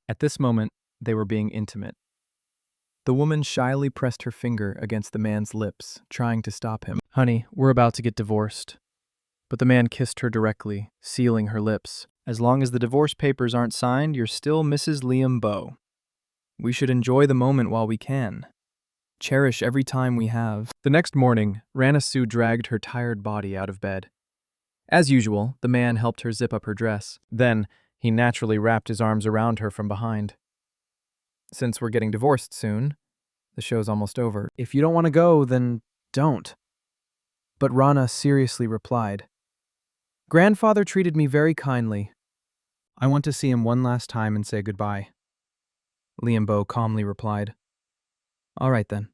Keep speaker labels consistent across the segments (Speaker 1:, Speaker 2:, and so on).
Speaker 1: At this moment, they were being intimate. The woman shyly pressed her finger against the man's lips, trying to stop him. "Honey, we're about to get divorced." But the man kissed her directly, sealing her lips. "As long as the divorce papers aren't signed, you're still Mrs. Liam Bowe. We should enjoy the moment while we can. Cherish every time we have." The next morning, Rana Sue dragged her tired body out of bed. As usual, the man helped her zip up her dress. Then, he naturally wrapped his arms around her from behind. "Since we're getting divorced soon, the show's almost over. If you don't want to go, then don't." But Rana seriously replied, "Grandfather treated me very kindly. I want to see him one last time and say goodbye." Liam Bowe calmly replied, "All right then.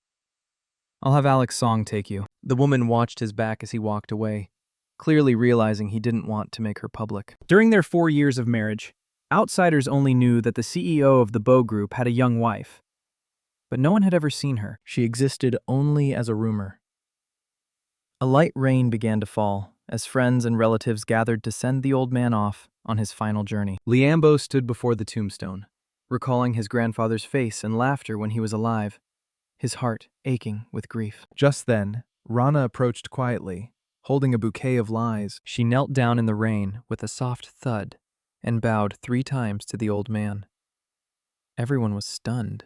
Speaker 1: I'll have Alex Song take you." The woman watched his back as he walked away, clearly realizing he didn't want to make her public. During their 4 years of marriage, outsiders only knew that the CEO of the Bowe Group had a young wife. But no one had ever seen her. She existed only as a rumor. A light rain began to fall as friends and relatives gathered to send the old man off on his final journey. Liam Bowe stood before the tombstone, recalling his grandfather's face and laughter when he was alive, his heart aching with grief. Just then, Rana approached quietly, holding a bouquet of lies. She knelt down in the rain with a soft thud and bowed 3 times to the old man. Everyone was stunned.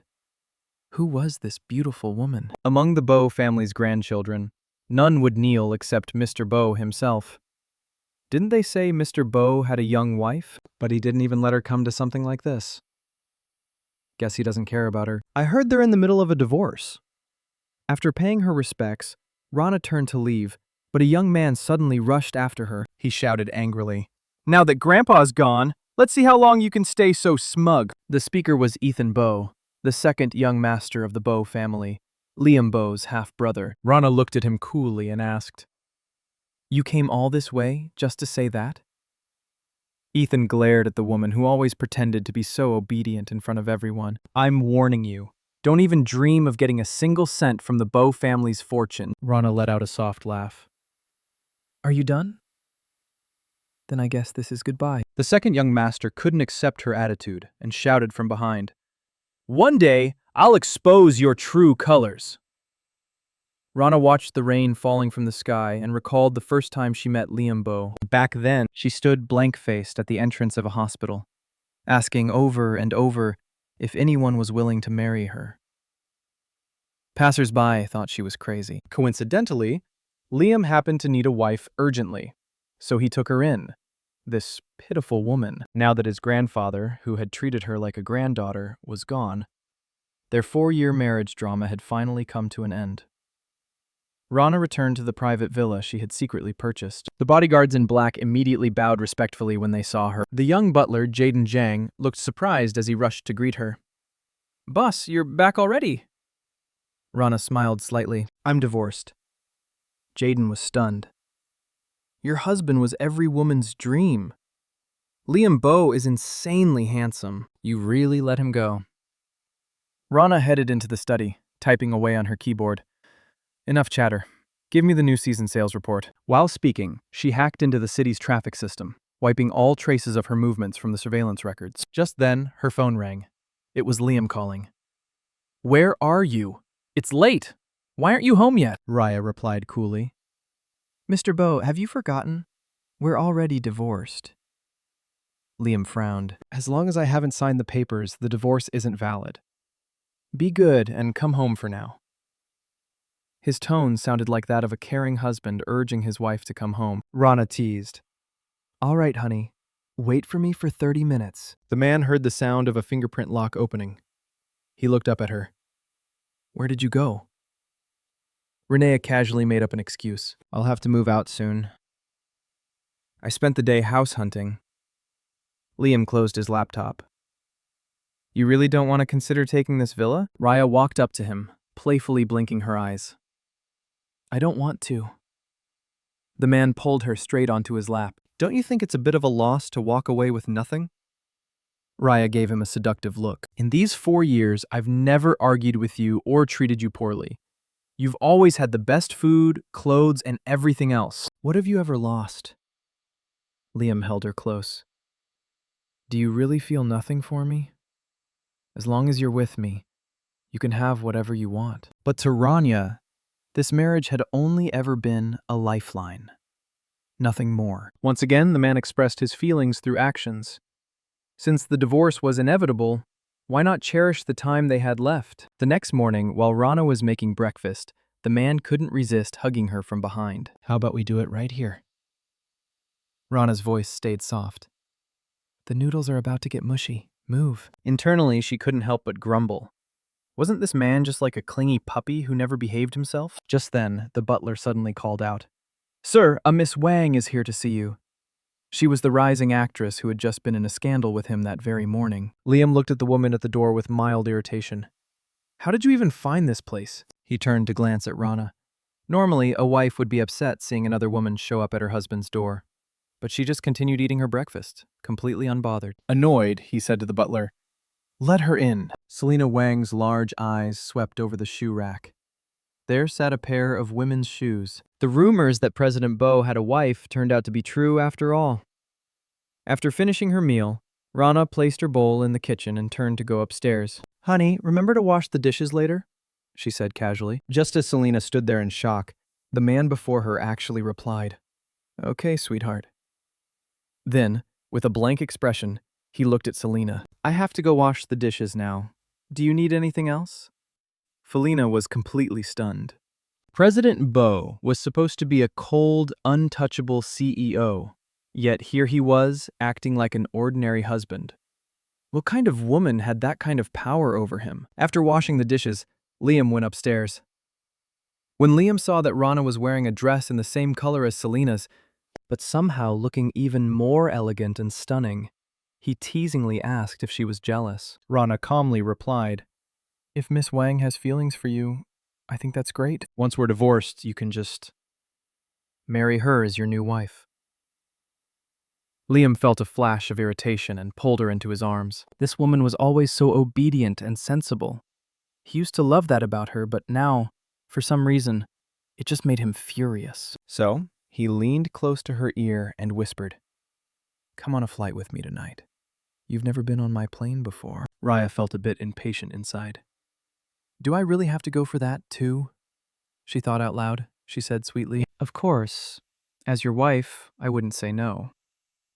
Speaker 1: Who was this beautiful woman? Among the Bowe family's grandchildren, none would kneel except Mr. Bowe himself. Didn't they say Mr. Bowe had a young wife? But he didn't even let her come to something like this. Guess he doesn't care about her. "I heard they're in the middle of a divorce." After paying her respects, Rana turned to leave, but a young man suddenly rushed after her. He shouted angrily, "Now that Grandpa's gone, let's see how long you can stay so smug." The speaker was Ethan Bowe, the second young master of the Bowe family, Liam Bowe's half-brother. Rana looked at him coolly and asked, "You came all this way just to say that?" Ethan glared at the woman who always pretended to be so obedient in front of everyone. "I'm warning you. Don't even dream of getting a single cent from the Bowe family's fortune." Rana let out a soft laugh. "Are you done? Then I guess this is goodbye." The second young master couldn't accept her attitude and shouted from behind, "One day, I'll expose your true colors." Rana watched the rain falling from the sky and recalled the first time she met Liam Bowe. Back then, she stood blank-faced at the entrance of a hospital, asking over and over if anyone was willing to marry her. Passers-by thought she was crazy. Coincidentally, Liam happened to need a wife urgently, so he took her in, this pitiful woman. Now that his grandfather, who had treated her like a granddaughter, was gone, their 4-year marriage drama had finally come to an end. Rana returned to the private villa she had secretly purchased. The bodyguards in black immediately bowed respectfully when they saw her. The young butler, Jaden Zhang, looked surprised as he rushed to greet her. "Boss, you're back already?" Rana smiled slightly. "I'm divorced." Jaden was stunned. "Your husband was every woman's dream. Liam Bowe is insanely handsome. You really let him go." Rana headed into the study, typing away on her keyboard. "Enough chatter. Give me the new season sales report." While speaking, she hacked into the city's traffic system, wiping all traces of her movements from the surveillance records. Just then, her phone rang. It was Liam calling. "Where are you? It's late. Why aren't you home yet?" Raya replied coolly. "Mr. Bowe, have you forgotten? We're already divorced." Liam frowned. "As long as I haven't signed the papers, the divorce isn't valid. Be good and come home for now." His tone sounded like that of a caring husband urging his wife to come home. Rana teased. "All right, honey. Wait for me for 30 minutes. The man heard the sound of a fingerprint lock opening. He looked up at her. "Where did you go?" Renea casually made up an excuse. "I'll have to move out soon. I spent the day house hunting." Liam closed his laptop. "You really don't want to consider taking this villa?" Raya walked up to him, playfully blinking her eyes. "I don't want to." The man pulled her straight onto his lap. "Don't you think it's a bit of a loss to walk away with nothing?" Raya gave him a seductive look. "In these 4 years, I've never argued with you or treated you poorly. You've always had the best food, clothes, and everything else. What have you ever lost?" Liam held her close. "Do you really feel nothing for me?" As long as you're with me, you can have whatever you want. But to Rania, this marriage had only ever been a lifeline. Nothing more. Once again, the man expressed his feelings through actions. Since the divorce was inevitable, why not cherish the time they had left? The next morning, while Rana was making breakfast, the man couldn't resist hugging her from behind. How about we do it right here? Rana's voice stayed soft. The noodles are about to get mushy. Move. Internally, she couldn't help but grumble. Wasn't this man just like a clingy puppy who never behaved himself? Just then, the butler suddenly called out, "Sir, a Miss Wang is here to see you." She was the rising actress who had just been in a scandal with him that very morning. Liam looked at the woman at the door with mild irritation. How did you even find this place? He turned to glance at Rana. Normally, a wife would be upset seeing another woman show up at her husband's door. But she just continued eating her breakfast, completely unbothered. Annoyed, he said to the butler, "Let her in." Selina Wang's large eyes swept over the shoe rack. There sat a pair of women's shoes. The rumors that President Bo had a wife turned out to be true after all. After finishing her meal, Rana placed her bowl in the kitchen and turned to go upstairs. "Honey, remember to wash the dishes later?" she said casually. Just as Selina stood there in shock, the man before her actually replied, "Okay, sweetheart." Then, with a blank expression, he looked at Selina. "I have to go wash the dishes now. Do you need anything else?" Felina was completely stunned. President Bo was supposed to be a cold, untouchable CEO, yet here he was, acting like an ordinary husband. What kind of woman had that kind of power over him? After washing the dishes, Liam went upstairs. When Liam saw that Rana was wearing a dress in the same color as Selina's, but somehow looking even more elegant and stunning, he teasingly asked if she was jealous. Rana calmly replied, "If Miss Wang has feelings for you, I think that's great. Once we're divorced, you can just marry her as your new wife." Liam felt a flash of irritation and pulled her into his arms. This woman was always so obedient and sensible. He used to love that about her, but now, for some reason, it just made him furious. So, he leaned close to her ear and whispered, "Come on a flight with me tonight. You've never been on my plane before." Raya felt a bit impatient inside. "Do I really have to go for that, too?" she thought out loud. She said sweetly, "Of course. As your wife, I wouldn't say no.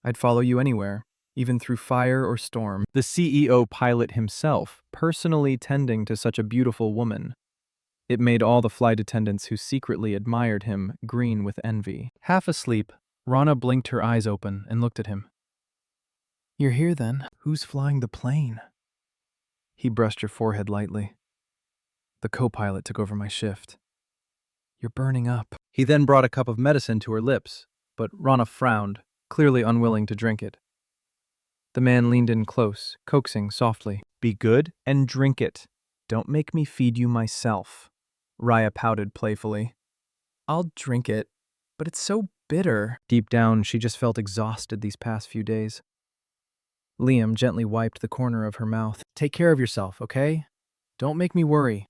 Speaker 1: I'd follow you anywhere, even through fire or storm." The CEO pilot himself, personally tending to such a beautiful woman. It made all the flight attendants who secretly admired him green with envy. Half asleep, Rana blinked her eyes open and looked at him. "You're here then. Who's flying the plane?" He brushed her forehead lightly. "The co-pilot took over my shift." "You're burning up." He then brought a cup of medicine to her lips, but Rana frowned, clearly unwilling to drink it. The man leaned in close, coaxing softly, "Be good and drink it. Don't make me feed you myself." Raya pouted playfully. "I'll drink it, but it's so bitter." Deep down, she just felt exhausted these past few days. Liam gently wiped the corner of her mouth. "Take care of yourself, okay? Don't make me worry."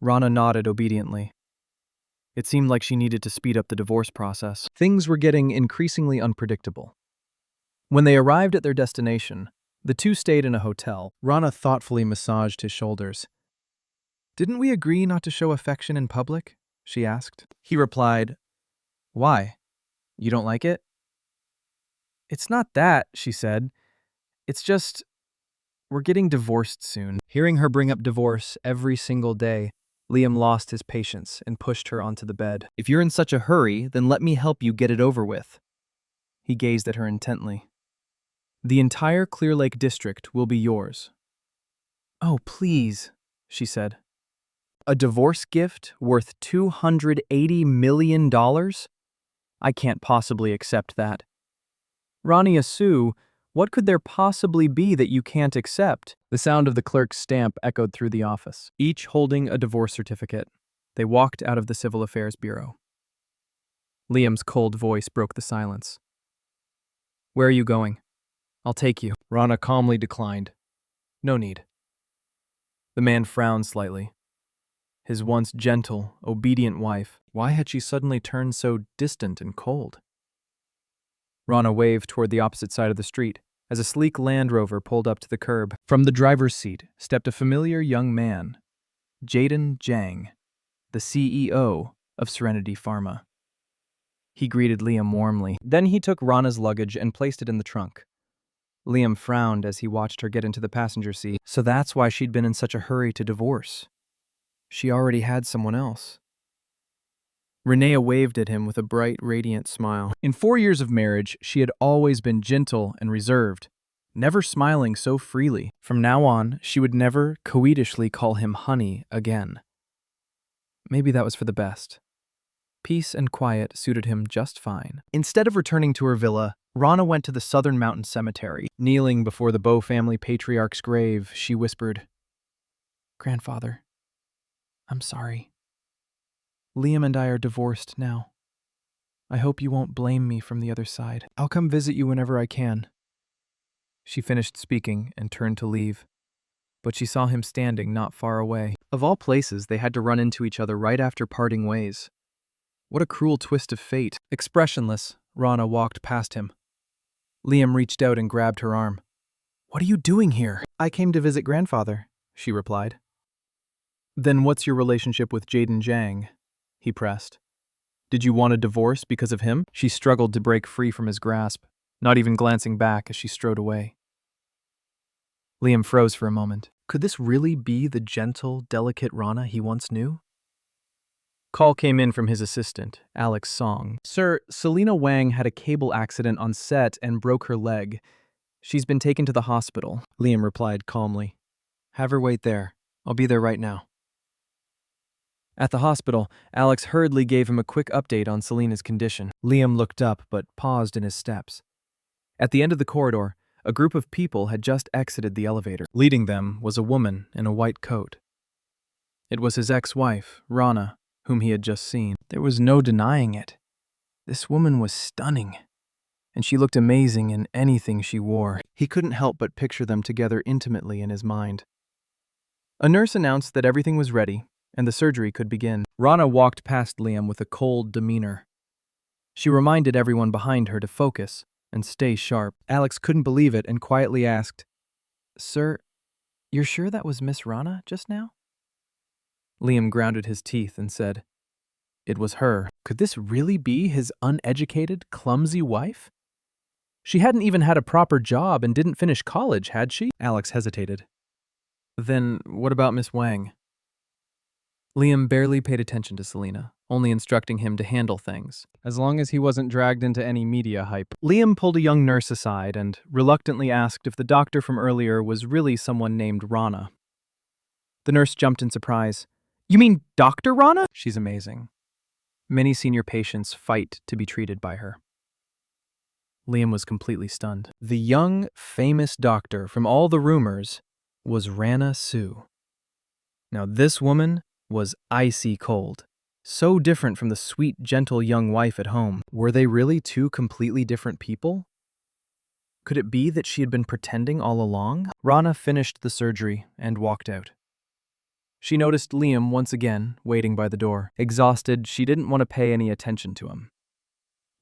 Speaker 1: Rana nodded obediently. It seemed like she needed to speed up the divorce process. Things were getting increasingly unpredictable. When they arrived at their destination, the two stayed in a hotel. Rana thoughtfully massaged his shoulders. "Didn't we agree not to show affection in public?" she asked. He replied, "Why? You don't like it?" "It's not that," she said. "It's just, we're getting divorced soon." Hearing her bring up divorce every single day, Liam lost his patience and pushed her onto the bed. "If you're in such a hurry, then let me help you get it over with." He gazed at her intently. "The entire Clear Lake district will be yours." "Oh, please," she said. "A divorce gift worth $280 million? I can't possibly accept that." "Rania Sue, what could there possibly be that you can't accept?" The sound of the clerk's stamp echoed through the office, each holding a divorce certificate. They walked out of the Civil Affairs Bureau. Liam's cold voice broke the silence. "Where are you going?" "I'll take you." Rana calmly declined. "No need." The man frowned slightly. His once gentle, obedient wife, why had she suddenly turned so distant and cold? Rana waved toward the opposite side of the street, as a sleek Land Rover pulled up to the curb. From the driver's seat stepped a familiar young man, Jayden Zhang, the CEO of Serenity Pharma. He greeted Liam warmly. Then he took Rana's luggage and placed it in the trunk. Liam frowned as he watched her get into the passenger seat. So that's why she'd been in such a hurry to divorce. She already had someone else. Renea waved at him with a bright, radiant smile. In 4 years of marriage, she had always been gentle and reserved, never smiling so freely. From now on, she would never coquettishly call him honey again. Maybe that was for the best. Peace and quiet suited him just fine. Instead of returning to her villa, Rana went to the Southern Mountain Cemetery. Kneeling before the Bow family patriarch's grave, she whispered, "Grandfather, I'm sorry. Liam and I are divorced now. I hope you won't blame me from the other side. I'll come visit you whenever I can." She finished speaking and turned to leave, but she saw him standing not far away. Of all places, they had to run into each other right after parting ways. What a cruel twist of fate. Expressionless, Rana walked past him. Liam reached out and grabbed her arm. "What are you doing here?" "I came to visit grandfather," she replied. "Then what's your relationship with Jayden Zhang?" he pressed. "Did you want a divorce because of him?" She struggled to break free from his grasp, not even glancing back as she strode away. Liam froze for a moment. Could this really be the gentle, delicate Rana he once knew? Call came in from his assistant, Alex Song. "Sir, Selena Wang had a cable accident on set and broke her leg. She's been taken to the hospital," Liam replied calmly. "Have her wait there. I'll be there right now." At the hospital, Alex hurriedly gave him a quick update on Selena's condition. Liam looked up but paused in his steps. At the end of the corridor, a group of people had just exited the elevator. Leading them was a woman in a white coat. It was his ex-wife, Rana, whom he had just seen. There was no denying it. This woman was stunning, and she looked amazing in anything she wore. He couldn't help but picture them together intimately in his mind. A nurse announced that everything was ready, and the surgery could begin. Rana walked past Liam with a cold demeanor. She reminded everyone behind her to focus and stay sharp. Alex couldn't believe it and quietly asked, "Sir, you're sure that was Miss Rana just now?" Liam grounded his teeth and said, "It was her." Could this really be his uneducated, clumsy wife? She hadn't even had a proper job and didn't finish college, had she? Alex hesitated. Then what about Miss Wang? Liam barely paid attention to Selena, only instructing him to handle things, as long as he wasn't dragged into any media hype. Liam pulled a young nurse aside and reluctantly asked if the doctor from earlier was really someone named Rana. The nurse jumped in surprise. "You mean Dr. Rana? She's amazing. Many senior patients fight to be treated by her." Liam was completely stunned. The young, famous doctor from all the rumors was Rana Sue. Now this woman was icy cold, so different from the sweet, gentle young wife at home. Were they really two completely different people? Could it be that she had been pretending all along? Rana finished the surgery and walked out. She noticed Liam once again, waiting by the door. Exhausted, she didn't want to pay any attention to him.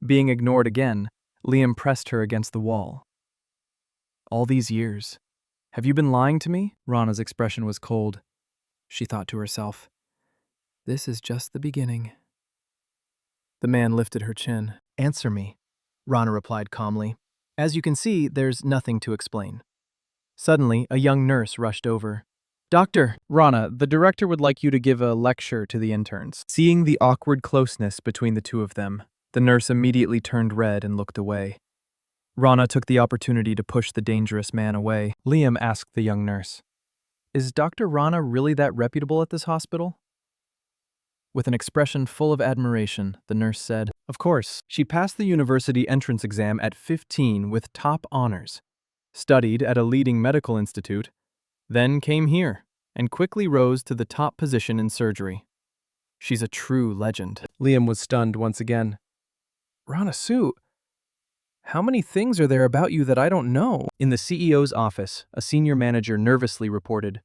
Speaker 1: Being ignored again, Liam pressed her against the wall. "All these years, have you been lying to me?" Rana's expression was cold. She thought to herself, "This is just the beginning." The man lifted her chin. "Answer me," Rana replied calmly. "As you can see, there's nothing to explain." Suddenly, a young nurse rushed over. "Doctor, Rana, the director would like you to give a lecture to the interns." Seeing the awkward closeness between the two of them, the nurse immediately turned red and looked away. Rana took the opportunity to push the dangerous man away. Liam asked the young nurse, "Is Dr. Rana really that reputable at this hospital?" With an expression full of admiration, the nurse said, "Of course. She passed the university entrance exam at 15 with top honors, studied at a leading medical institute, then came here, and quickly rose to the top position in surgery. She's a true legend." Liam was stunned once again. "Rana Sue, how many things are there about you that I don't know?" In the CEO's office, a senior manager nervously reported,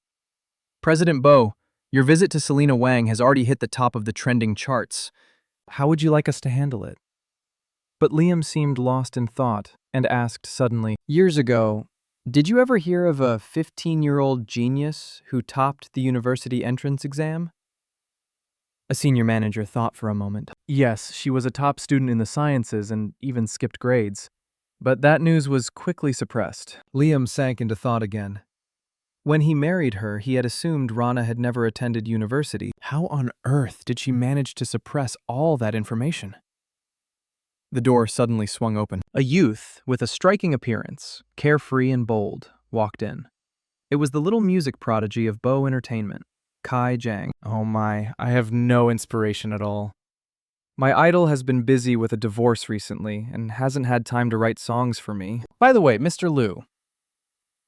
Speaker 1: "President Bo, your visit to Selena Wang has already hit the top of the trending charts. How would you like us to handle it?" But Liam seemed lost in thought and asked suddenly, "Years ago, did you ever hear of a 15-year-old genius who topped the university entrance exam?" A senior manager thought for a moment. Yes, she was a top student in the sciences and even skipped grades. But that news was quickly suppressed. Liam sank into thought again. When he married her, he had assumed Rana had never attended university. How on earth did she manage to suppress all that information? The door suddenly swung open. A youth with a striking appearance, carefree and bold, walked in. It was the little music prodigy of Bo Entertainment, Kai Jang. Oh my, I have no inspiration at all. My idol has been busy with a divorce recently and hasn't had time to write songs for me. By the way, Mr. Liu,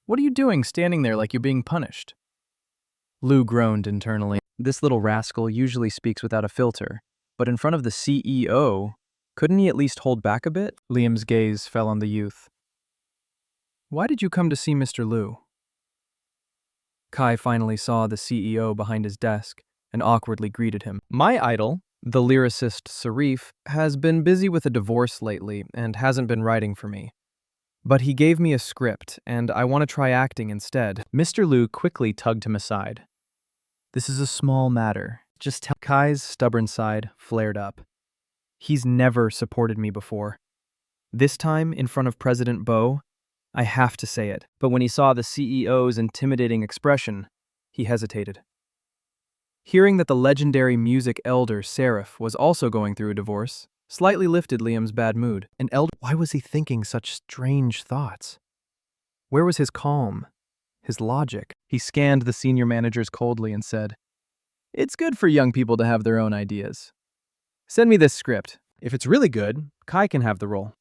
Speaker 1: what are you doing standing there like you're being punished? Liu groaned internally. This little rascal usually speaks without a filter, but in front of the CEO, couldn't he at least hold back a bit? Liam's gaze fell on the youth. Why did you come to see Mr. Liu? Kai finally saw the CEO behind his desk and awkwardly greeted him. My idol, the lyricist Sarif, has been busy with a divorce lately and hasn't been writing for me. But he gave me a script, and I want to try acting instead. Mr. Liu quickly tugged him aside. This is a small matter. Just tell. Kai's stubborn side flared up. He's never supported me before. This time, in front of President Bo, I have to say it. But when he saw the CEO's intimidating expression, he hesitated. Hearing that the legendary music elder Seraph was also going through a divorce slightly lifted Liam's bad mood. An elder? Why was he thinking such strange thoughts? Where was his calm, his logic? He scanned the senior managers coldly and said, "It's good for young people to have their own ideas. Send me this script. If it's really good, Kai can have the role."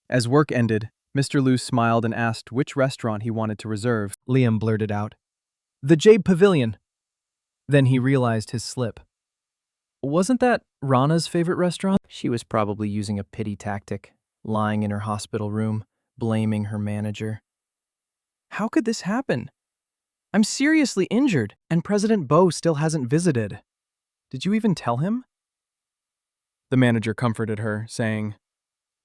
Speaker 1: As work ended, Mr. Liu smiled and asked which restaurant he wanted to reserve. Liam blurted out, "The Jade Pavilion." Then he realized his slip. Wasn't that Rana's favorite restaurant? She was probably using a pity tactic, lying in her hospital room, blaming her manager. How could this happen? I'm seriously injured, and President Bo still hasn't visited. Did you even tell him? The manager comforted her, saying,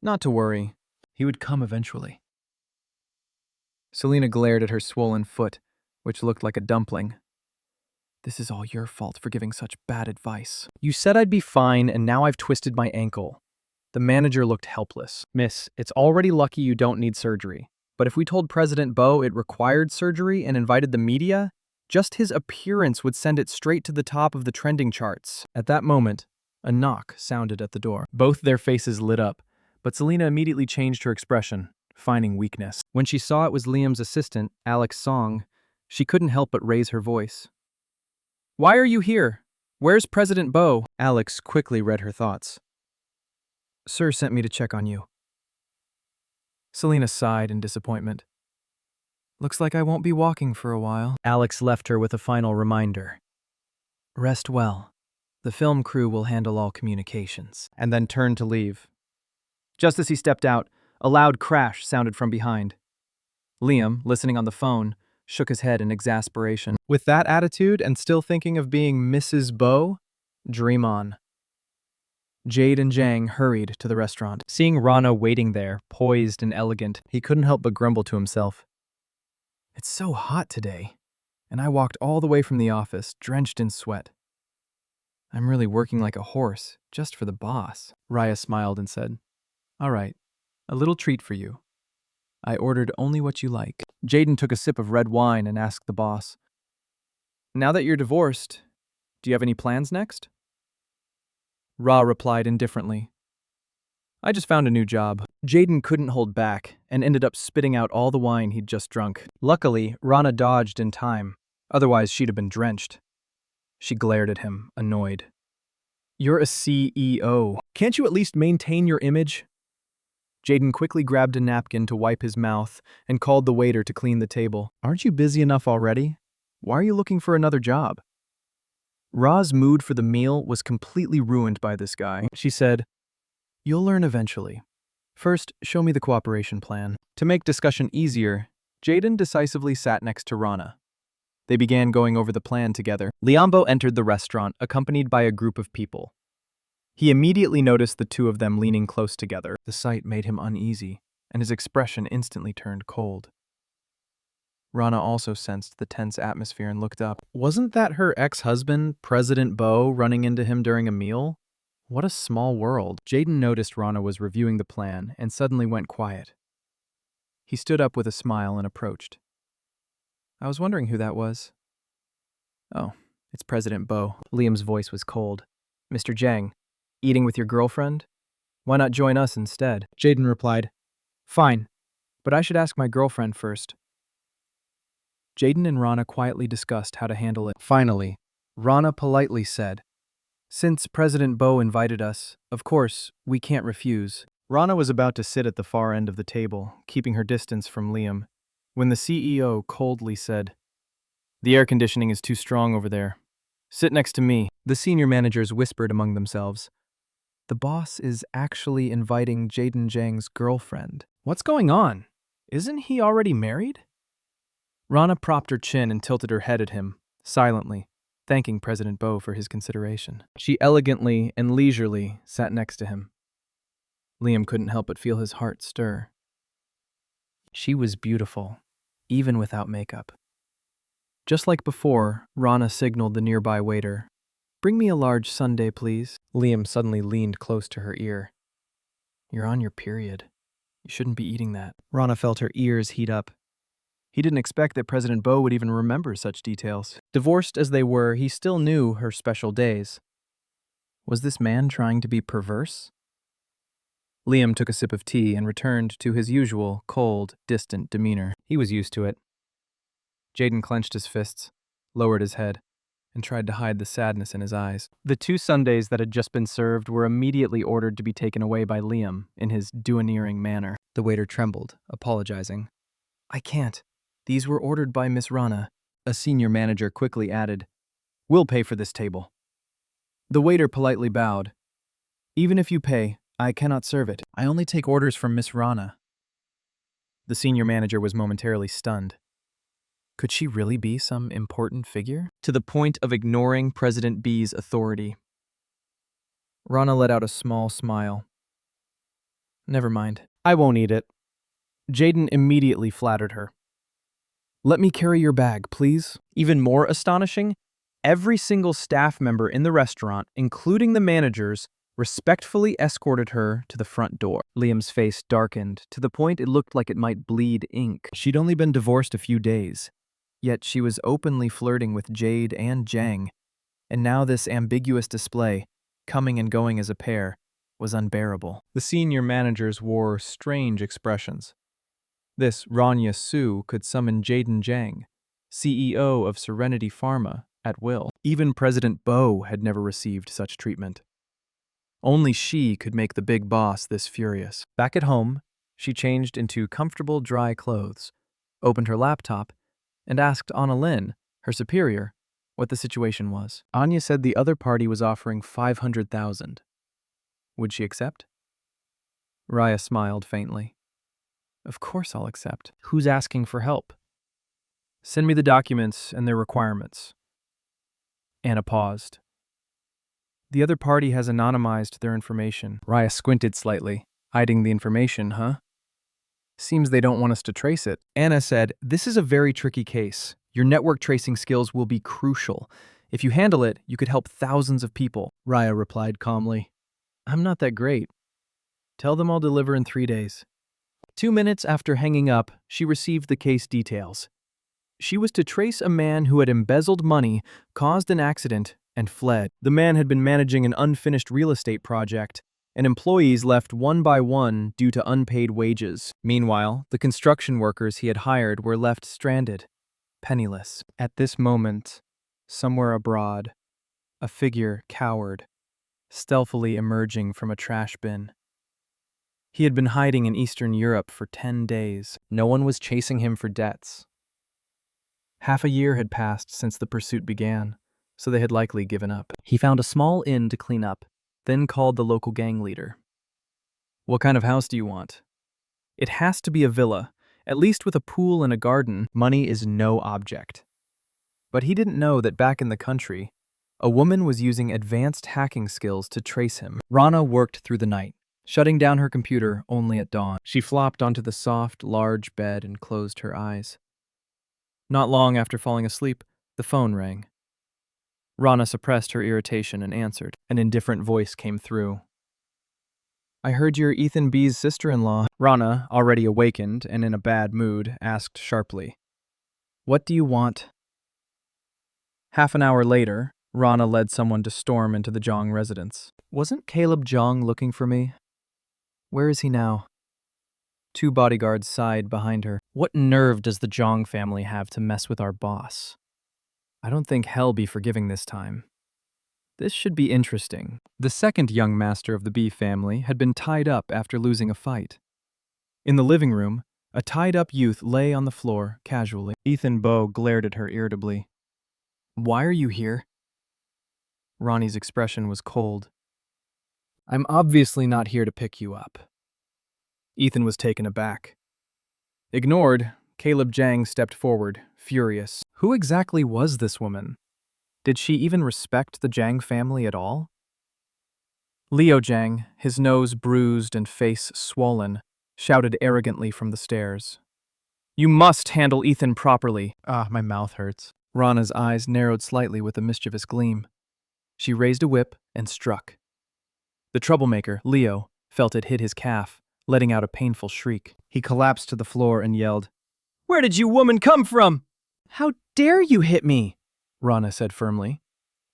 Speaker 1: "Not to worry. He would come eventually." Selena glared at her swollen foot, which looked like a dumpling. This is all your fault for giving such bad advice. You said I'd be fine, and now I've twisted my ankle. The manager looked helpless. Miss, it's already lucky you don't need surgery. But if we told President Bo it required surgery and invited the media, just his appearance would send it straight to the top of the trending charts. At that moment, a knock sounded at the door. Both their faces lit up, but Selena immediately changed her expression, finding weakness. When she saw it was Liam's assistant, Alex Song, she couldn't help but raise her voice. Why are you here? Where's President Bo? Alex quickly read her thoughts. Sir sent me to check on you. Selena sighed in disappointment. Looks like I won't be walking for a while. Alex left her with a final reminder. Rest well. The film crew will handle all communications. And then turned to leave. Just as he stepped out, a loud crash sounded from behind. Liam, listening on the phone, shook his head in exasperation. With that attitude and still thinking of being Mrs. Bo? Dream on. Jade and Jang hurried to the restaurant. Seeing Rana waiting there, poised and elegant, he couldn't help but grumble to himself. It's so hot today, and I walked all the way from the office, drenched in sweat. I'm really working like a horse, just for the boss. Raya smiled and said, All right, a little treat for you. I ordered only what you like. Jaden took a sip of red wine and asked the boss, Now that you're divorced, do you have any plans next? Ra replied indifferently, I just found a new job. Jaden couldn't hold back and ended up spitting out all the wine he'd just drunk. Luckily, Rana dodged in time, otherwise she'd have been drenched. She glared at him, annoyed. You're a CEO. Can't you at least maintain your image? Jaden quickly grabbed a napkin to wipe his mouth and called the waiter to clean the table. Aren't you busy enough already? Why are you looking for another job? Ra's mood for the meal was completely ruined by this guy. She said, You'll learn eventually. First, show me the cooperation plan. To make discussion easier, Jaden decisively sat next to Rana. They began going over the plan together. Liambo entered the restaurant, accompanied by a group of people. He immediately noticed the two of them leaning close together. The sight made him uneasy, and his expression instantly turned cold. Rana also sensed the tense atmosphere and looked up. Wasn't that her ex-husband, President Bo, running into him during a meal? What a small world. Jaden noticed Rana was reviewing the plan and suddenly went quiet. He stood up with a smile and approached. I was wondering who that was. Oh, it's President Bo. Liam's voice was cold. Mr. Jang, eating with your girlfriend? Why not join us instead? Jaden replied, Fine, but I should ask my girlfriend first. Jaden and Rana quietly discussed how to handle it. Finally, Rana politely said, Since President Bo invited us, of course, we can't refuse. Rana was about to sit at the far end of the table, keeping her distance from Liam, when the CEO coldly said, The air conditioning is too strong over there. Sit next to me. The senior managers whispered among themselves. The boss is actually inviting Jaden Jang's girlfriend. What's going on? Isn't he already married? Rana propped her chin and tilted her head at him, silently, thanking President Bo for his consideration. She elegantly and leisurely sat next to him. Liam couldn't help but feel his heart stir. She was beautiful, even without makeup. Just like before, Rana signaled the nearby waiter. Bring me a large sundae, please. Liam suddenly leaned close to her ear. You're on your period. You shouldn't be eating that. Rana felt her ears heat up. He didn't expect that President Bo would even remember such details. Divorced as they were, he still knew her special days. Was this man trying to be perverse? Liam took a sip of tea and returned to his usual, cold, distant demeanor. He was used to it. Jaden clenched his fists, lowered his head, and tried to hide the sadness in his eyes. The two sundaes that had just been served were immediately ordered to be taken away by Liam in his domineering manner. The waiter trembled, apologizing. I can't. These were ordered by Miss Rana. A senior manager quickly added, We'll pay for this table. The waiter politely bowed. Even if you pay, I cannot serve it. I only take orders from Miss Rana. The senior manager was momentarily stunned. Could she really be some important figure? To the point of ignoring President B's authority. Rana let out a small smile. Never mind. I won't eat it. Jaden immediately flattered her. Let me carry your bag, please. Even more astonishing, every single staff member in the restaurant, including the managers, respectfully escorted her to the front door. Liam's face darkened to the point it looked like it might bleed ink. She'd only been divorced a few days, yet she was openly flirting with Jade and Jang, and now this ambiguous display, coming and going as a pair, was unbearable. The senior managers wore strange expressions. This Rania Su could summon Jaden Jang, CEO of Serenity Pharma, at will. Even President Bo had never received such treatment. Only she could make the big boss this furious. Back at home, she changed into comfortable, dry clothes, opened her laptop, and asked Anna Lynn, her superior, what the situation was. Anya said the other party was offering $500,000. Would she accept? Raya smiled faintly. Of course I'll accept. Who's asking for help? Send me the documents and their requirements. Anna paused. The other party has anonymized their information. Raya squinted slightly. Hiding the information, huh? Seems they don't want us to trace it. Anna said, This is a very tricky case. Your network tracing skills will be crucial. If you handle it, you could help thousands of people. Raya replied calmly. I'm not that great. Tell them I'll deliver in 3 days. 2 minutes after hanging up, she received the case details. She was to trace a man who had embezzled money, caused an accident, and fled. The man had been managing an unfinished real estate project, and employees left one by one due to unpaid wages. Meanwhile, the construction workers he had hired were left stranded, penniless. At this moment, somewhere abroad, a figure cowered, stealthily emerging from a trash bin. He had been hiding in Eastern Europe for 10 days. No one was chasing him for debts. Half a year had passed since the pursuit began, so they had likely given up. He found a small inn to clean up, then called the local gang leader. What kind of house do you want? It has to be a villa, at least with a pool and a garden. Money is no object. But he didn't know that back in the country, A woman was using advanced hacking skills to trace him. Rana worked through the night, shutting down her computer only at dawn. She flopped onto the soft, large bed and closed her eyes. Not long after falling asleep, the phone rang. Rana suppressed her irritation and answered. An indifferent voice came through. "I heard you're Ethan B's sister-in-law." Rana, already awakened and in a bad mood, asked sharply, "What do you want?" Half an hour later, Rana led someone to storm into the Jong residence. "Wasn't Caleb Jong looking for me? Where is he now?" Two bodyguards sighed behind her. "What nerve does the Jong family have to mess with our boss? I don't think hell be forgiving this time. This should be interesting." The second young master of the B family had been tied up after losing a fight. In the living room, a tied-up youth lay on the floor casually. Ethan Bow glared at her irritably. "Why are you here?" Ronnie's expression was cold. "I'm obviously not here to pick you up." Ethan was taken aback. Ignored, Caleb Jang stepped forward, furious. Who exactly was this woman? Did she even respect the Jang family at all? Leo Jang, his nose bruised and face swollen, shouted arrogantly from the stairs. "You must handle Ethan properly." My mouth hurts. Rana's eyes narrowed slightly with a mischievous gleam. She raised a whip and struck. The troublemaker, Leo, felt it hit his calf, letting out a painful shriek. He collapsed to the floor and yelled, "Where did you woman come from?" "How dare you hit me?" Rana said firmly.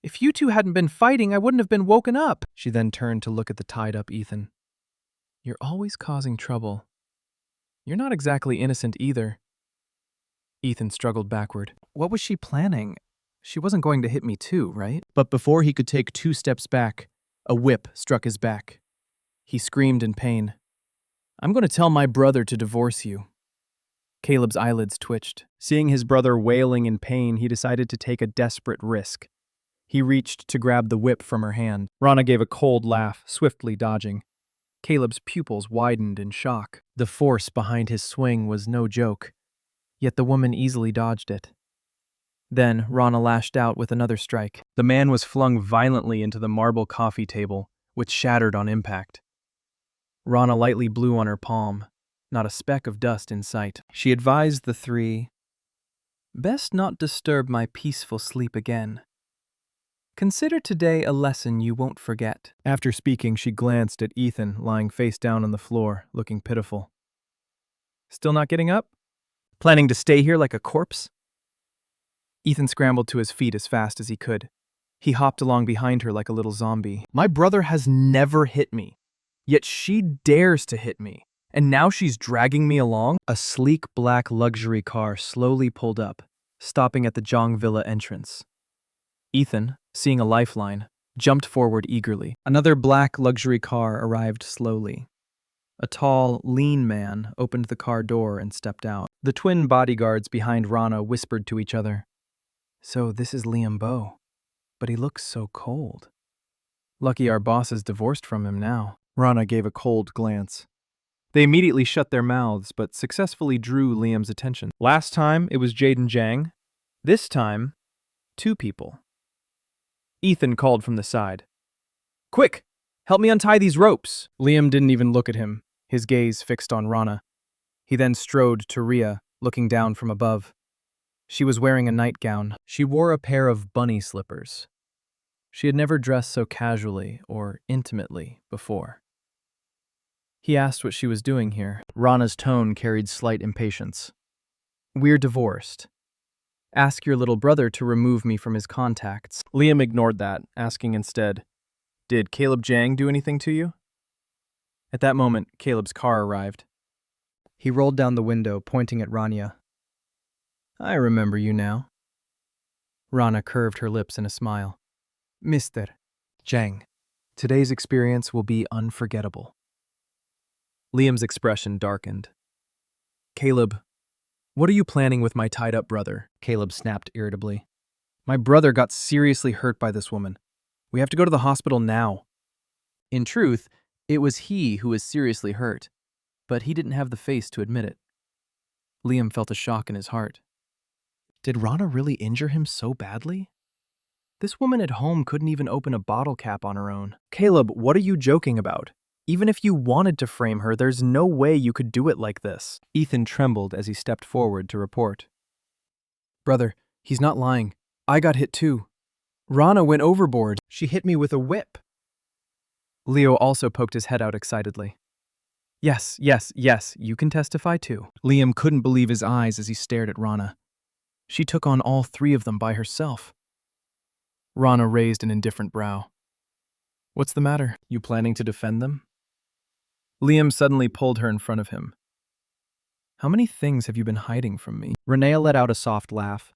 Speaker 1: "If you two hadn't been fighting, I wouldn't have been woken up." She then turned to look at the tied-up Ethan. "You're always causing trouble. You're not exactly innocent either." Ethan struggled backward. What was she planning? She wasn't going to hit me too, right? But before he could take 2 steps back, a whip struck his back. He screamed in pain. "I'm going to tell my brother to divorce you." Caleb's eyelids twitched. Seeing his brother wailing in pain, he decided to take a desperate risk. He reached to grab the whip from her hand. Rana gave a cold laugh, swiftly dodging. Caleb's pupils widened in shock. The force behind his swing was no joke, yet the woman easily dodged it. Then Rana lashed out with another strike. The man was flung violently into the marble coffee table, which shattered on impact. Rana lightly blew on her palm, not a speck of dust in sight. She advised the three, "Best not disturb my peaceful sleep again. Consider today a lesson you won't forget." After speaking, she glanced at Ethan, lying face down on the floor, looking pitiful. "Still not getting up? Planning to stay here like a corpse?" Ethan scrambled to his feet as fast as he could. He hopped along behind her like a little zombie. "My brother has never hit me, yet she dares to hit me, and now she's dragging me along?" A sleek black luxury car slowly pulled up, stopping at the Jong Villa entrance. Ethan, seeing a lifeline, jumped forward eagerly. Another black luxury car arrived slowly. A tall, lean man opened the car door and stepped out. The twin bodyguards behind Rana whispered to each other, "So this is Liam Bow, but he looks so cold. Lucky our boss is divorced from him now." Rana gave a cold glance. They immediately shut their mouths, but successfully drew Liam's attention. Last time, it was Jaden Jang. This time, 2 people. Ethan called from the side. "Quick! Help me untie these ropes!" Liam didn't even look at him, his gaze fixed on Rana. He then strode to Rhea, looking down from above. She was wearing a nightgown. She wore a pair of bunny slippers. She had never dressed so casually or intimately before. He asked what she was doing here. Rana's tone carried slight impatience. "We're divorced. Ask your little brother to remove me from his contacts." Liam ignored that, asking instead, "Did Caleb Jang do anything to you?" At that moment, Caleb's car arrived. He rolled down the window, pointing at Rania. "I remember you now." Rana curved her lips in a smile. "Mr. Jang, today's experience will be unforgettable." Liam's expression darkened. "Caleb, what are you planning with my tied-up brother?" Caleb snapped irritably. "My brother got seriously hurt by this woman. We have to go to the hospital now." In truth, it was he who was seriously hurt, but he didn't have the face to admit it. Liam felt a shock in his heart. Did Rana really injure him so badly? This woman at home couldn't even open a bottle cap on her own. Caleb, what are you joking about? Even if you wanted to frame her, there's no way you could do it like this. Ethan trembled as he stepped forward to report. Brother, he's not lying. I got hit too. Rana went overboard. She hit me with a whip. Leo also poked his head out excitedly. Yes, you can testify too. Liam couldn't believe his eyes as he stared at Rana. She took on all three of them by herself. Rana raised an indifferent brow. What's the matter? You planning to defend them? Liam suddenly pulled her in front of him. How many things have you been hiding from me? Renea let out a soft laugh.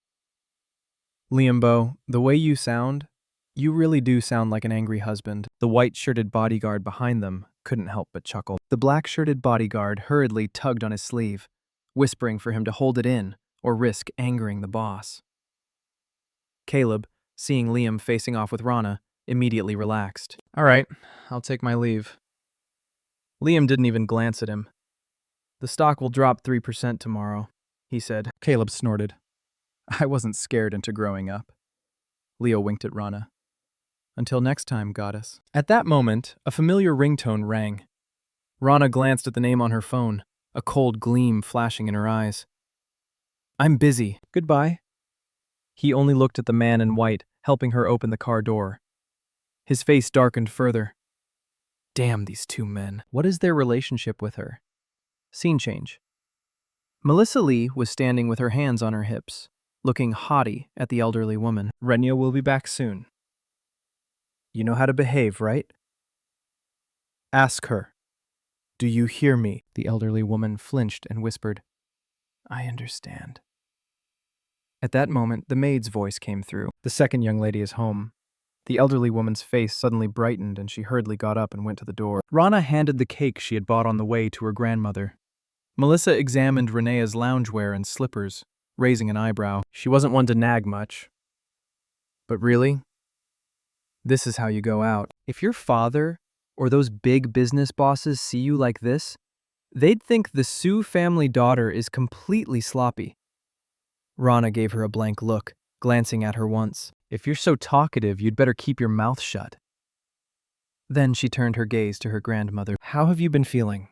Speaker 1: Liambo, the way you sound, you really do sound like an angry husband. The white-shirted bodyguard behind them couldn't help but chuckle. The black-shirted bodyguard hurriedly tugged on his sleeve, whispering for him to hold it in or risk angering the boss. Caleb, seeing Liam facing off with Rana, immediately relaxed. All right, I'll take my leave. Liam didn't even glance at him. The stock will drop 3% tomorrow, he said. Caleb snorted. I wasn't scared into growing up. Leo winked at Rana. Until next time, goddess. At that moment, a familiar ringtone rang. Rana glanced at the name on her phone, a cold gleam flashing in her eyes. I'm busy. Goodbye. He only looked at the man in white, helping her open the car door. His face darkened further. Damn these two men. What is their relationship with her? Scene change. Melissa Lee was standing with her hands on her hips, looking haughty at the elderly woman. Renia will be back soon. You know how to behave, right? Ask her. Do you hear me? The elderly woman flinched and whispered, I understand. At that moment, the maid's voice came through. The second young lady is home. The elderly woman's face suddenly brightened and she hurriedly got up and went to the door. Rana handed the cake she had bought on the way to her grandmother. Melissa examined Renea's loungewear and slippers, raising an eyebrow. She wasn't one to nag much. But really? This is how you go out. If your father or those big business bosses see you like this, they'd think the Sue family daughter is completely sloppy. Rana gave her a blank look, glancing at her once. If you're so talkative, you'd better keep your mouth shut. Then she turned her gaze to her grandmother. How have you been feeling?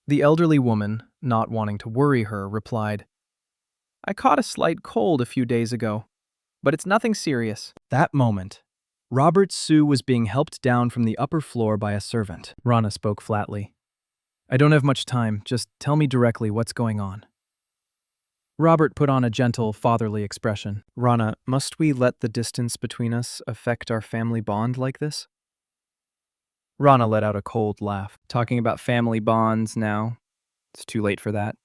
Speaker 1: The elderly woman, not wanting to worry her, replied, I caught a slight cold a few days ago, but it's nothing serious. That moment, Robert Sue was being helped down from the upper floor by a servant. Rana spoke flatly. I don't have much time, just tell me directly what's going on. Robert put on a gentle, fatherly expression. Rana, must we let the distance between us affect our family bond like this? Rana let out a cold laugh. Talking about family bonds now? It's too late for that.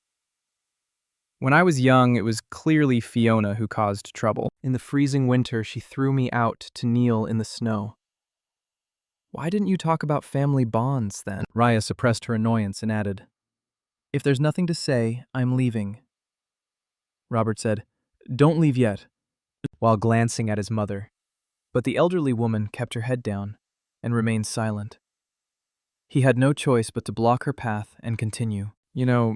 Speaker 1: When I was young, it was clearly Fiona who caused trouble. In the freezing winter, she threw me out to kneel in the snow. Why didn't you talk about family bonds then? Raya suppressed her annoyance and added, If there's nothing to say, I'm leaving. Robert said, Don't leave yet, while glancing at his mother. But the elderly woman kept her head down and remained silent. He had no choice but to block her path and continue. You know,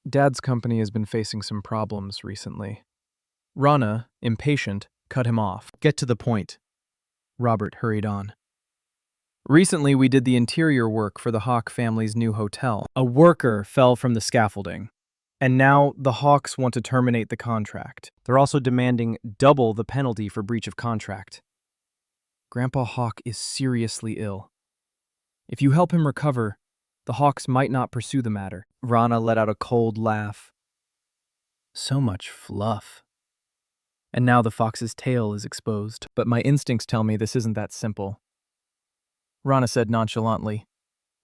Speaker 1: Dad's company has been facing some problems recently. Rana, impatient, cut him off. Get to the point. Robert hurried on. Recently, we did the interior work for the Hawk family's new hotel. A worker fell from the scaffolding. And now the Hawks want to terminate the contract. They're also demanding double the penalty for breach of contract. Grandpa Hawk is seriously ill. If you help him recover, the Hawks might not pursue the matter. Rana let out a cold laugh. So much fluff. And now the fox's tail is exposed. But my instincts tell me this isn't that simple. Rana said nonchalantly,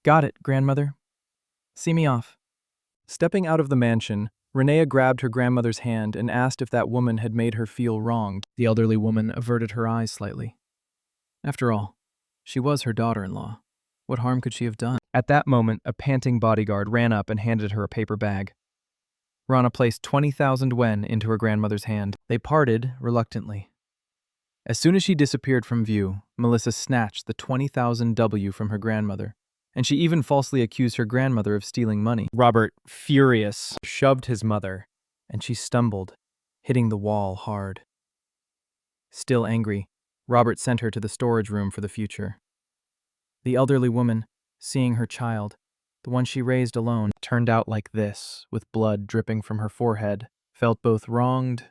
Speaker 1: Got it, grandmother. See me off. Stepping out of the mansion, Renea grabbed her grandmother's hand and asked if that woman had made her feel wronged. The elderly woman averted her eyes slightly. After all, she was her daughter-in-law. What harm could she have done? At that moment, a panting bodyguard ran up and handed her a paper bag. Rana placed 20,000 wen into her grandmother's hand. They parted reluctantly. As soon as she disappeared from view, Melissa snatched the 20,000 W from her grandmother, and she even falsely accused her grandmother of stealing money. Robert, furious, shoved his mother, and she stumbled, hitting the wall hard. Still angry, Robert sent her to the storage room for the future. The elderly woman, seeing her child, the one she raised alone, turned out like this, with blood dripping from her forehead, felt both wronged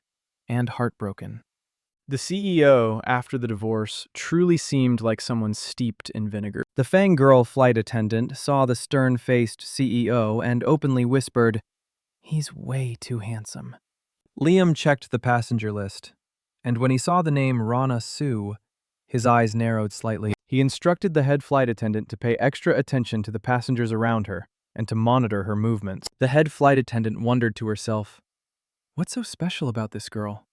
Speaker 1: and heartbroken. The CEO, after the divorce, truly seemed like someone steeped in vinegar. The fangirl flight attendant saw the stern-faced CEO and openly whispered, "He's way too handsome." Liam checked the passenger list, and when he saw the name Rana Sue, his eyes narrowed slightly. He instructed the head flight attendant to pay extra attention to the passengers around her and to monitor her movements. The head flight attendant wondered to herself, "What's so special about this girl?"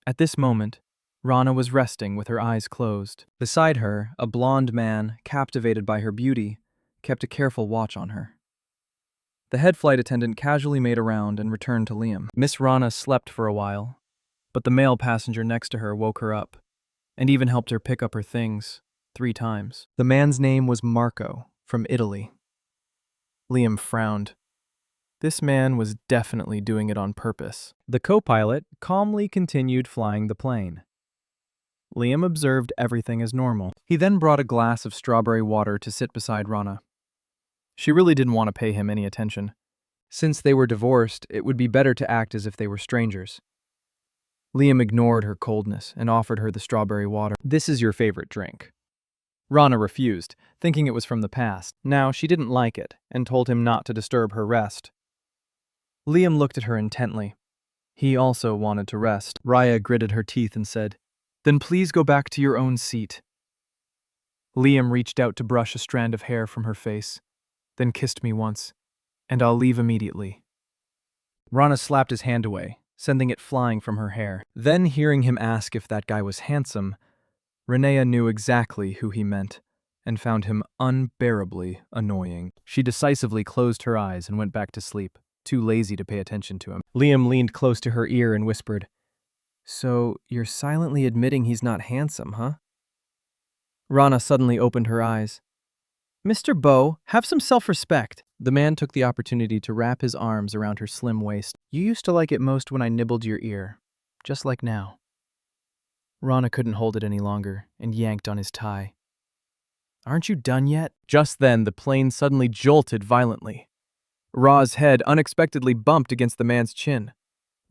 Speaker 1: At this moment, Rana was resting with her eyes closed. Beside her, a blond man, captivated by her beauty, kept a careful watch on her. The head flight attendant casually made a round and returned to Liam. Miss Rana slept for a while, but the male passenger next to her woke her up, and even helped her pick up her things 3 times. The man's name was Marco, from Italy. Liam frowned. This man was definitely doing it on purpose. The co-pilot calmly continued flying the plane. Liam observed everything as normal. He then brought a glass of strawberry water to sit beside Rana. She really didn't want to pay him any attention. Since they were divorced, it would be better to act as if they were strangers. Liam ignored her coldness and offered her the strawberry water. "This is your favorite drink." Rana refused, thinking it was from the past. Now she didn't like it and told him not to disturb her rest. Liam looked at her intently. He also wanted to rest. Raya gritted her teeth and said, "Then please go back to your own seat." Liam reached out to brush a strand of hair from her face, then kissed me once, and I'll leave immediately. Rana slapped his hand away, sending it flying from her hair. Then, hearing him ask if that guy was handsome, Renea knew exactly who he meant and found him unbearably annoying. She decisively closed her eyes and went back to sleep, too lazy to pay attention to him. Liam leaned close to her ear and whispered, "So, you're silently admitting he's not handsome, huh?" Rana suddenly opened her eyes. "Mr. Beau, have some self-respect." The man took the opportunity to wrap his arms around her slim waist. "You used to like it most when I nibbled your ear, just like now." Rana couldn't hold it any longer and yanked on his tie. "Aren't you done yet?" Just then, the plane suddenly jolted violently. Ra's head unexpectedly bumped against the man's chin.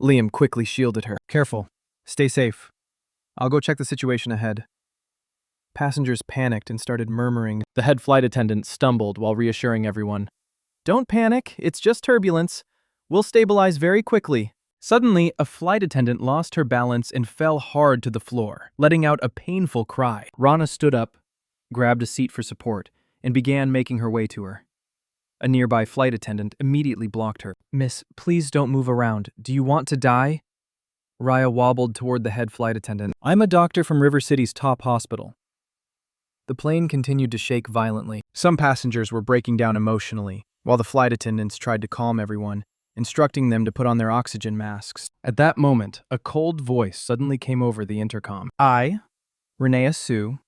Speaker 1: Liam quickly shielded her. "Careful. Stay safe. I'll go check the situation ahead." Passengers panicked and started murmuring. The head flight attendant stumbled while reassuring everyone. "Don't panic, it's just turbulence. We'll stabilize very quickly." Suddenly, a flight attendant lost her balance and fell hard to the floor, letting out a painful cry. Rana stood up, grabbed a seat for support, and began making her way to her. A nearby flight attendant immediately blocked her. "Miss, please don't move around. Do you want to die?" Raya wobbled toward the head flight attendant. "I'm a doctor from River City's top hospital." The plane continued to shake violently. Some passengers were breaking down emotionally, while the flight attendants tried to calm everyone, instructing them to put on their oxygen masks. At that moment, a cold voice suddenly came over the intercom. "I, Renea Sue,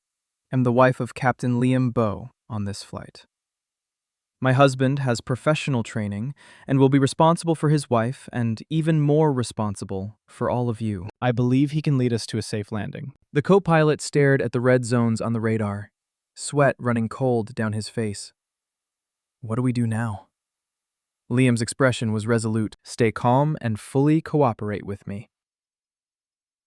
Speaker 1: am the wife of Captain Liam Beau on this flight. My husband has professional training and will be responsible for his wife and even more responsible for all of you. I believe he can lead us to a safe landing." The co-pilot stared at the red zones on the radar, sweat running cold down his face. "What do we do now?" Liam's expression was resolute. "Stay calm and fully cooperate with me."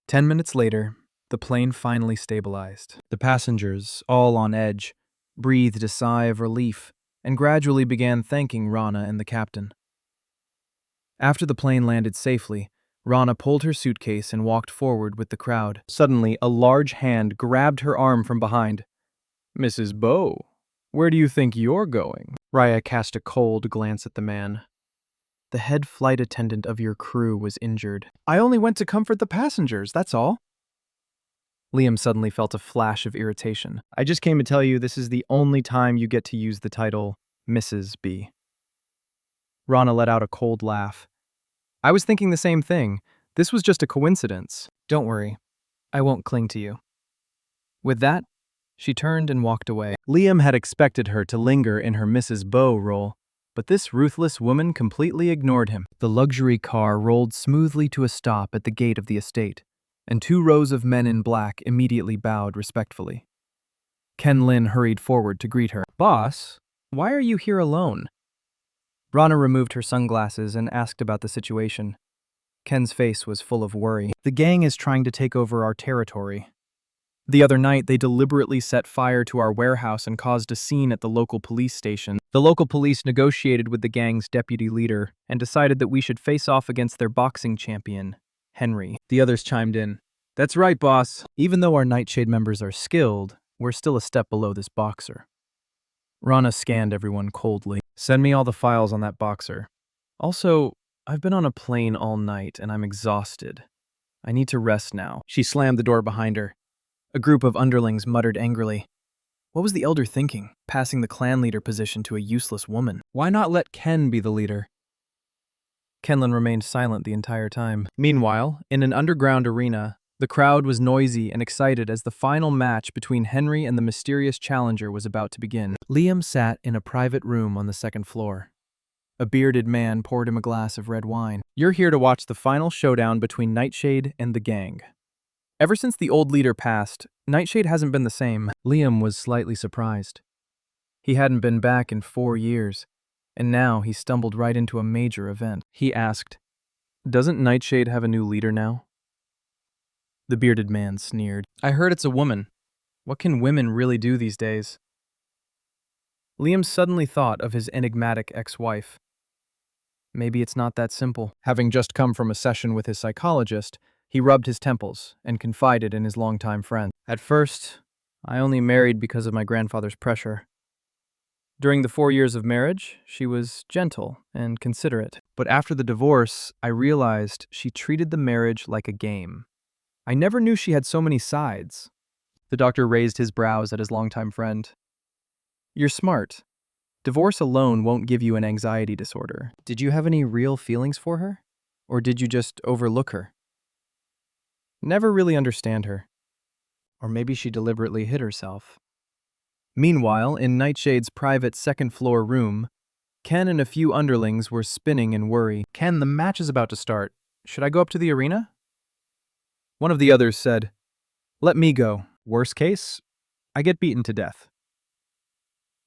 Speaker 1: 10 minutes later, the plane finally stabilized. The passengers, all on edge, breathed a sigh of relief and gradually began thanking Rana and the captain. After the plane landed safely, Rana pulled her suitcase and walked forward with the crowd. Suddenly, a large hand grabbed her arm from behind. "Mrs. Beau, where do you think you're going?" Raya cast a cold glance at the man. "The head flight attendant of your crew was injured." "I only went to comfort the passengers, that's all." Liam suddenly felt a flash of irritation. "I just came to tell you this is the only time you get to use the title Mrs. B." Rana let out a cold laugh. "I was thinking the same thing. This was just a coincidence. Don't worry. I won't cling to you." With that, she turned and walked away. Liam had expected her to linger in her Mrs. Beau role, but this ruthless woman completely ignored him. The luxury car rolled smoothly to a stop at the gate of the estate, and 2 rows of men in black immediately bowed respectfully. Ken Lin hurried forward to greet her. "Boss, why are you here alone?" Rana removed her sunglasses and asked about the situation. Ken's face was full of worry. "The gang is trying to take over our territory. The other night, they deliberately set fire to our warehouse and caused a scene at the local police station. The local police negotiated with the gang's deputy leader and decided that we should face off against their boxing champion, Henry." The others chimed in. "That's right, boss. Even though our Nightshade members are skilled, we're still a step below this boxer." Rana scanned everyone coldly. "Send me all the files on that boxer. Also, I've been on a plane all night and I'm exhausted. I need to rest now." She slammed the door behind her. A group of underlings muttered angrily. What was the elder thinking, passing the clan leader position to a useless woman? Why not let Ken be the leader? Kenlin remained silent the entire time. Meanwhile, in an underground arena, the crowd was noisy and excited as the final match between Henry and the mysterious challenger was about to begin. Liam sat in a private room on the second floor. A bearded man poured him a glass of red wine. "You're here to watch the final showdown between Nightshade and the gang. Ever since the old leader passed, Nightshade hasn't been the same." Liam was slightly surprised. He hadn't been back in 4 years, and now he stumbled right into a major event. He asked, "Doesn't Nightshade have a new leader now?" The bearded man sneered. "I heard it's a woman. What can women really do these days?" Liam suddenly thought of his enigmatic ex-wife. Maybe it's not that simple. Having just come from a session with his psychologist, he rubbed his temples and confided in his longtime friend. "At first, I only married because of my grandfather's pressure. During the 4 years of marriage, she was gentle and considerate. But after the divorce, I realized she treated the marriage like a game. I never knew she had so many sides." The doctor raised his brows at his longtime friend. "You're smart. Divorce alone won't give you an anxiety disorder. Did you have any real feelings for her? Or did you just overlook her? Never really understand her. Or maybe she deliberately hid herself." Meanwhile, in Nightshade's private second-floor room, Ken and a few underlings were spinning in worry. "Ken, the match is about to start. Should I go up to the arena?" One of the others said, "Let me go. Worst case, I get beaten to death."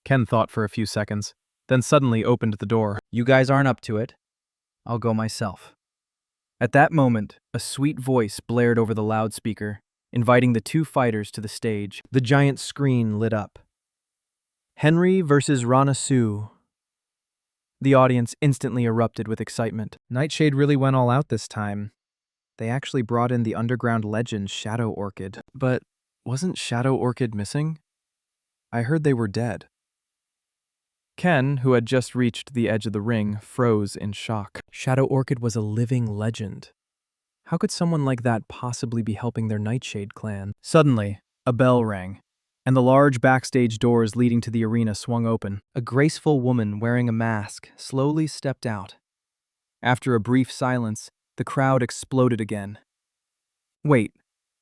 Speaker 1: Ken thought for a few seconds, then suddenly opened the door. "You guys aren't up to it. I'll go myself." At that moment, a sweet voice blared over the loudspeaker, inviting the 2 fighters to the stage. The giant screen lit up. Henry versus Rana Sue. The audience instantly erupted with excitement. Nightshade really went all out this time. They actually brought in the underground legend Shadow Orchid. But wasn't Shadow Orchid missing? I heard they were dead. Ken, who had just reached the edge of the ring, froze in shock. Shadow Orchid was a living legend. How could someone like that possibly be helping their Nightshade clan? Suddenly, a bell rang, and the large backstage doors leading to the arena swung open. A graceful woman wearing a mask slowly stepped out. After a brief silence, the crowd exploded again. Wait,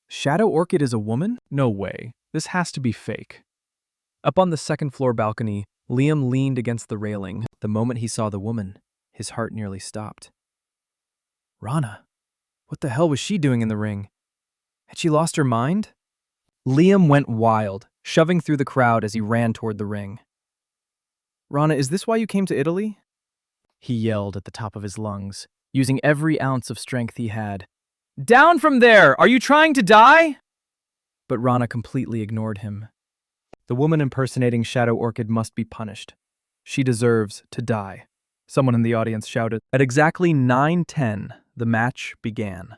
Speaker 1: Shadow Orchid is a woman? No way. This has to be fake. Up on the second-floor balcony, Liam leaned against the railing. The moment he saw the woman, his heart nearly stopped. Rana? What the hell was she doing in the ring? Had she lost her mind? Liam went wild, shoving through the crowd as he ran toward the ring. "Rana, is this why you came to Italy?" He yelled at the top of his lungs, using every ounce of strength he had. "Down from there! Are you trying to die?" But Rana completely ignored him. The woman impersonating Shadow Orchid must be punished. She deserves to die, someone in the audience shouted. At exactly 9:10, the match began.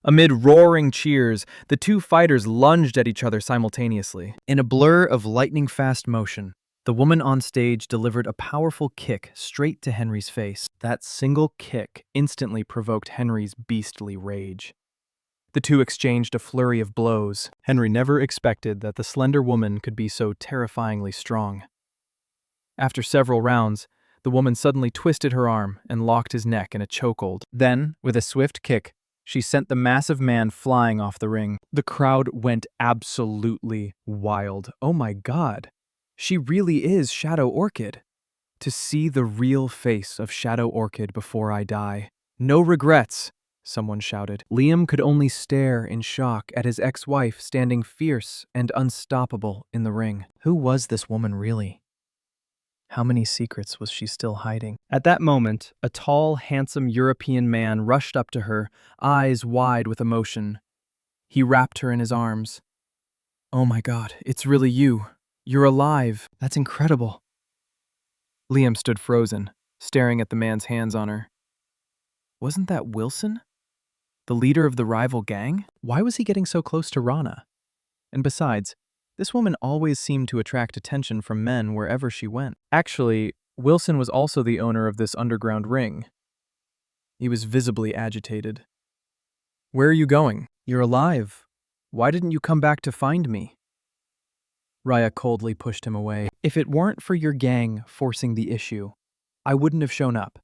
Speaker 1: Amid roaring cheers, the 2 fighters lunged at each other simultaneously. In a blur of lightning-fast motion, the woman on stage delivered a powerful kick straight to Henry's face. That single kick instantly provoked Henry's beastly rage. The 2 exchanged a flurry of blows. Henry never expected that the slender woman could be so terrifyingly strong. After several rounds, the woman suddenly twisted her arm and locked his neck in a chokehold. Then, with a swift kick, she sent the massive man flying off the ring. The crowd went absolutely wild. Oh my God, she really is Shadow Orchid. To see the real face of Shadow Orchid before I die. No regrets. someone shouted. Liam could only stare in shock at his ex-wife standing fierce and unstoppable in the ring. Who was this woman really? How many secrets was she still hiding? At that moment, a tall, handsome European man rushed up to her, eyes wide with emotion. He wrapped her in his arms. "Oh my God, it's really you. You're alive. That's incredible." Liam stood frozen, staring at the man's hands on her. Wasn't that Wilson? The leader of the rival gang? Why was he getting so close to Rana? And besides, this woman always seemed to attract attention from men wherever she went. Actually, Wilson was also the owner of this underground ring. He was visibly agitated. "Where are you going? You're alive. Why didn't you come back to find me?" Raya coldly pushed him away. "If it weren't for your gang forcing the issue, I wouldn't have shown up.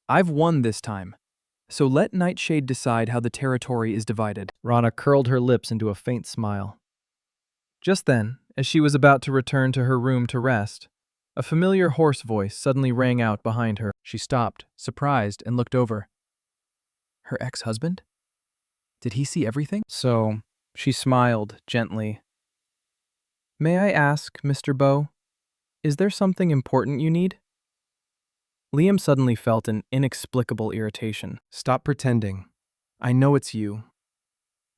Speaker 1: I've won this time, so let Nightshade decide how the territory is divided." Rana curled her lips into a faint smile. Just then, as she was about to return to her room to rest, a familiar hoarse voice suddenly rang out behind her. She stopped, surprised, and looked over. Her ex-husband? Did he see everything? So, she smiled gently. "May I ask, Mr. Bow, is there something important you need?" Liam suddenly felt an inexplicable irritation. "Stop pretending. I know it's you.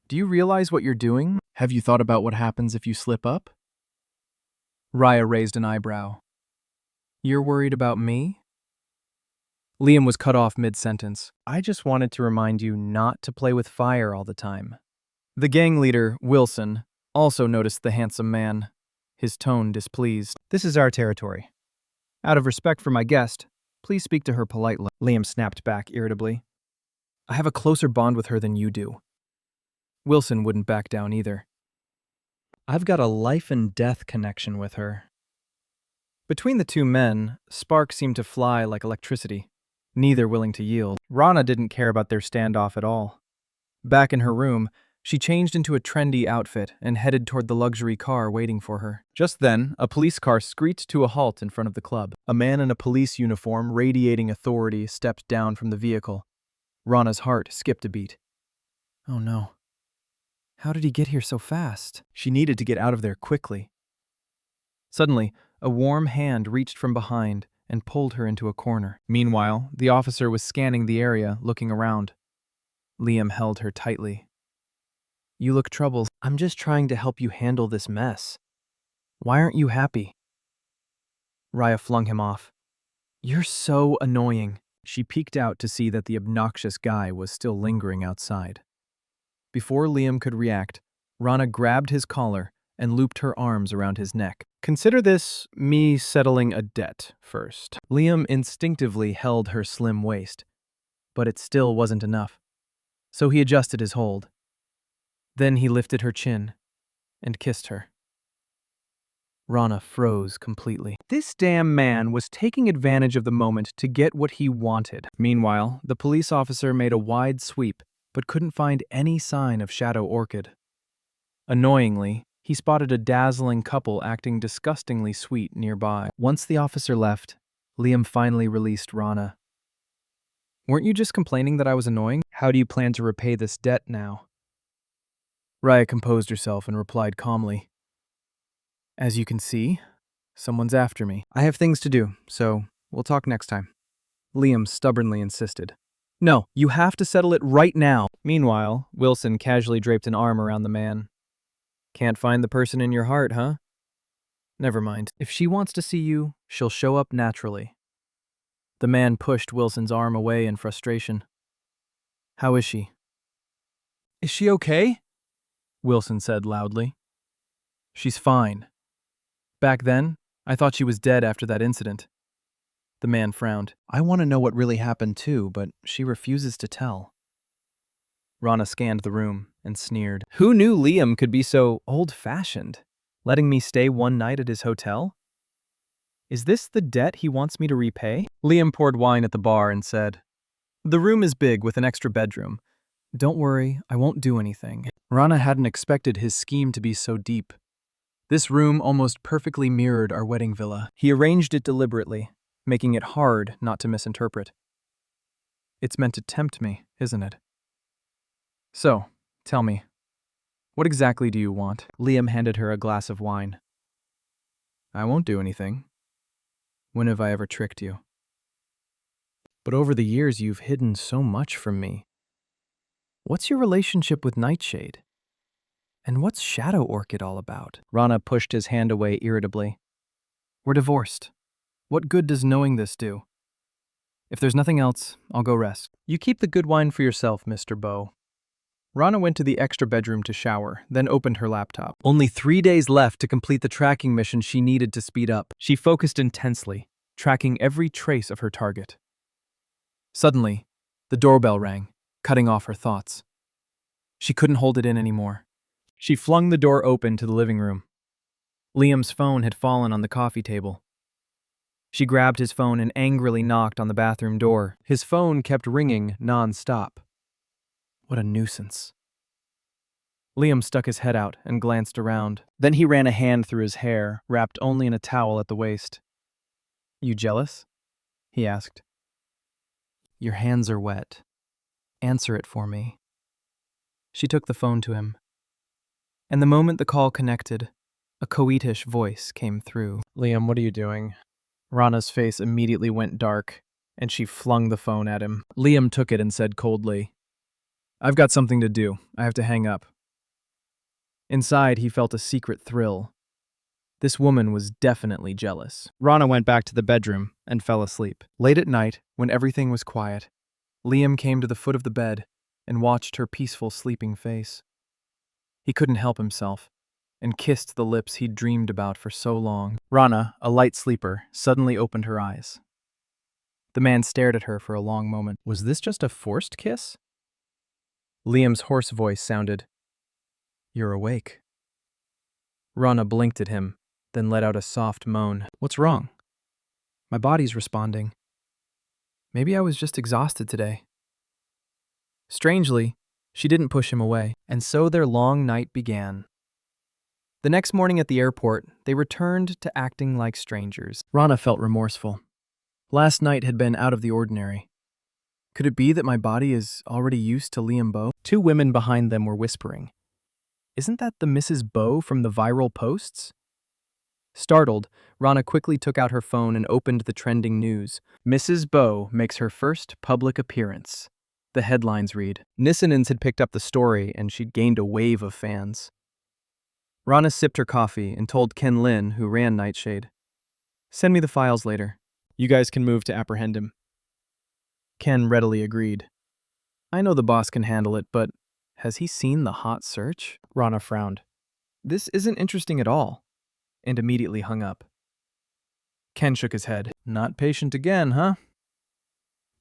Speaker 1: Do you realize what you're doing? Have you thought about what happens if you slip up?" Raya raised an eyebrow. "You're worried about me?" Liam was cut off mid-sentence. "I just wanted to remind you not to play with fire all the time." The gang leader, Wilson, also noticed the handsome man, his tone displeased. "This is our territory. Out of respect for my guest, please speak to her politely." Liam snapped back irritably. "I have a closer bond with her than you do." Wilson wouldn't back down either. "I've got a life and death connection with her." Between the two men, sparks seemed to fly like electricity, neither willing to yield. Rana didn't care about their standoff at all. Back in her room, she changed into a trendy outfit and headed toward the luxury car waiting for her. Just then, a police car screeched to a halt in front of the club. A man in a police uniform radiating authority stepped down from the vehicle. Rana's heart skipped a beat. Oh no. How did he get here so fast? She needed to get out of there quickly. Suddenly, a warm hand reached from behind and pulled her into a corner. Meanwhile, the officer was scanning the area, looking around. Liam held her tightly. "You look troubled. I'm just trying to help you handle this mess. Why aren't you happy?" Raya flung him off. "You're so annoying." She peeked out to see that the obnoxious guy was still lingering outside. Before Liam could react, Rana grabbed his collar and looped her arms around his neck. "Consider this me settling a debt first." Liam instinctively held her slim waist, but it still wasn't enough, so he adjusted his hold. Then he lifted her chin and kissed her. Rana froze completely. This damn man was taking advantage of the moment to get what he wanted. Meanwhile, the police officer made a wide sweep, but couldn't find any sign of Shadow Orchid. Annoyingly, he spotted a dazzling couple acting disgustingly sweet nearby. Once the officer left, Liam finally released Rana. "Weren't you just complaining that I was annoying? How do you plan to repay this debt now?" Raya composed herself and replied calmly. "As you can see, someone's after me. I have things to do, so we'll talk next time." Liam stubbornly insisted. "No, you have to settle it right now." Meanwhile, Wilson casually draped an arm around the man. "Can't find the person in your heart, huh? Never mind. If she wants to see you, she'll show up naturally." The man pushed Wilson's arm away in frustration. "How is she?" "Is she okay?" Wilson said loudly. "She's fine. Back then, I thought she was dead after that incident." The man frowned. "I want to know what really happened too, but she refuses to tell." Rana scanned the room and sneered. "Who knew Liam could be so old-fashioned? Letting me stay one night at his hotel? Is this the debt he wants me to repay?" Liam poured wine at the bar and said, "The room is big with an extra bedroom. Don't worry, I won't do anything." Rana hadn't expected his scheme to be so deep. This room almost perfectly mirrored our wedding villa. He arranged it deliberately, making it hard not to misinterpret. It's meant to tempt me, isn't it? So, tell me, what exactly do you want? Liam handed her a glass of wine. I won't do anything. When have I ever tricked you? But over the years, you've hidden so much from me. What's your relationship with Nightshade? And what's Shadow Orchid all about? Rana pushed his hand away irritably. We're divorced. What good does knowing this do? If there's nothing else, I'll go rest. You keep the good wine for yourself, Mr. Beau. Rana went to the extra bedroom to shower, then opened her laptop. Only 3 days left to complete the tracking mission she needed to speed up. She focused intensely, tracking every trace of her target. Suddenly, the doorbell rang, cutting off her thoughts. She couldn't hold it in anymore. She flung the door open to the living room. Liam's phone had fallen on the coffee table. She grabbed his phone and angrily knocked on the bathroom door. His phone kept ringing non-stop. What a nuisance. Liam stuck his head out and glanced around. Then he ran a hand through his hair, wrapped only in a towel at the waist. You jealous? He asked. Your hands are wet. Answer it for me. She took the phone to him. And the moment the call connected, a coquettish voice came through. Liam, what are you doing? Rana's face immediately went dark, and she flung the phone at him. Liam took it and said coldly, I've got something to do. I have to hang up. Inside, he felt a secret thrill. This woman was definitely jealous. Rana went back to the bedroom and fell asleep. Late at night, when everything was quiet, Liam came to the foot of the bed and watched her peaceful sleeping face. He couldn't help himself and kissed the lips he'd dreamed about for so long. Rana, a light sleeper, suddenly opened her eyes. The man stared at her for a long moment. Was this just a forced kiss? Liam's hoarse voice sounded, You're awake. Rana blinked at him, then let out a soft moan. What's wrong? My body's responding. Maybe I was just exhausted today. Strangely, she didn't push him away, and so their long night began. The next morning at the airport, they returned to acting like strangers. Rana felt remorseful. Last night had been out of the ordinary. Could it be that my body is already used to Liam Beau? Two women behind them were whispering. Isn't that the Mrs. Beau from the viral posts? Startled, Rana quickly took out her phone and opened the trending news. Mrs. Beau makes her first public appearance. The headlines read. Nissanens had picked up the story and she'd gained a wave of fans. Rana sipped her coffee and told Ken Lin, who ran Nightshade, Send me the files later. You guys can move to apprehend him. Ken readily agreed. I know the boss can handle it, but has he seen the hot search? Rana frowned. This isn't interesting at all, and immediately hung up. Ken shook his head. Not patient again, huh?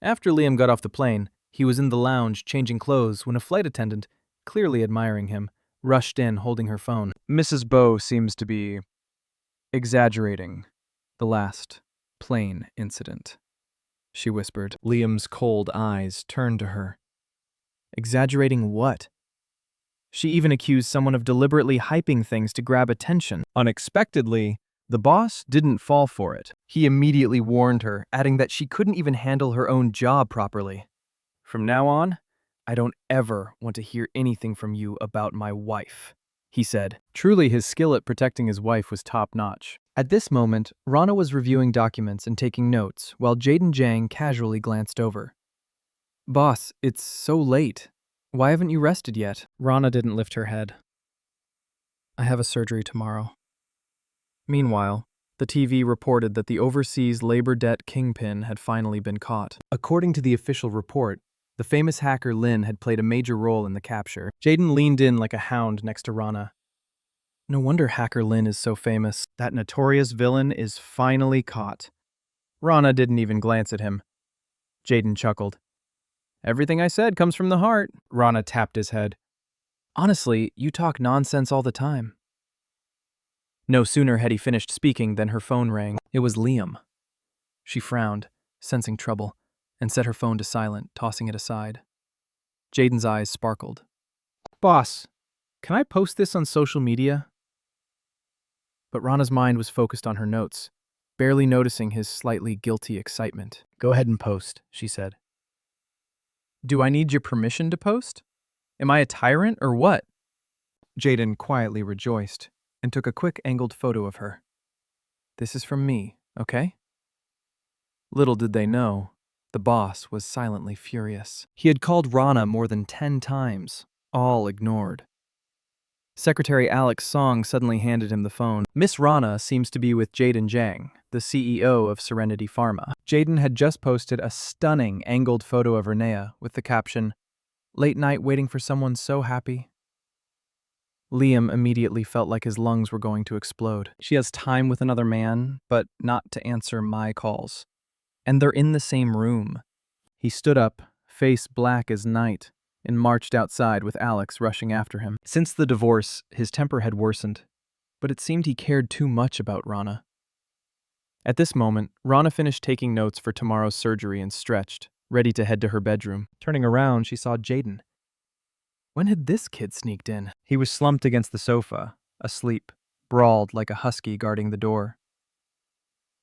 Speaker 1: After Liam got off the plane, he was in the lounge changing clothes when a flight attendant, clearly admiring him, rushed in holding her phone. Mrs. Beau seems to be exaggerating the last plane incident, she whispered. Liam's cold eyes turned to her. Exaggerating what? She even accused someone of deliberately hyping things to grab attention. Unexpectedly, the boss didn't fall for it. He immediately warned her, adding that she couldn't even handle her own job properly. From now on, I don't ever want to hear anything from you about my wife, he said. Truly, his skill at protecting his wife was top-notch. At this moment, Rana was reviewing documents and taking notes, while Jaden Jang casually glanced over. Boss, it's so late. Why haven't you rested yet? Rana didn't lift her head. I have a surgery tomorrow. Meanwhile, the TV reported that the overseas labor debt kingpin had finally been caught. According to the official report, the famous hacker Lin had played a major role in the capture. Jaden leaned in like a hound next to Rana. No wonder hacker Lin is so famous. That notorious villain is finally caught. Rana didn't even glance at him. Jaden chuckled. Everything I said comes from the heart. Rana tapped his head. Honestly, you talk nonsense all the time. No sooner had he finished speaking than her phone rang. It was Liam. She frowned, sensing trouble, and set her phone to silent, tossing it aside. Jaden's eyes sparkled. Boss, can I post this on social media? But Rana's mind was focused on her notes, barely noticing his slightly guilty excitement. Go ahead and post, she said. Do I need your permission to post? Am I a tyrant or what? Jaden quietly rejoiced and took a quick angled photo of her. This is from me, okay? Little did they know, the boss was silently furious. He had called Rana more than 10 times, all ignored. Secretary Alex Song suddenly handed him the phone. Miss Rana seems to be with Jaden Zhang, the CEO of Serenity Pharma. Jaden had just posted a stunning angled photo of Renea with the caption, "Late night waiting for someone so happy." Liam immediately felt like his lungs were going to explode. She has time with another man, but not to answer my calls. And they're in the same room. He stood up, face black as night, and marched outside with Alex rushing after him. Since the divorce, his temper had worsened, but it seemed he cared too much about Rana. At this moment, Rana finished taking notes for tomorrow's surgery and stretched, ready to head to her bedroom. Turning around, she saw Jaden. When had this kid sneaked in? He was slumped against the sofa, asleep, brawled like a husky guarding the door.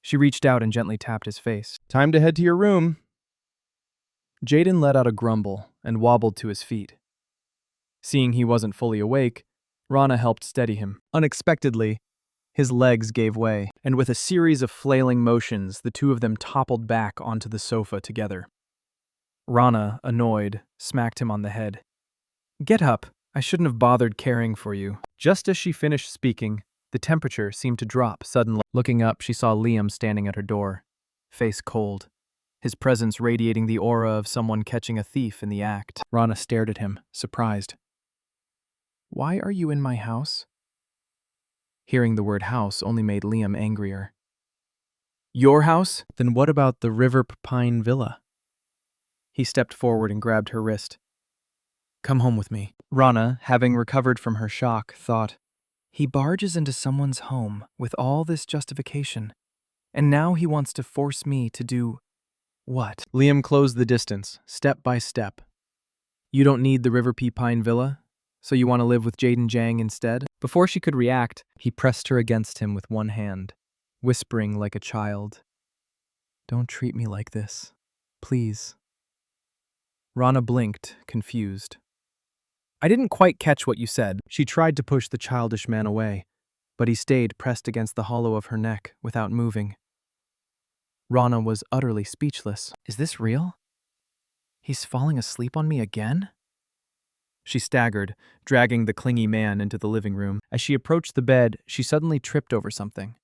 Speaker 1: She reached out and gently tapped his face. "Time to head to your room." Jaden let out a grumble and wobbled to his feet. Seeing he wasn't fully awake, Rana helped steady him. Unexpectedly, his legs gave way, and with a series of flailing motions, the two of them toppled back onto the sofa together. Rana, annoyed, smacked him on the head. "Get up. I shouldn't have bothered caring for you." Just as she finished speaking, the temperature seemed to drop suddenly. Looking up, she saw Liam standing at her door, face cold, his presence radiating the aura of someone catching a thief in the act. Rana stared at him, surprised. "Why are you in my house?" Hearing the word house only made Liam angrier. "Your house? Then what about the River Pine Villa?" He stepped forward and grabbed her wrist. "Come home with me." Rana, having recovered from her shock, thought, he barges into someone's home with all this justification, and now he wants to force me to do what? Liam closed the distance, step by step. "You don't need the River Pine Villa, so you want to live with Jaden Zhang instead?" Before she could react, he pressed her against him with one hand, whispering like a child, "Don't treat me like this, please." Rana blinked, confused. "I didn't quite catch what you said." She tried to push the childish man away, but he stayed pressed against the hollow of her neck without moving. Rana was utterly speechless. "Is this real? He's falling asleep on me again?" She staggered, dragging the clingy man into the living room. As she approached the bed, she suddenly tripped over something.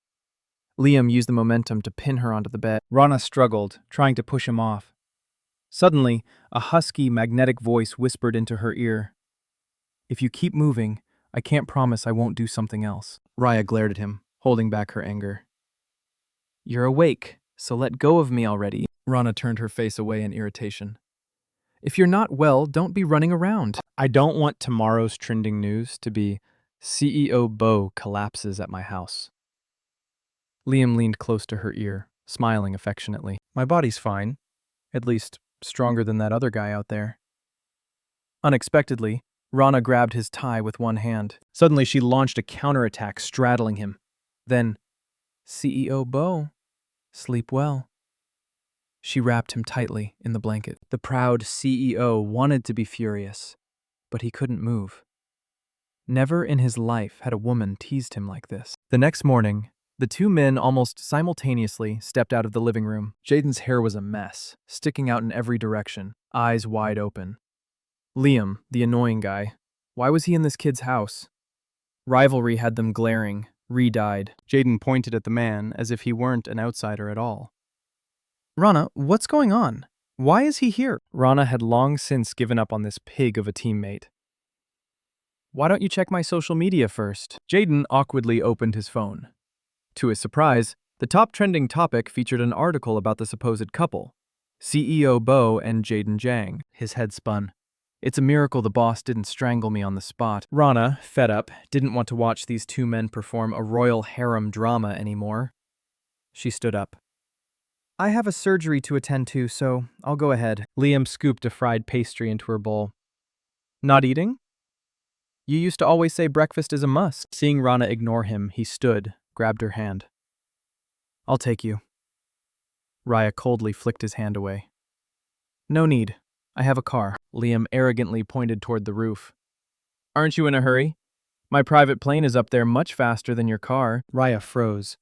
Speaker 1: Liam used the momentum to pin her onto the bed. Rana struggled, trying to push him off. Suddenly, a husky, magnetic voice whispered into her ear, "If you keep moving, I can't promise I won't do something else." Raya glared at him, holding back her anger. "You're awake, so let go of me already." Rana turned her face away in irritation. "If you're not well, don't be running around." "I don't want tomorrow's trending news to be CEO Bo collapses at my house." Liam leaned close to her ear, smiling affectionately. "My body's fine. At least, stronger than that other guy out there." Unexpectedly, Rana grabbed his tie with one hand. Suddenly, she launched a counterattack, straddling him. Then, "CEO Bo, sleep well." She wrapped him tightly in the blanket. The proud CEO wanted to be furious, but he couldn't move. Never in his life had a woman teased him like this. The next morning, the two men almost simultaneously stepped out of the living room. Jaden's hair was a mess, sticking out in every direction, eyes wide open. Liam, the annoying guy, why was he in this kid's house? Rivalry had them glaring, re-dyed. Jaden pointed at the man as if he weren't an outsider at all. "Rana, what's going on? Why is he here?" Rana had long since given up on this pig of a teammate. "Why don't you check my social media first?" Jaden awkwardly opened his phone. To his surprise, the top trending topic featured an article about the supposed couple, CEO Bo and Jaden Zhang. His head spun. It's a miracle the boss didn't strangle me on the spot. Rana, fed up, didn't want to watch these two men perform a royal harem drama anymore. She stood up. "I have a surgery to attend to, so I'll go ahead." Liam scooped a fried pastry into her bowl. "Not eating? You used to always say breakfast is a must." Seeing Rana ignore him, he stood, grabbed her hand. "I'll take you." Raya coldly flicked his hand away. "No need. I have a car. Liam arrogantly pointed toward the roof. Aren't you in a hurry? My private plane is up there much faster than your car. Raya froze.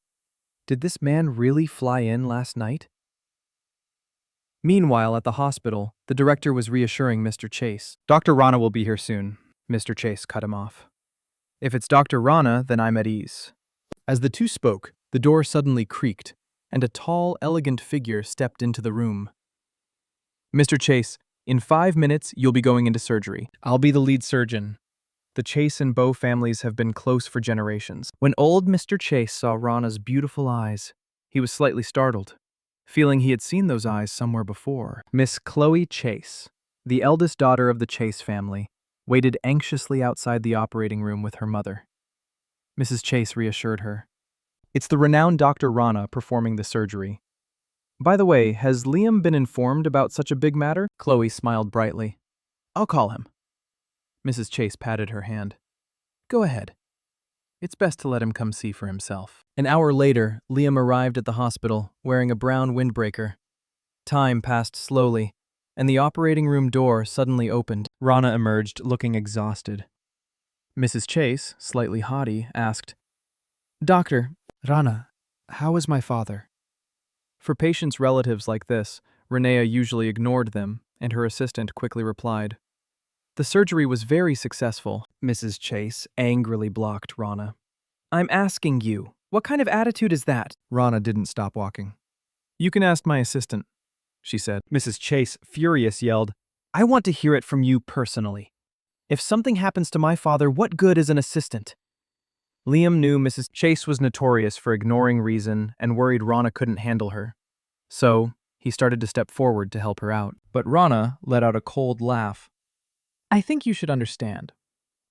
Speaker 1: Did this man really fly in last night? Meanwhile, at the hospital, the director was reassuring Mr. Chase. Dr. Rana will be here soon. Mr. Chase cut him off. If it's Dr. Rana, then I'm at ease. As the two spoke, the door suddenly creaked, and a tall, elegant figure stepped into the room. Mr. Chase, in 5 minutes, you'll be going into surgery. I'll be the lead surgeon. The Chase and Bow families have been close for generations. When old Mr. Chase saw Rana's beautiful eyes, he was slightly startled, feeling he had seen those eyes somewhere before. Miss Chloe Chase, the eldest daughter of the Chase family, waited anxiously outside the operating room with her mother. Mrs. Chase reassured her. It's the renowned Dr. Rana performing the surgery. By the way, has Liam been informed about such a big matter? Chloe smiled brightly. I'll call him. Mrs. Chase patted her hand. Go ahead. It's best to let him come see for himself. An hour later, Liam arrived at the hospital, wearing a brown windbreaker. Time passed slowly, and the operating room door suddenly opened. Rana emerged, looking exhausted. Mrs. Chase, slightly haughty, asked, Doctor, Rana, how is my father? For patients' relatives like this, Renea usually ignored them, and her assistant quickly replied. The surgery was very successful. Mrs. Chase angrily blocked Rana. I'm asking you, what kind of attitude is that? Rana didn't stop walking. You can ask my assistant, she said. Mrs. Chase, furious, yelled, I want to hear it from you personally. If something happens to my father, what good is an assistant? Liam knew Mrs. Chase was notorious for ignoring reason and worried Rana couldn't handle her. So, he started to step forward to help her out. But Rana let out a cold laugh. I think you should understand.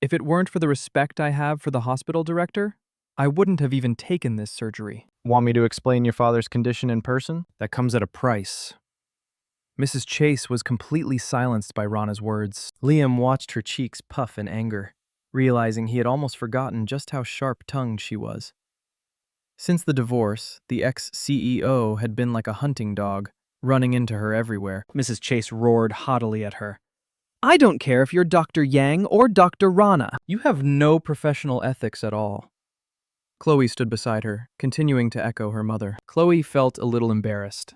Speaker 1: If it weren't for the respect I have for the hospital director, I wouldn't have even taken this surgery. Want me to explain your father's condition in person? That comes at a price. Mrs. Chase was completely silenced by Rana's words. Liam watched her cheeks puff in anger, realizing he had almost forgotten just how sharp-tongued she was. Since the divorce, the ex-CEO had been like a hunting dog, running into her everywhere. Mrs. Chase roared haughtily at her. I don't care if you're Dr. Yang or Dr. Rana. You have no professional ethics at all. Chloe stood beside her, continuing to echo her mother. Chloe felt a little embarrassed.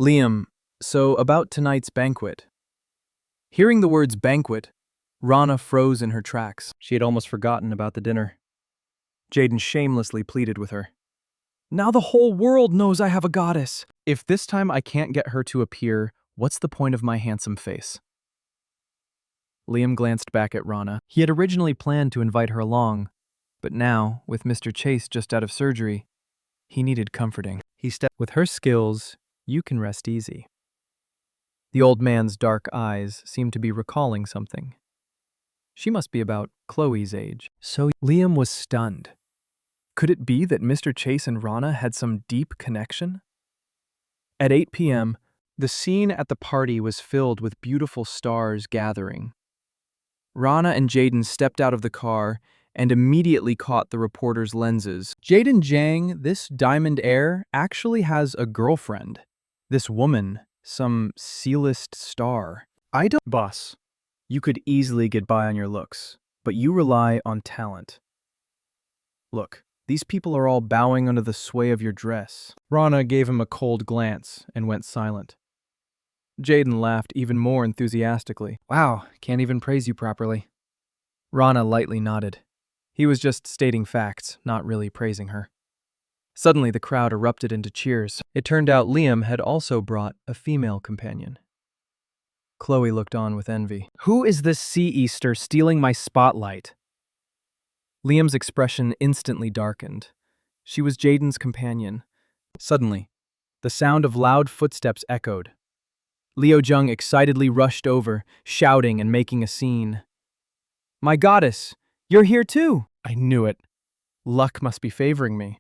Speaker 1: Liam, so about tonight's banquet. Hearing the words banquet, Rana froze in her tracks. She had almost forgotten about the dinner. Jaden shamelessly pleaded with her. Now the whole world knows I have a goddess. If this time I can't get her to appear, what's the point of my handsome face? Liam glanced back at Rana. He had originally planned to invite her along, but now, with Mr. Chase just out of surgery, he needed comforting. With her skills, you can rest easy. The old man's dark eyes seemed to be recalling something. She must be about Chloe's age. So Liam was stunned. Could it be that Mr. Chase and Rana had some deep connection? At 8 p.m., the scene at the party was filled with beautiful stars gathering. Rana and Jaden stepped out of the car and immediately caught the reporter's lenses. Jaden Jiang, this diamond heir, actually has a girlfriend. This woman, some C-list star. I don't— Boss, you could easily get by on your looks, but you rely on talent. Look, these people are all bowing under the sway of your dress. Rana gave him a cold glance and went silent. Jaden laughed even more enthusiastically. Wow, can't even praise you properly. Rana lightly nodded. He was just stating facts, not really praising her. Suddenly, the crowd erupted into cheers. It turned out Liam had also brought a female companion. Chloe looked on with envy. Who is this sea Easter stealing my spotlight? Liam's expression instantly darkened. She was Jaden's companion. Suddenly, the sound of loud footsteps echoed. Liu Jung excitedly rushed over, shouting and making a scene. My goddess, you're here too! I knew it. Luck must be favoring me.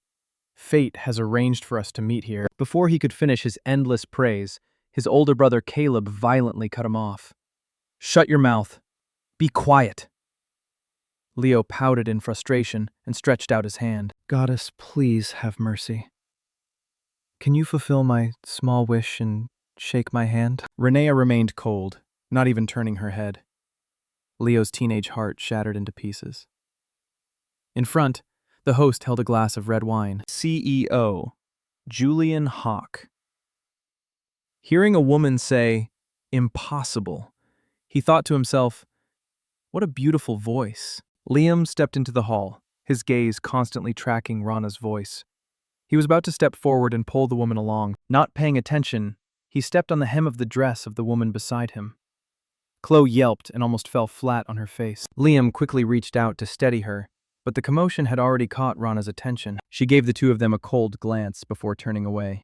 Speaker 1: Fate has arranged for us to meet here. Before he could finish his endless praise, his older brother Caleb violently cut him off. Shut your mouth. Be quiet. Leo pouted in frustration and stretched out his hand. Goddess, please have mercy. Can you fulfill my small wish and shake my hand? Renea remained cold, not even turning her head. Leo's teenage heart shattered into pieces. In front, the host held a glass of red wine. CEO, Julian Hawk. Hearing a woman say, "Impossible," he thought to himself, "What a beautiful voice." Liam stepped into the hall, his gaze constantly tracking Rana's voice. He was about to step forward and pull the woman along. Not paying attention, he stepped on the hem of the dress of the woman beside him. Chloe yelped and almost fell flat on her face. Liam quickly reached out to steady her, but the commotion had already caught Rana's attention. She gave the two of them a cold glance before turning away.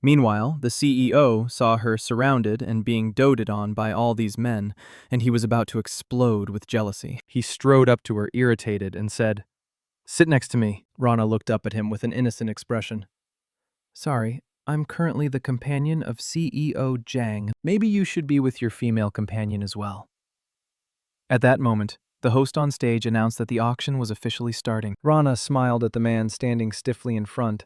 Speaker 1: Meanwhile, the CEO saw her surrounded and being doted on by all these men, and he was about to explode with jealousy. He strode up to her, irritated, and said, "Sit next to me." Rana looked up at him with an innocent expression. "Sorry, I'm currently the companion of CEO Jang. Maybe you should be with your female companion as well." At that moment, the host on stage announced that the auction was officially starting. Rana smiled at the man standing stiffly in front.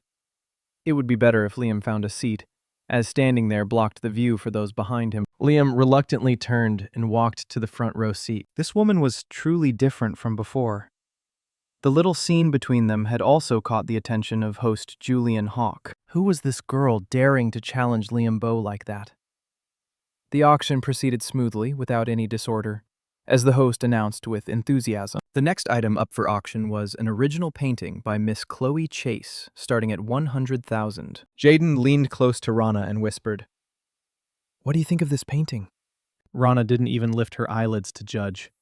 Speaker 1: It would be better if Liam found a seat, as standing there blocked the view for those behind him. Liam reluctantly turned and walked to the front row seat. This woman was truly different from before. The little scene between them had also caught the attention of host Julian Hawk. Who was this girl daring to challenge Liam Bowe like that? The auction proceeded smoothly, without any disorder, as the host announced with enthusiasm. The next item up for auction was an original painting by Miss Chloe Chase, starting at 100,000. Jaden leaned close to Rana and whispered, "What do you think of this painting?" Rana didn't even lift her eyelids to judge.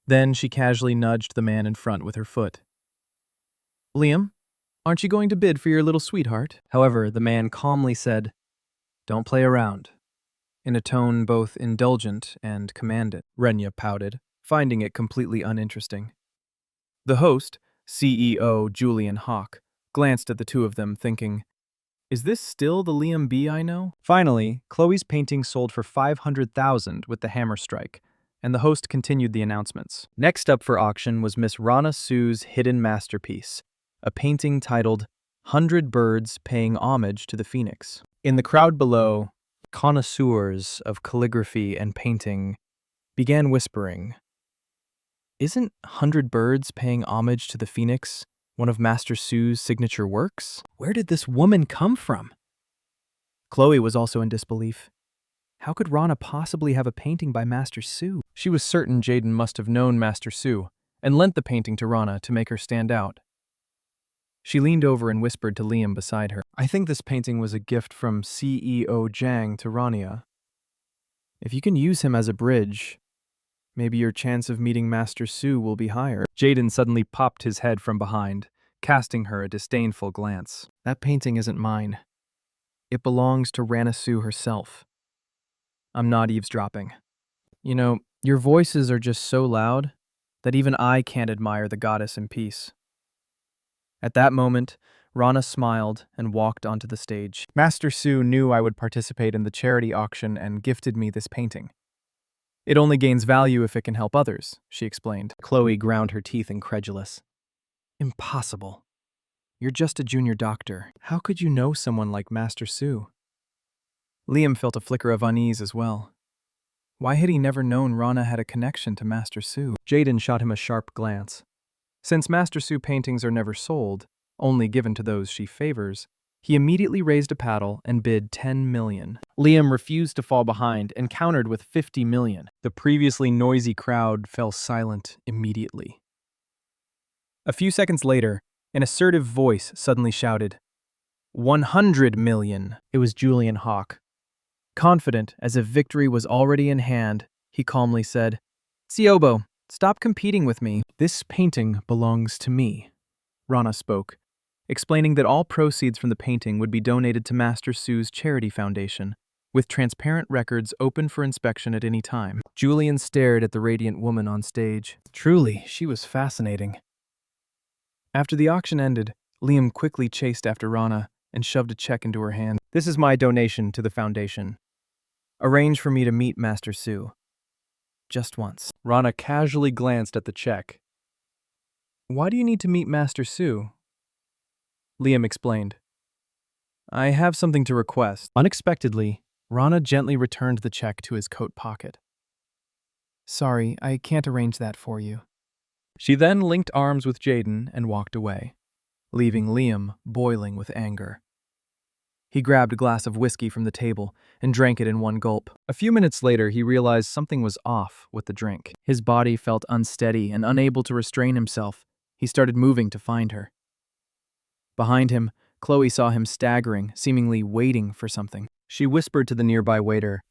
Speaker 1: Then she casually nudged the man in front with her foot. "Liam, aren't you going to bid for your little sweetheart?" However, the man calmly said, "Don't play around," in a tone both indulgent and commanding. Renya pouted, finding it completely uninteresting. The host, CEO Julian Hawk, glanced at the two of them, thinking, "Is this still the Liam B I know?" Finally, Chloe's painting sold for 500,000 with the hammer strike, and the host continued the announcements. Next up for auction was Miss Rana Sue's hidden masterpiece, a painting titled 100 Birds Paying Homage to the Phoenix. In the crowd below, connoisseurs of calligraphy and painting began whispering, "Isn't 100 Birds Paying Homage to the Phoenix one of Master Sue's signature works? Where did this woman come from?" Chloe was also in disbelief. How could Rana possibly have a painting by Master Sue? She was certain Jaden must have known Master Sue and lent the painting to Rana to make her stand out. She leaned over and whispered to Liam beside her, "I think this painting was a gift from CEO Jang to Rania. If you can use him as a bridge, maybe your chance of meeting Master Sue will be higher." Jaden suddenly popped his head from behind, casting her a disdainful glance. "That painting isn't mine. It belongs to Rana Sue herself. I'm not eavesdropping. You know, your voices are just so loud that even I can't admire the goddess in peace." At that moment, Rana smiled and walked onto the stage. "Master Sue knew I would participate in the charity auction and gifted me this painting. It only gains value if it can help others," she explained. Chloe ground her teeth incredulous. "Impossible. You're just a junior doctor. How could you know someone like Master Sue?" Liam felt a flicker of unease as well. Why had he never known Rana had a connection to Master Sue? Jaden shot him a sharp glance. Since Master Sue paintings are never sold, only given to those she favors, he immediately raised a paddle and bid 10 million. Liam refused to fall behind and countered with 50 million. The previously noisy crowd fell silent immediately. A few seconds later, an assertive voice suddenly shouted, 100 million. It was Julian Hawk. Confident as if victory was already in hand, he calmly said, "Siobo, stop competing with me. This painting belongs to me." Rana spoke, explaining that all proceeds from the painting would be donated to Master Sue's charity foundation, with transparent records open for inspection at any time. Julian stared at the radiant woman on stage. Truly, she was fascinating. After the auction ended, Liam quickly chased after Rana and shoved a check into her hand. "This is my donation to the foundation. Arrange for me to meet Master Sue. Just once." Rana casually glanced at the check. "Why do you need to meet Master Sue?" Liam explained. "I have something to request." Unexpectedly, Rana gently returned the check to his coat pocket. Sorry, I can't arrange that for you. She then linked arms with Jaden and walked away, leaving Liam boiling with anger. He grabbed a glass of whiskey from the table and drank it in one gulp. A few minutes later, he realized something was off with the drink. His body felt unsteady and unable to restrain himself. He started moving to find her. Behind him, Chloe saw him staggering, seemingly waiting for something. She whispered to the nearby waiter,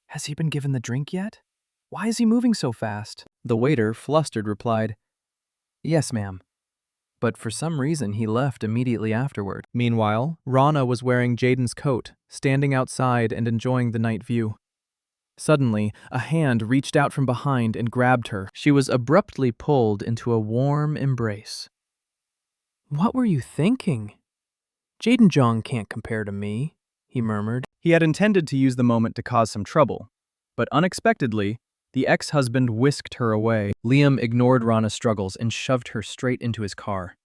Speaker 1: "Has he been given the drink yet? Why is he moving so fast?" The waiter, flustered, replied, "Yes, ma'am." But for some reason, he left immediately afterward. Meanwhile, Rana was wearing Jaden's coat, standing outside and enjoying the night view. Suddenly, a hand reached out from behind and grabbed her. She was abruptly pulled into a warm embrace. "What were you thinking? Jaden Jong can't compare to me," he murmured. He had intended to use the moment to cause some trouble, but unexpectedly, the ex-husband whisked her away. Liam ignored Rana's struggles and shoved her straight into his car.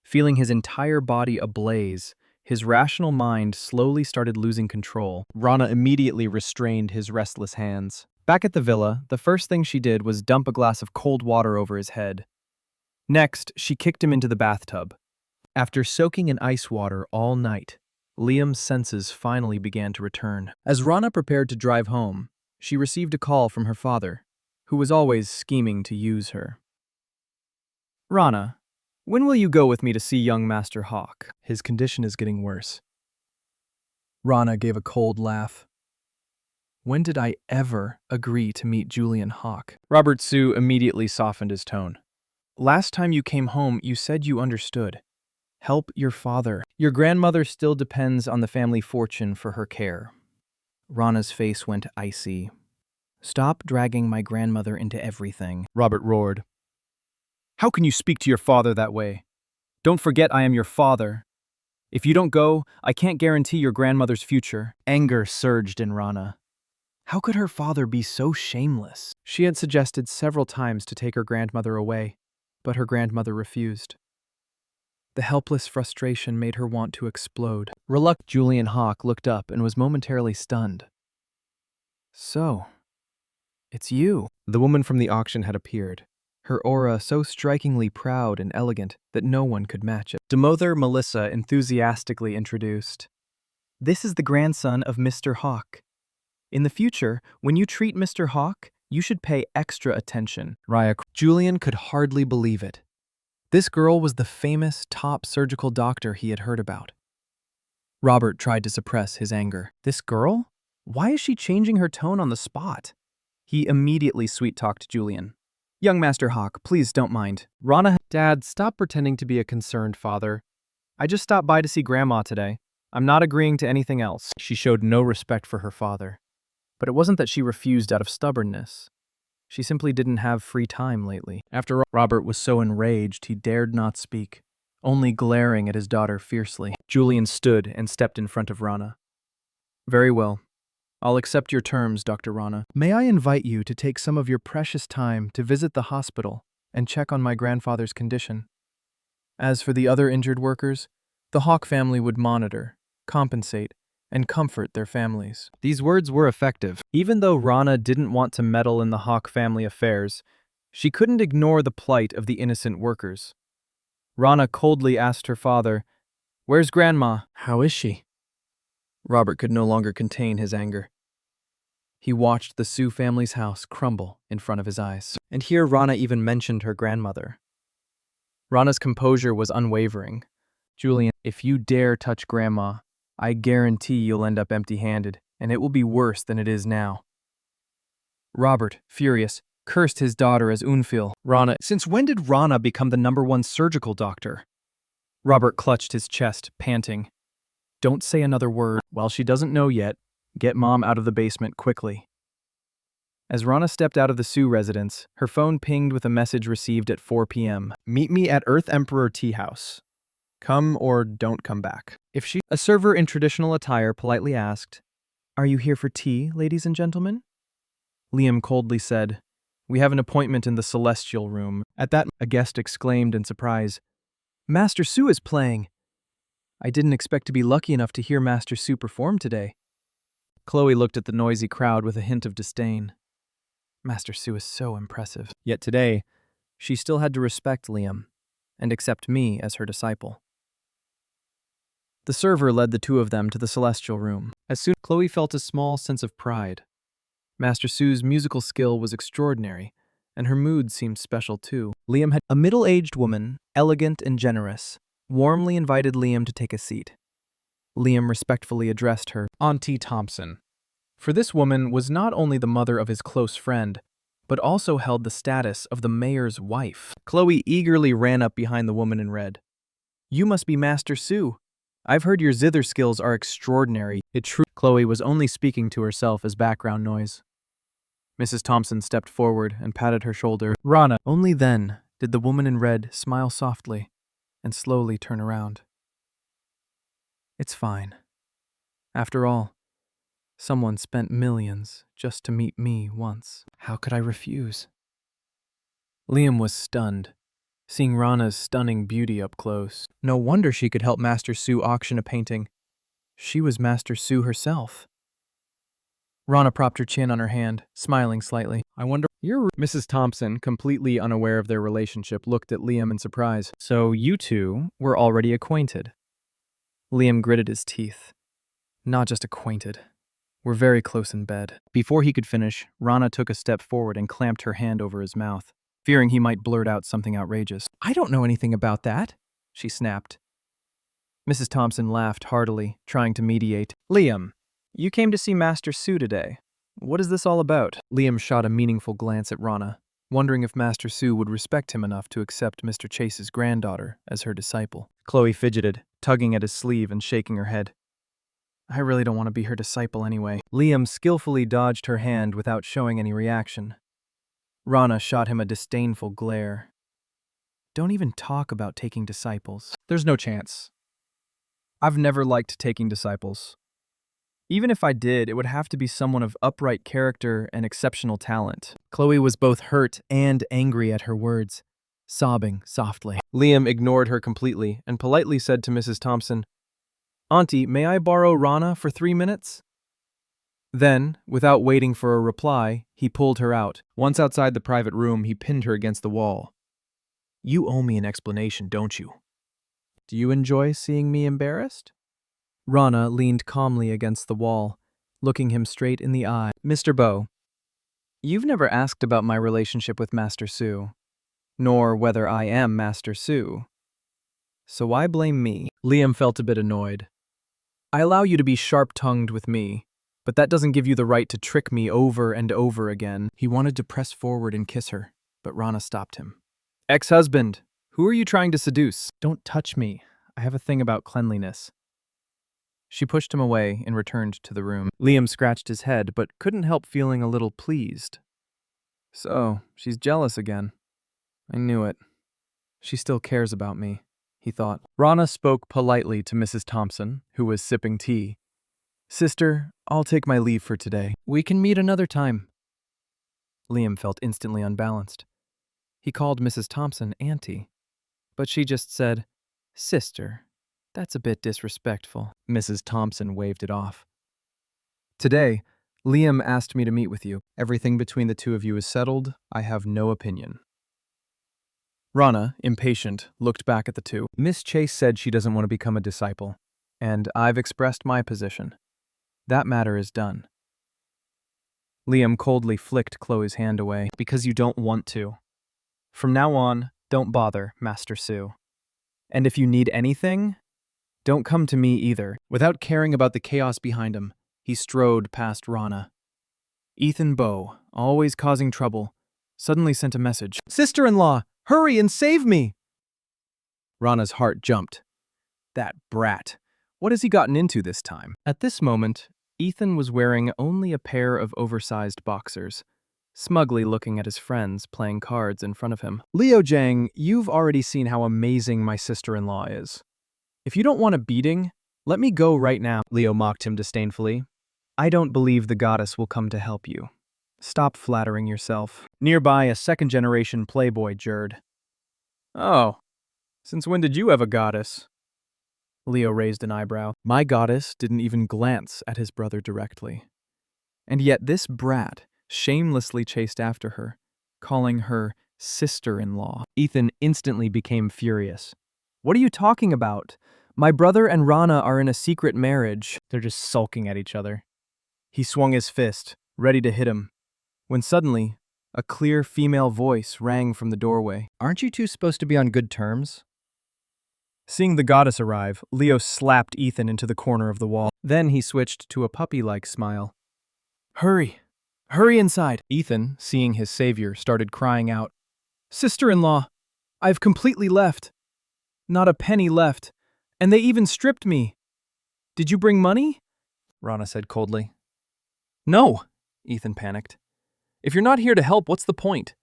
Speaker 1: Feeling his entire body ablaze, his rational mind slowly started losing control. Rana immediately restrained his restless hands. Back at the villa, the first thing she did was dump a glass of cold water over his head. Next, she kicked him into the bathtub. After soaking in ice water all night, Liam's senses finally began to return. As Rana prepared to drive home, she received a call from her father, who was always scheming to use her. "Rana, when will you go with me to see young Master Hawk? His condition is getting worse." Rana gave a cold laugh. "When did I ever agree to meet Julian Hawk?" Robert Sue immediately softened his tone. "Last time you came home, you said you understood. Help your father. Your grandmother still depends on the family fortune for her care." Rana's face went icy. "Stop dragging my grandmother into everything," Robert roared. "How can you speak to your father that way? Don't forget I am your father. If you don't go, I can't guarantee your grandmother's future." Anger surged in Rana. How could her father be so shameless? She had suggested several times to take her grandmother away, but her grandmother refused. The helpless frustration made her want to explode. Reluctant, Julian Hawk looked up and was momentarily stunned. "So, it's you." The woman from the auction had appeared, her aura so strikingly proud and elegant that no one could match it. Damodar Melissa enthusiastically introduced, "This is the grandson of Mr. Hawk. In the future, when you treat Mr. Hawk, you should pay extra attention." Julian could hardly believe it. This girl was the famous top surgical doctor he had heard about. Robert tried to suppress his anger. This girl? Why is she changing her tone on the spot? He immediately sweet-talked Julian. "Young Master Hawk, please don't mind. Rana..." "Dad, stop pretending to be a concerned father. I just stopped by to see Grandma today. I'm not agreeing to anything else." She showed no respect for her father. But it wasn't that she refused out of stubbornness. She simply didn't have free time lately. After all, Robert was so enraged he dared not speak, only glaring at his daughter fiercely. Julian stood and stepped in front of Rana. "Very well. I'll accept your terms, Dr. Rana. May I invite you to take some of your precious time to visit the hospital and check on my grandfather's condition? As for the other injured workers, the Hawk family would monitor, compensate, and comfort their families." These words were effective. Even though Rana didn't want to meddle in the Hawk family affairs, she couldn't ignore the plight of the innocent workers. Rana coldly asked her father, "Where's Grandma? How is she?" Robert could no longer contain his anger. He watched the Sue family's house crumble in front of his eyes. And here Rana even mentioned her grandmother. Rana's composure was unwavering. "Julian, if you dare touch Grandma, I guarantee you'll end up empty-handed, and it will be worse than it is now." Robert, furious, cursed his daughter as Unfil. "Rana, since when did Rana become the #1 surgical doctor?" Robert clutched his chest, panting. "Don't say another word. While she doesn't know yet, get Mom out of the basement quickly." As Rana stepped out of the Sue residence, her phone pinged with a message received at 4 p.m. "Meet me at Earth Emperor Tea House. Come or don't come back." A server in traditional attire politely asked, "Are you here for tea, ladies and gentlemen?" Liam coldly said, "We have an appointment in the Celestial Room." At that, a guest exclaimed in surprise, "Master Sue is playing! I didn't expect to be lucky enough to hear Master Sue perform today." Chloe looked at the noisy crowd with a hint of disdain. Master Su is so impressive. Yet today, she still had to respect Liam and accept me as her disciple. The server led the two of them to the celestial room. As soon as Chloe felt a small sense of pride. Master Su's musical skill was extraordinary, and her mood seemed special too. Liam had a middle-aged woman, elegant and generous, warmly invited Liam to take a seat. Liam respectfully addressed her, Auntie Thompson. For this woman was not only the mother of his close friend, but also held the status of the mayor's wife. Chloe eagerly ran up behind the woman in red. You must be Master Su. I've heard your zither skills are extraordinary. Chloe was only speaking to herself as background noise. Mrs. Thompson stepped forward and patted her shoulder. Rana. Only then did the woman in red smile softly and slowly turn around. It's fine. After all, someone spent millions just to meet me once. How could I refuse? Liam was stunned, seeing Rana's stunning beauty up close. No wonder she could help Master Su auction a painting. She was Master Su herself. Rana propped her chin on her hand, smiling slightly. I wonder... Mrs. Thompson, completely unaware of their relationship, looked at Liam in surprise. So you two were already acquainted. Liam gritted his teeth. Not just acquainted. We're very close in bed. Before he could finish, Rana took a step forward and clamped her hand over his mouth, fearing he might blurt out something outrageous. I don't know anything about that, she snapped. Mrs. Thompson laughed heartily, trying to mediate. Liam, you came to see Master Su today. What is this all about? Liam shot a meaningful glance at Rana, wondering if Master Su would respect him enough to accept Mr. Chase's granddaughter as her disciple. Chloe fidgeted, tugging at his sleeve and shaking her head. I really don't want to be her disciple anyway. Liam skillfully dodged her hand without showing any reaction. Rana shot him a disdainful glare. Don't even talk about taking disciples. There's no chance. I've never liked taking disciples. Even if I did, it would have to be someone of upright character and exceptional talent. Chloe was both hurt and angry at her words, sobbing softly. Liam ignored her completely and politely said to Mrs. Thompson, Auntie, may I borrow Rana for 3 minutes? Then, without waiting for a reply, he pulled her out. Once outside the private room, he pinned her against the wall. You owe me an explanation, don't you? Do you enjoy seeing me embarrassed? Rana leaned calmly against the wall, looking him straight in the eye. Mr. Bo, you've never asked about my relationship with Master Su, nor whether I am Master Su. So why blame me? Liam felt a bit annoyed. I allow you to be sharp-tongued with me, but that doesn't give you the right to trick me over and over again. He wanted to press forward and kiss her, but Rana stopped him. Ex-husband, who are you trying to seduce? Don't touch me. I have a thing about cleanliness. She pushed him away and returned to the room. Liam scratched his head, but couldn't help feeling a little pleased. So, she's jealous again. I knew it. She still cares about me, he thought. Rana spoke politely to Mrs. Thompson, who was sipping tea. Sister, I'll take my leave for today. We can meet another time. Liam felt instantly unbalanced. He called Mrs. Thompson Auntie, but she just said, Sister. That's a bit disrespectful. Mrs. Thompson waved it off. Today, Liam asked me to meet with you. Everything between the two of you is settled. I have no opinion. Rana, impatient, looked back at the two. Miss Chase said she doesn't want to become a disciple, and I've expressed my position. That matter is done. Liam coldly flicked Chloe's hand away. Because you don't want to. From now on, don't bother, Master Su. And if you need anything, don't come to me either. Without caring about the chaos behind him, he strode past Rana. Ethan Bow, always causing trouble, suddenly sent a message. Sister-in-law, hurry and save me! Rana's heart jumped. That brat. What has he gotten into this time? At this moment, Ethan was wearing only a pair of oversized boxers, smugly looking at his friends playing cards in front of him. Leo Jang, you've already seen how amazing my sister-in-law is. If you don't want a beating, let me go right now. Leo mocked him disdainfully. I don't believe the goddess will come to help you. Stop flattering yourself. Nearby, a second-generation playboy jeered. Oh, since when did you have a goddess? Leo raised an eyebrow. My goddess didn't even glance at his brother directly. And yet this brat shamelessly chased after her, calling her sister-in-law.
Speaker 2: Ethan instantly became furious. What are you talking about? My brother and Rana are in a secret marriage.
Speaker 1: They're just sulking at each other. He swung his fist, ready to hit him, when suddenly, a clear female voice rang from the doorway.
Speaker 2: Aren't you two supposed to be on good terms?
Speaker 1: Seeing the goddess arrive, Leo slapped Ethan into the corner of the wall. Then he switched to a puppy-like smile. Hurry! Hurry inside! Ethan, seeing his savior, started crying out. Sister-in-law! I've completely left. Not a penny left. And they even stripped me. Did you bring money? Rana said coldly. No, Ethan panicked. If you're not here to help, what's the point?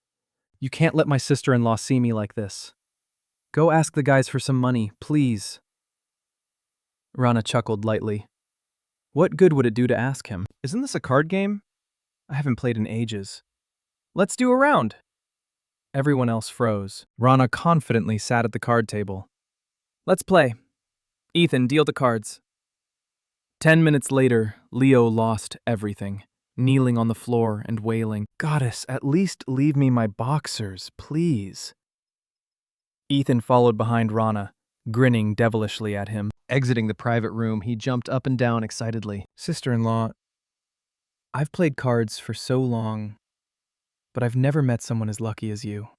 Speaker 1: You can't let my sister-in-law see me like this. Go ask the guys for some money, please. Rana chuckled lightly. What good would it do to ask him? Isn't this a card game? I haven't played in ages. Let's do a round. Everyone else froze. Rana confidently sat at the card table. Let's play. Ethan, deal the cards. 10 minutes later, Leo lost everything, kneeling on the floor and wailing, Goddess, at least leave me my boxers, please. Ethan followed behind Rana, grinning devilishly at him. Exiting the private room, he jumped up and down excitedly. Sister-in-law, I've played cards for so long, but I've never met someone as lucky as you.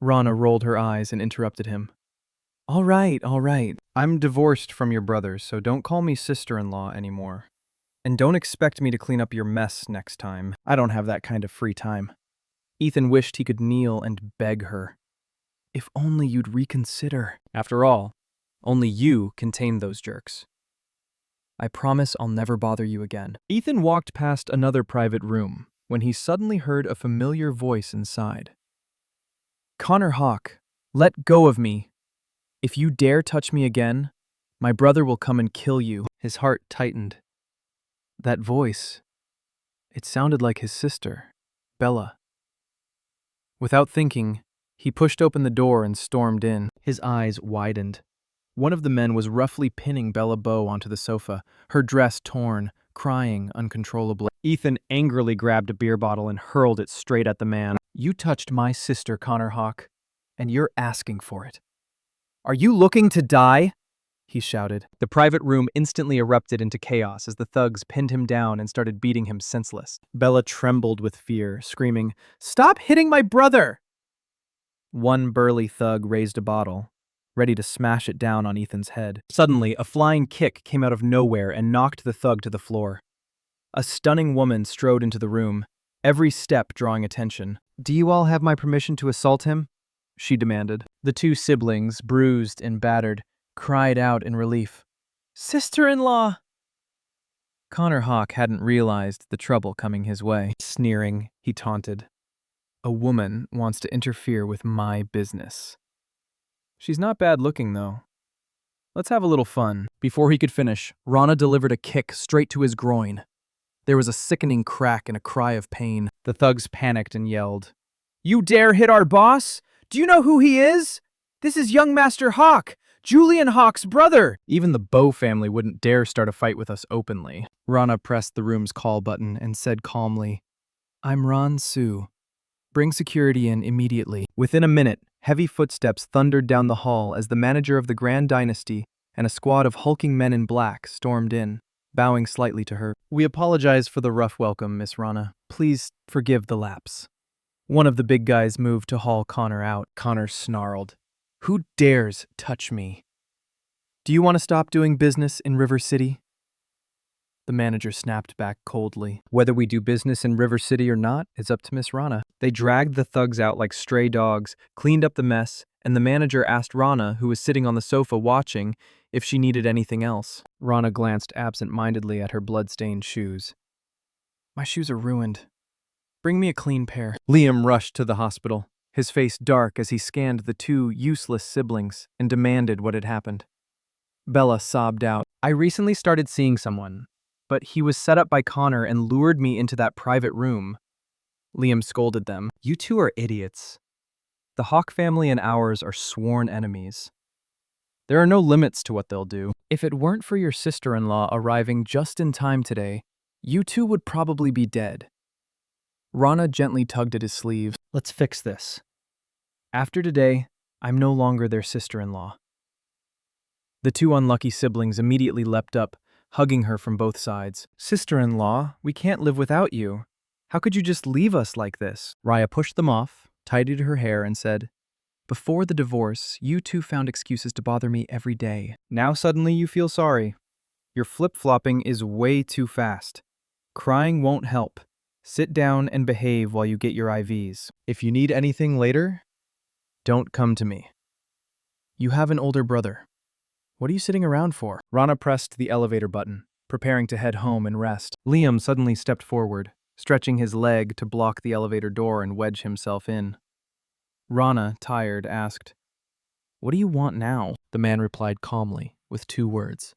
Speaker 1: Rana rolled her eyes and interrupted him. All right. I'm divorced from your brothers, so don't call me sister-in-law anymore. And don't expect me to clean up your mess next time. I don't have that kind of free time. Ethan wished he could kneel and beg her. If only you'd reconsider. After all, only you contain those jerks. I promise I'll never bother you again. Ethan walked past another private room when he suddenly heard a familiar voice inside. Connor Hawk, let go of me. If you dare touch me again, my brother will come and kill you. His heart tightened. That voice, it sounded like his sister, Bella. Without thinking, he pushed open the door and stormed in. His eyes widened. One of the men was roughly pinning Bella Bow onto the sofa, her dress torn, crying uncontrollably. Ethan angrily grabbed a beer bottle and hurled it straight at the man. You touched my sister, Connor Hawk, and you're asking for it. Are you looking to die? He shouted. The private room instantly erupted into chaos as the thugs pinned him down and started beating him senseless. Bella trembled with fear, screaming, Stop hitting my brother! One burly thug raised a bottle, ready to smash it down on Ethan's head. Suddenly, a flying kick came out of nowhere and knocked the thug to the floor. A stunning woman strode into the room, every step drawing attention. Do you all have my permission to assault him? She demanded. The two siblings, bruised and battered, cried out in relief. Sister-in-law! Connor Hawk hadn't realized the trouble coming his way. Sneering, he taunted. A woman wants to interfere with my business. She's not bad looking, though. Let's have a little fun. Before he could finish, Rana delivered a kick straight to his groin. There was a sickening crack and a cry of pain. The thugs panicked and yelled, You dare hit our boss? Do you know who he is? This is young Master Hawk, Julian Hawk's brother. Even the Bow family wouldn't dare start a fight with us openly. Rana pressed the room's call button and said calmly, I'm Ron Sue. Bring security in immediately. Within a minute, heavy footsteps thundered down the hall as the manager of the Grand Dynasty and a squad of hulking men in black stormed in, bowing slightly to her. We apologize for the rough welcome, Miss Rana. Please forgive the lapse. One of the big guys moved to haul Connor out. Connor snarled. Who dares touch me? Do you want to stop doing business in River City? The manager snapped back coldly. Whether we do business in River City or not is up to Miss Rana. They dragged the thugs out like stray dogs, cleaned up the mess, and the manager asked Rana, who was sitting on the sofa watching, if she needed anything else. Rana glanced absent-mindedly at her blood-stained shoes. My shoes are ruined. Bring me a clean pair. Liam rushed to the hospital, his face dark as he scanned the two useless siblings and demanded what had happened. Bella sobbed out. I recently started seeing someone, but he was set up by Connor and lured me into that private room. Liam scolded them. You two are idiots. The Hawk family and ours are sworn enemies. There are no limits to what they'll do. If it weren't for your sister-in-law arriving just in time today, You two would probably be dead. Rana gently tugged at his sleeve.
Speaker 2: Let's fix this. After today, I'm no longer their sister-in-law.
Speaker 1: The two unlucky siblings immediately leapt up, hugging her from both sides.
Speaker 2: Sister-in-law, we can't live without you. How could you just leave us like this?
Speaker 1: Raya pushed them off, tidied her hair, and said, "Before the divorce, you two found excuses to bother me every day.
Speaker 2: Now suddenly you feel sorry. Your flip-flopping is way too fast. Crying won't help. Sit down and behave while you get your IVs. If you need anything later, don't come to me."
Speaker 1: You have an older brother. What are you sitting around for?"
Speaker 2: Rana pressed the elevator button, preparing to head home and rest. Liam suddenly stepped forward, stretching his leg to block the elevator door and wedge himself in.
Speaker 1: Rana, tired, asked, "What do you want now?"
Speaker 2: The man replied calmly, with 2 words.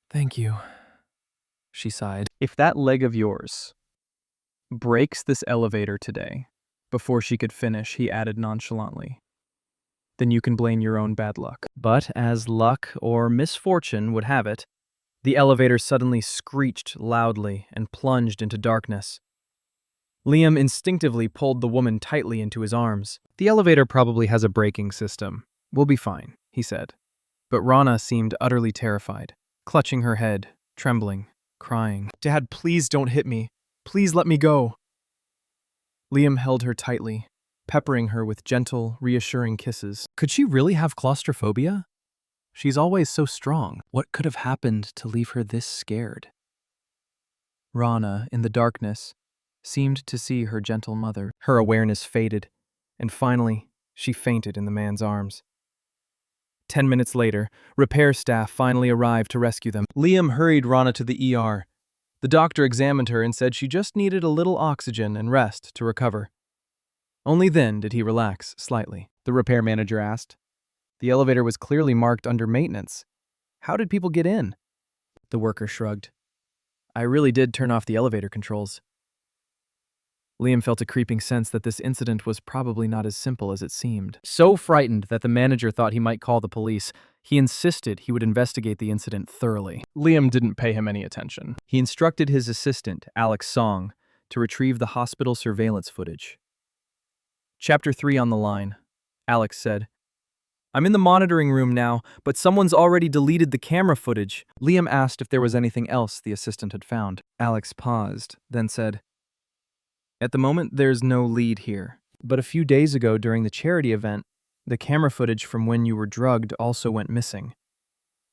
Speaker 1: "Thank you," she sighed.
Speaker 2: "If that leg of yours breaks this elevator today,"
Speaker 1: Before she could finish, he added nonchalantly, "then you can blame your own bad luck."
Speaker 2: But as luck or misfortune would have it, the elevator suddenly screeched loudly and plunged into darkness. Liam instinctively pulled the woman tightly into his arms. "The elevator probably has a braking system. We'll be fine," he said.
Speaker 1: But Rana seemed utterly terrified, clutching her head, trembling, crying. "Dad, please don't hit me. Please let me go." Liam held her tightly, peppering her with gentle, reassuring kisses.
Speaker 2: Could she really have claustrophobia?
Speaker 1: She's always so strong.
Speaker 2: What could have happened to leave her this scared?
Speaker 1: Rana, in the darkness, seemed to see her gentle mother.
Speaker 2: Her awareness faded, and finally, she fainted in the man's arms.
Speaker 1: 10 minutes later, repair staff finally arrived to rescue them.
Speaker 2: Liam hurried Rana to the ER. The doctor examined her and said she just needed a little oxygen and rest to recover.
Speaker 1: Only then did he relax slightly.
Speaker 2: The repair manager asked. The elevator was clearly marked under maintenance. How did people get in?
Speaker 1: The worker shrugged. "I really did turn off the elevator controls." Liam felt a creeping sense that this incident was probably not as simple as it seemed.
Speaker 2: So frightened that the manager thought he might call the police, he insisted he would investigate the incident thoroughly.
Speaker 1: Liam didn't pay him any attention.
Speaker 2: He instructed his assistant, Alex Song, to retrieve the hospital surveillance footage.
Speaker 1: Chapter 3 on the line. Alex said, "I'm in the monitoring room now, but someone's already deleted the camera footage."
Speaker 2: Liam asked if there was anything else the assistant had found. Alex paused, then said, "At the moment, there's no lead here. But a few days ago during the charity event, the camera footage from when you were drugged also went missing.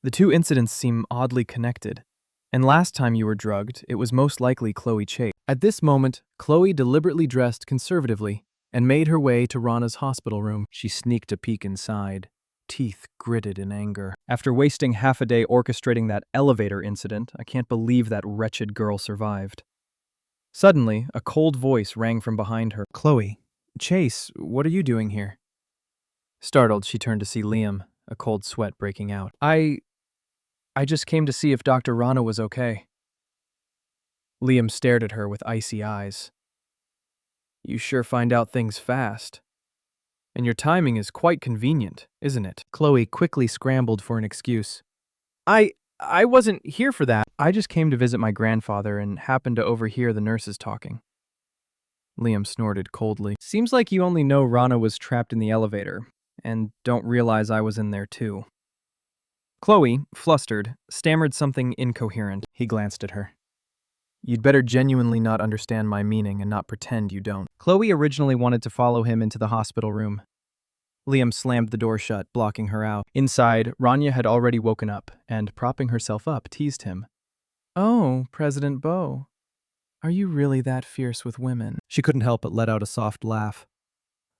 Speaker 1: The two incidents seem oddly connected. And last time you were drugged, it was most likely Chloe Chase." At this moment, Chloe deliberately dressed conservatively and made her way to Rana's hospital room.
Speaker 2: She sneaked a peek inside, teeth gritted in anger. "After wasting half a day orchestrating that elevator incident, I can't believe that wretched girl survived."
Speaker 1: Suddenly, a cold voice rang from behind her.
Speaker 2: "Chloe, Chase, what are you doing here?"
Speaker 1: Startled, she turned to see Liam, a cold sweat breaking out.
Speaker 2: I just came to see if Dr. Rana was okay."
Speaker 1: Liam stared at her with icy eyes. "You sure find out things fast. And your timing is quite convenient, isn't it?"
Speaker 2: Chloe quickly scrambled for an excuse. I wasn't here for that. I just came to visit my grandfather and happened to overhear the nurses talking."
Speaker 1: Liam snorted coldly.
Speaker 2: "Seems like you only know Rana was trapped in the elevator, and don't realize I was in there too."
Speaker 1: Chloe, flustered, stammered something incoherent. He glanced at her. "You'd better genuinely not understand my meaning and not pretend you don't."
Speaker 2: Chloe originally wanted to follow him into the hospital room.
Speaker 1: Liam slammed the door shut, blocking her out.
Speaker 2: Inside, Rania had already woken up and, propping herself up, teased him.
Speaker 1: "Oh, President Beau, are you really that fierce with women?"
Speaker 2: She couldn't help but let out a soft laugh.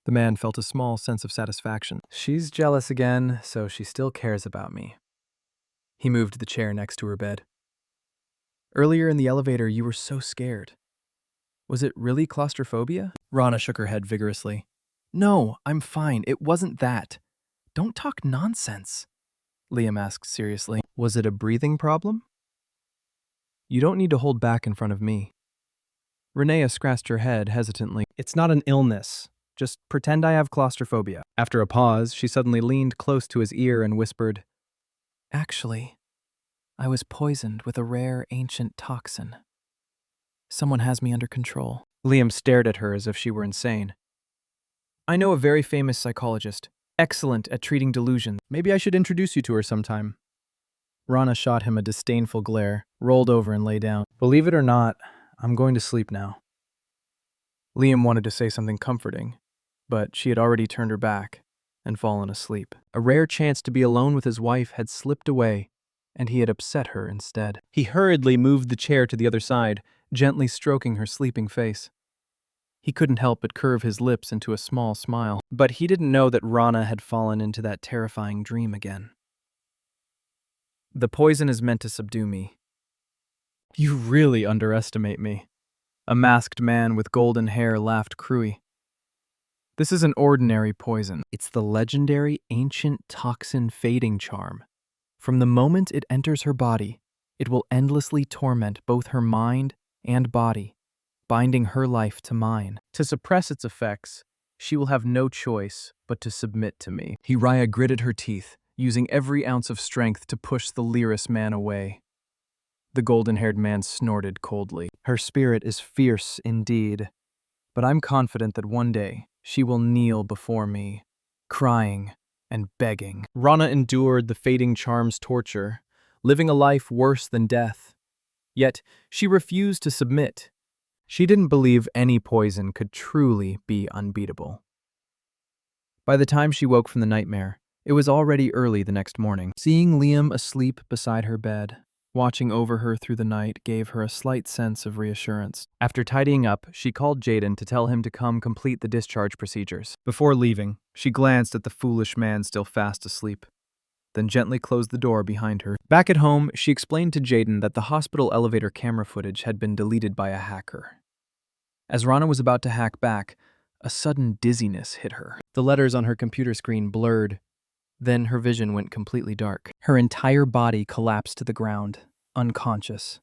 Speaker 1: The man felt a small sense of satisfaction. "She's jealous again, so she still cares about me." He moved the chair next to her bed. "Earlier in the elevator, you were so scared. Was it really claustrophobia?"
Speaker 2: Rana shook her head vigorously.
Speaker 1: "No, I'm fine. It wasn't that. Don't talk nonsense," Liam asked seriously.
Speaker 2: "Was it a breathing problem?"
Speaker 1: "You don't need to hold back in front of me." Renea scratched her head hesitantly.
Speaker 2: "It's not an illness. Just pretend I have claustrophobia." After a pause, she suddenly leaned close to his ear and whispered,
Speaker 1: "Actually, I was poisoned with a rare ancient toxin. Someone has me under control.
Speaker 2: Liam stared at her as if she were insane. I know a very famous psychologist, excellent at treating delusions. Maybe I should introduce you to her sometime. Rana shot him a disdainful glare, rolled over and lay down. Believe it or not, I'm going to sleep now. Liam wanted to say something comforting, but she had already turned her back and fallen asleep. A rare chance to be alone with his wife had slipped away, and he had upset her instead. He hurriedly moved the chair to the other side, gently stroking her sleeping face. He couldn't help but curve his lips into a small smile, but he didn't know that Rana had fallen into that terrifying dream again. The poison is meant to subdue me. You really underestimate me. A masked man with golden hair laughed cruelly. This isn't ordinary poison. It's the legendary ancient toxin fading charm. From the moment it enters her body, it will endlessly torment both her mind and body, binding her life to mine. To suppress its effects, she will have no choice but to submit to me. Raya gritted her teeth, using every ounce of strength to push the leerous man away. The golden-haired man snorted coldly. Her spirit is fierce indeed, but I'm confident that one day she will kneel before me, crying and begging. Rana endured the fading charm's torture, living a life worse than death. Yet she refused to submit. She didn't believe any poison could truly be unbeatable. By the time she woke from the nightmare, it was already early the next morning. Seeing Liam asleep beside her bed, watching over her through the night gave her a slight sense of reassurance. After tidying up, she called Jaden to tell him to come complete the discharge procedures. Before leaving, she glanced at the foolish man still fast asleep, then gently closed the door behind her. Back at home, she explained to Jaden that the hospital elevator camera footage had been deleted by a hacker. As Rana was about to hack back, a sudden dizziness hit her. The letters on her computer screen blurred. Then her vision went completely dark. Her entire body collapsed to the ground, unconscious.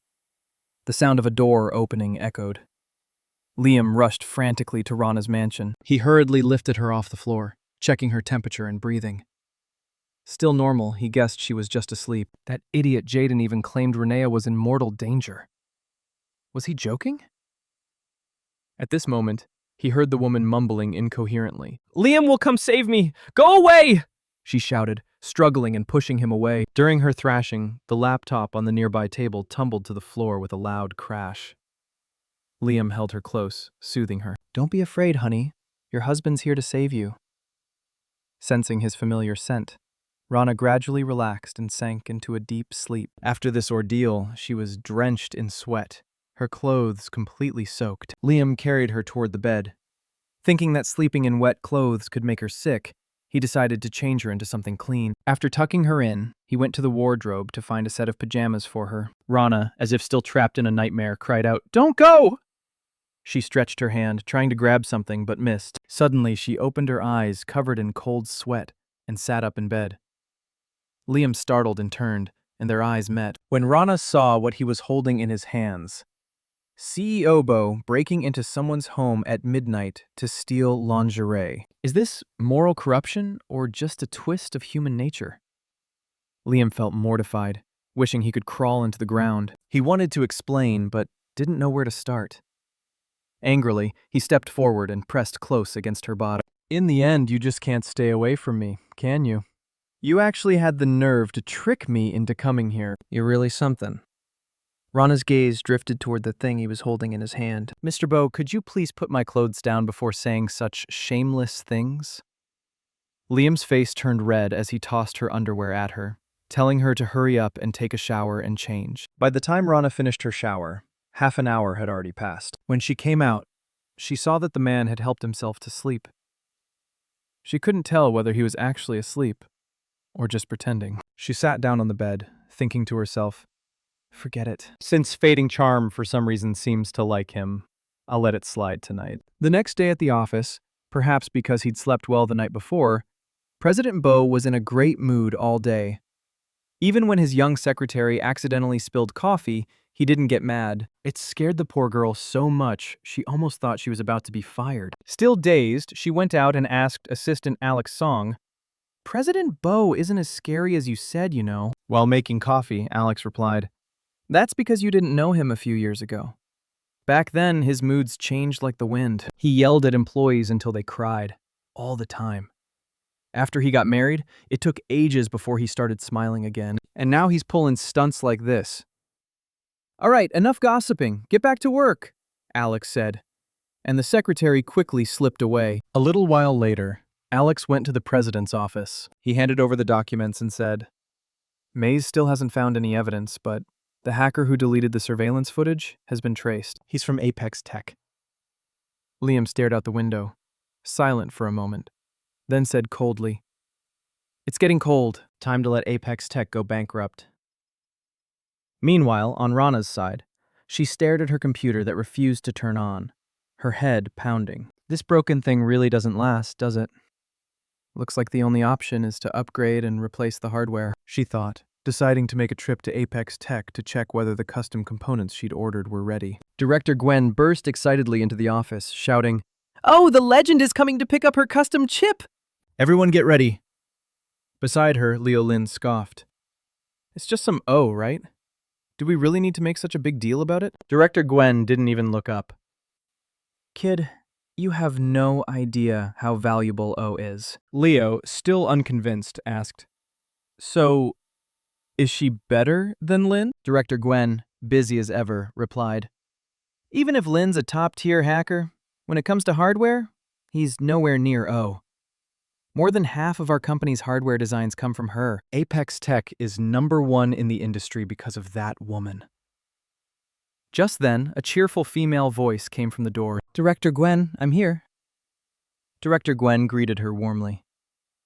Speaker 2: The sound of a door opening echoed. Liam rushed frantically to Rana's mansion. He hurriedly lifted her off the floor, checking her temperature and breathing. Still normal, he guessed she was just asleep. That idiot Jaden even claimed Renea was in mortal danger. Was he joking? At this moment, he heard the woman mumbling incoherently. "Liam will come save me! Go away!" she shouted, struggling and pushing him away. During her thrashing, the laptop on the nearby table tumbled to the floor with a loud crash. Liam held her close, soothing her. "Don't be afraid, honey. Your husband's here to save you." Sensing his familiar scent, Rana gradually relaxed and sank into a deep sleep. After this ordeal, she was drenched in sweat, her clothes completely soaked. Liam carried her toward the bed. Thinking that sleeping in wet clothes could make her sick, he decided to change her into something clean. After tucking her in, he went to the wardrobe to find a set of pajamas for her. Rana, as if still trapped in a nightmare, cried out, "Don't go!" She stretched her hand, trying to grab something, but missed. Suddenly, she opened her eyes, covered in cold sweat, and sat up in bed. Liam startled and turned, and their eyes met. When Rana saw what he was holding in his hands, CEO Bo breaking into someone's home at midnight to steal lingerie. Is this moral corruption or just a twist of human nature? Liam felt mortified, wishing he could crawl into the ground. He wanted to explain, but didn't know where to start. Angrily, he stepped forward and pressed close against her body. "In the end, you just can't stay away from me, can you? You actually had the nerve to trick me into coming here. You're really something." Rana's gaze drifted toward the thing he was holding in his hand. "Mr. Bo, could you please put my clothes down before saying such shameless things?" Liam's face turned red as he tossed her underwear at her, telling her to hurry up and take a shower and change. By the time Rana finished her shower, half an hour had already passed. When she came out, she saw that the man had helped himself to sleep. She couldn't tell whether he was actually asleep or just pretending. She sat down on the bed, thinking to herself, "Forget it. Since fading charm for some reason seems to like him, I'll let it slide tonight." The next day at the office, perhaps because he'd slept well the night before, President Bo was in a great mood all day. Even when his young secretary accidentally spilled coffee, he didn't get mad. It scared the poor girl so much, she almost thought she was about to be fired. Still dazed, she went out and asked Assistant Alex Song,
Speaker 1: President Bo isn't as scary as you said, you know.
Speaker 2: While making coffee, Alex replied,
Speaker 1: That's because you didn't know him a few years ago. Back then, his moods changed like the wind. He yelled at employees until they cried, all the time. After he got married, it took ages before he started smiling again. And now he's pulling stunts like this. All right, enough gossiping. Get back to work, Alex said. And the secretary quickly slipped away. A little while later, Alex went to the president's office. He handed over the documents and said, Mays still hasn't found any evidence, but the hacker who deleted the surveillance footage has been traced. He's from Apex Tech. Liam stared out the window, silent for a moment, then said coldly, It's getting cold. Time to let Apex Tech go bankrupt. Meanwhile, on Rana's side, she stared at her computer that refused to turn on, her head pounding. This broken thing really doesn't last, does it? Looks like the only option is to upgrade and replace the hardware, she thought, deciding to make a trip to Apex Tech to check whether the custom components she'd ordered were ready. Director Gwen burst excitedly into the office, shouting, Oh, the legend is coming to pick up her custom chip! Everyone get ready. Beside her, Leo Lin scoffed. It's just some O, right? Do we really need to make such a big deal about it? Director Gwen didn't even look up. Kid, you have no idea how valuable O is. Leo, still unconvinced, asked, So, is she better than Lin? Director Gwen, busy as ever, replied, Even if Lin's a top-tier hacker, when it comes to hardware, he's nowhere near O. More than half of our company's hardware designs come from her. Apex Tech is #1 in the industry because of that woman. Just then, a cheerful female voice came from the door. Director Gwen, I'm here. Director Gwen greeted her warmly.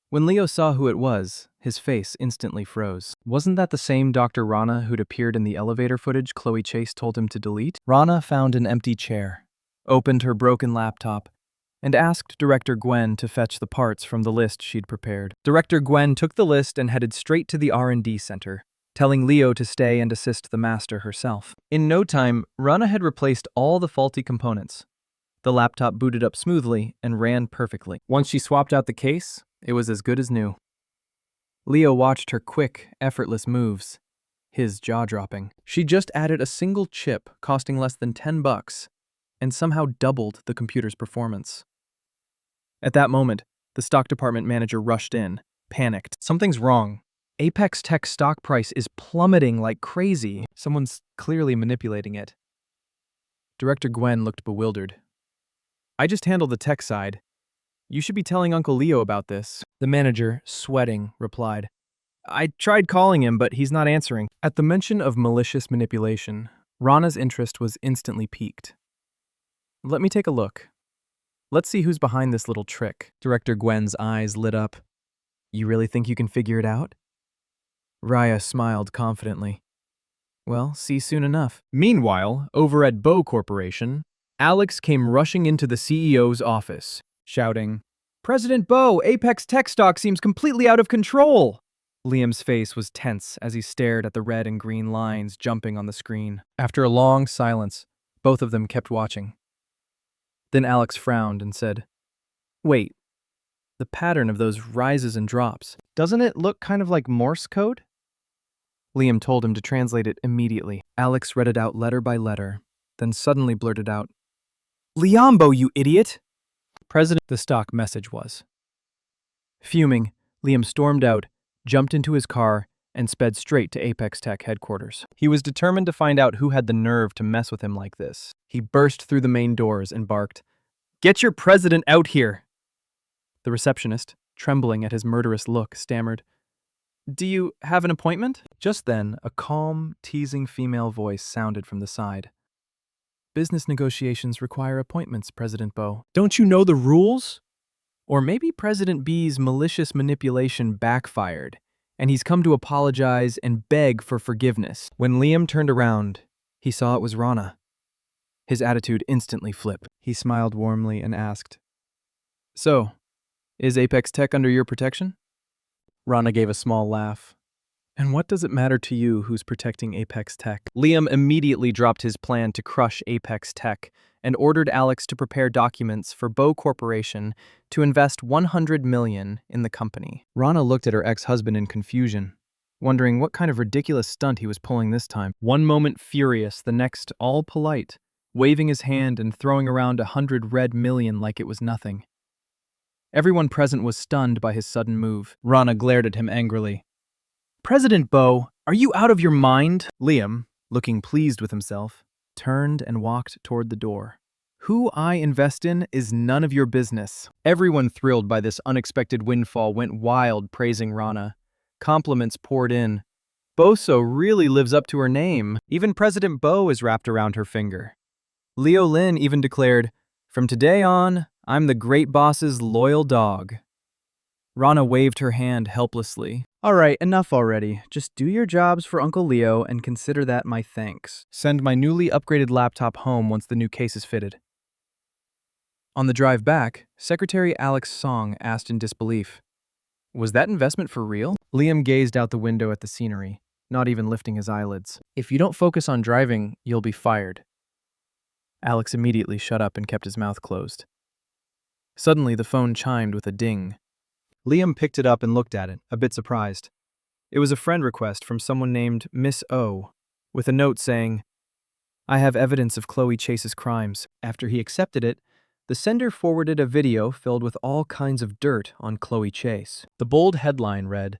Speaker 1: When Leo saw who it was, his face instantly froze. Wasn't that the same Dr. Rana who'd appeared in the elevator footage Chloe Chase told him to delete? Rana found an empty chair, opened her broken laptop, and asked Director Gwen to fetch the parts from the list she'd prepared. Director Gwen took the list and headed straight to the R&D center, telling Leo to stay and assist the master herself. In no time, Rana had replaced all the faulty components. The laptop booted up smoothly and ran perfectly. Once she swapped out the case, it was as good as new. Leo watched her quick, effortless moves, his jaw dropping. She just added a single chip costing less than $10 and somehow doubled the computer's performance. At that moment, the stock department manager rushed in, panicked. Something's wrong. Apex Tech's stock price is plummeting like crazy. Someone's clearly manipulating it. Director Gwen looked bewildered. I just handled the tech side. You should be telling Uncle Leo about this. The manager, sweating, replied. I tried calling him, but he's not answering. At the mention of malicious manipulation, Rana's interest was instantly piqued. Let me take a look. Let's see who's behind this little trick. Director Gwen's eyes lit up. You really think you can figure it out? Raya smiled confidently. Well, see soon enough. Meanwhile, over at Bo Corporation, Alex came rushing into the CEO's office, shouting, President Bo, Apex Tech stock seems completely out of control. Liam's face was tense as he stared at the red and green lines jumping on the screen. After a long silence, both of them kept watching. Then Alex frowned and said, Wait, the pattern of those rises and drops, doesn't it look kind of like Morse code? Liam told him to translate it immediately. Alex read it out letter by letter, then suddenly blurted out, Liambo, you idiot! President, the stock message was. Fuming, Liam stormed out, jumped into his car, and sped straight to Apex Tech headquarters. He was determined to find out who had the nerve to mess with him like this. He burst through the main doors and barked, Get your president out here! The receptionist, trembling at his murderous look, stammered, Do you have an appointment? Just then, a calm, teasing female voice sounded from the side. Business negotiations require appointments, President Bo. Don't you know the rules? Or maybe President B's malicious manipulation backfired, and he's come to apologize and beg for forgiveness. When Liam turned around, he saw it was Rana. His attitude instantly flipped. He smiled warmly and asked, So, is Apex Tech under your protection? Rana gave a small laugh. And what does it matter to you who's protecting Apex Tech?
Speaker 2: Liam immediately dropped his plan to crush Apex Tech and ordered Alex to prepare documents for Bow Corporation to invest $100 million in the company. Rana looked at her ex-husband in confusion, wondering what kind of ridiculous stunt he was pulling this time. One moment furious, the next all polite, waving his hand and throwing around $100 red million like it was nothing. Everyone present was stunned by his sudden move. Rana glared at him angrily. "President Bow, are you out of your mind?" Liam, looking pleased with himself, turned and walked toward the door. "Who I invest in is none of your business." Everyone thrilled by this unexpected windfall went wild praising Rana. Compliments poured in. "Boso really lives up to her name. Even President Bow is wrapped around her finger." Leo Lin even declared, "From today on, I'm the great boss's loyal dog." Rana waved her hand helplessly. "All right, enough already. Just do your jobs for Uncle Leo and consider that my thanks. Send my newly upgraded laptop home once the new case is fitted." On the drive back, Secretary Alex Song asked in disbelief, "Was that investment for real?" Liam gazed out the window at the scenery, not even lifting his eyelids. "If you don't focus on driving, you'll be fired." Alex immediately shut up and kept his mouth closed. Suddenly, the phone chimed with a ding. Liam picked it up and looked at it, a bit surprised. It was a friend request from someone named Miss O, with a note saying, "I have evidence of Chloe Chase's crimes." After he accepted it, the sender forwarded a video filled with all kinds of dirt on Chloe Chase. The bold headline read,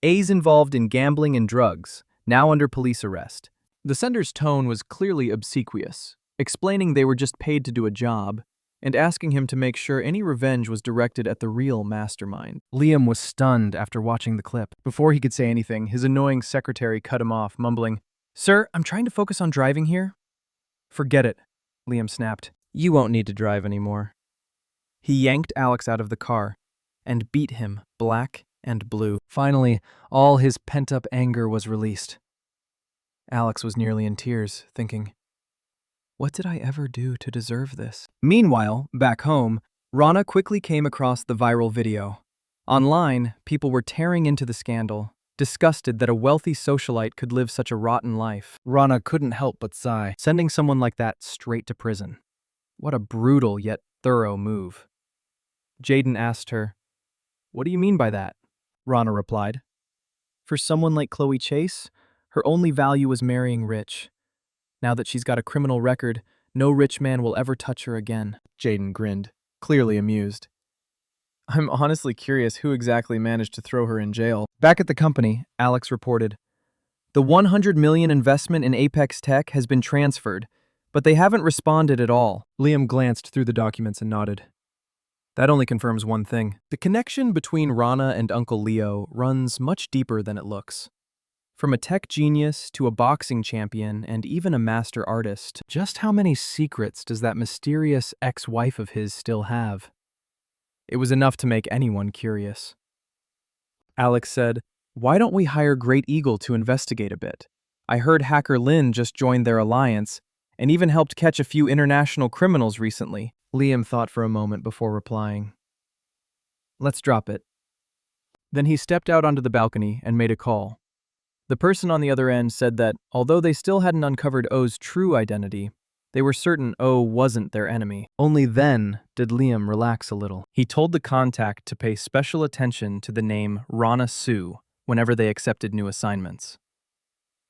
Speaker 2: "A's involved in gambling and drugs, now under police arrest." The sender's tone was clearly obsequious, explaining they were just paid to do a job, and asking him to make sure any revenge was directed at the real mastermind. Liam was stunned after watching the clip. Before he could say anything, his annoying secretary cut him off, mumbling, "Sir, I'm trying to focus on driving here." "Forget it," Liam snapped. "You won't need to drive anymore." He yanked Alex out of the car and beat him black and blue. Finally, all his pent-up anger was released. Alex was nearly in tears, thinking, "What did I ever do to deserve this?" Meanwhile, back home, Rana quickly came across the viral video. Online, people were tearing into the scandal, disgusted that a wealthy socialite could live such a rotten life. Rana couldn't help but sigh, sending someone like that straight to prison. What a brutal yet thorough move. Jaden asked her, "What do you mean by that?" Rana replied, "For someone like Chloe Chase, her only value was marrying rich. Now that she's got a criminal record, no rich man will ever touch her again." Jaden grinned, clearly amused. "I'm honestly curious who exactly managed to throw her in jail." Back at the company, Alex reported, "The $100 million investment in Apex Tech has been transferred, but they haven't responded at all." Liam glanced through the documents and nodded. That only confirms one thing. The connection between Rana and Uncle Leo runs much deeper than it looks. From a tech genius to a boxing champion and even a master artist, just how many secrets does that mysterious ex-wife of his still have? It was enough to make anyone curious. Alex said, "Why don't we hire Great Eagle to investigate a bit? I heard hacker Lin just joined their alliance and even helped catch a few international criminals recently." Liam thought for a moment before replying, "Let's drop it." Then he stepped out onto the balcony and made a call. The person on the other end said that, although they still hadn't uncovered O's true identity, they were certain O wasn't their enemy. Only then did Liam relax a little. He told the contact to pay special attention to the name Rana Sue whenever they accepted new assignments.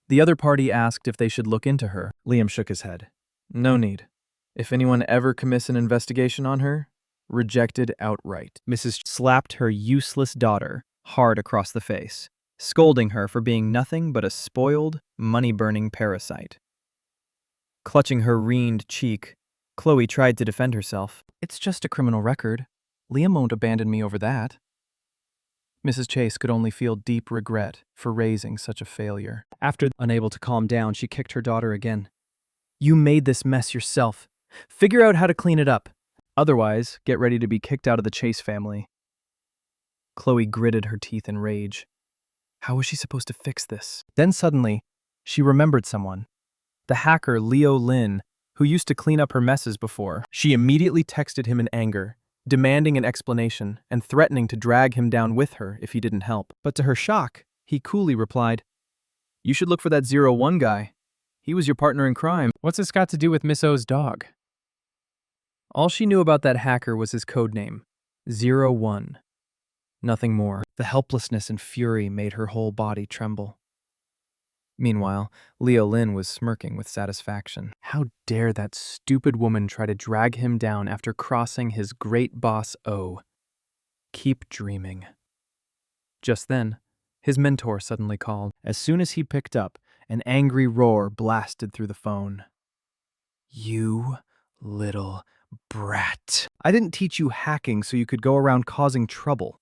Speaker 2: The other party asked if they should look into her. Liam shook his head. "No need. If anyone ever commits an investigation on her, rejected outright." Mrs. slapped her useless daughter hard across the face, scolding her for being nothing but a spoiled, money-burning parasite. Clutching her reamed cheek, Chloe tried to defend herself. "It's just a criminal record. Liam won't abandon me over that." Mrs. Chase could only feel deep regret for raising such a failure. After unable to calm down, she kicked her daughter again. "You made this mess yourself. Figure out how to clean it up. Otherwise, get ready to be kicked out of the Chase family." Chloe gritted her teeth in rage. How was she supposed to fix this? Then suddenly, she remembered someone. The hacker Leo Lin, who used to clean up her messes before. She immediately texted him in anger, demanding an explanation and threatening to drag him down with her if he didn't help. But to her shock, He coolly replied, "You should look for that 01 guy. He was your partner in crime."
Speaker 1: What's this got to do with Miss O's dog?
Speaker 2: All she knew about that hacker was his code name, 01. Nothing more. The helplessness and fury made her whole body tremble. Meanwhile, Leo Lin was smirking with satisfaction. How dare that stupid woman try to drag him down after crossing his great boss O. Keep dreaming. Just then, his mentor suddenly called. As soon as he picked up, an angry roar blasted through the phone. "You little brat. I didn't teach you hacking so you could go around causing trouble."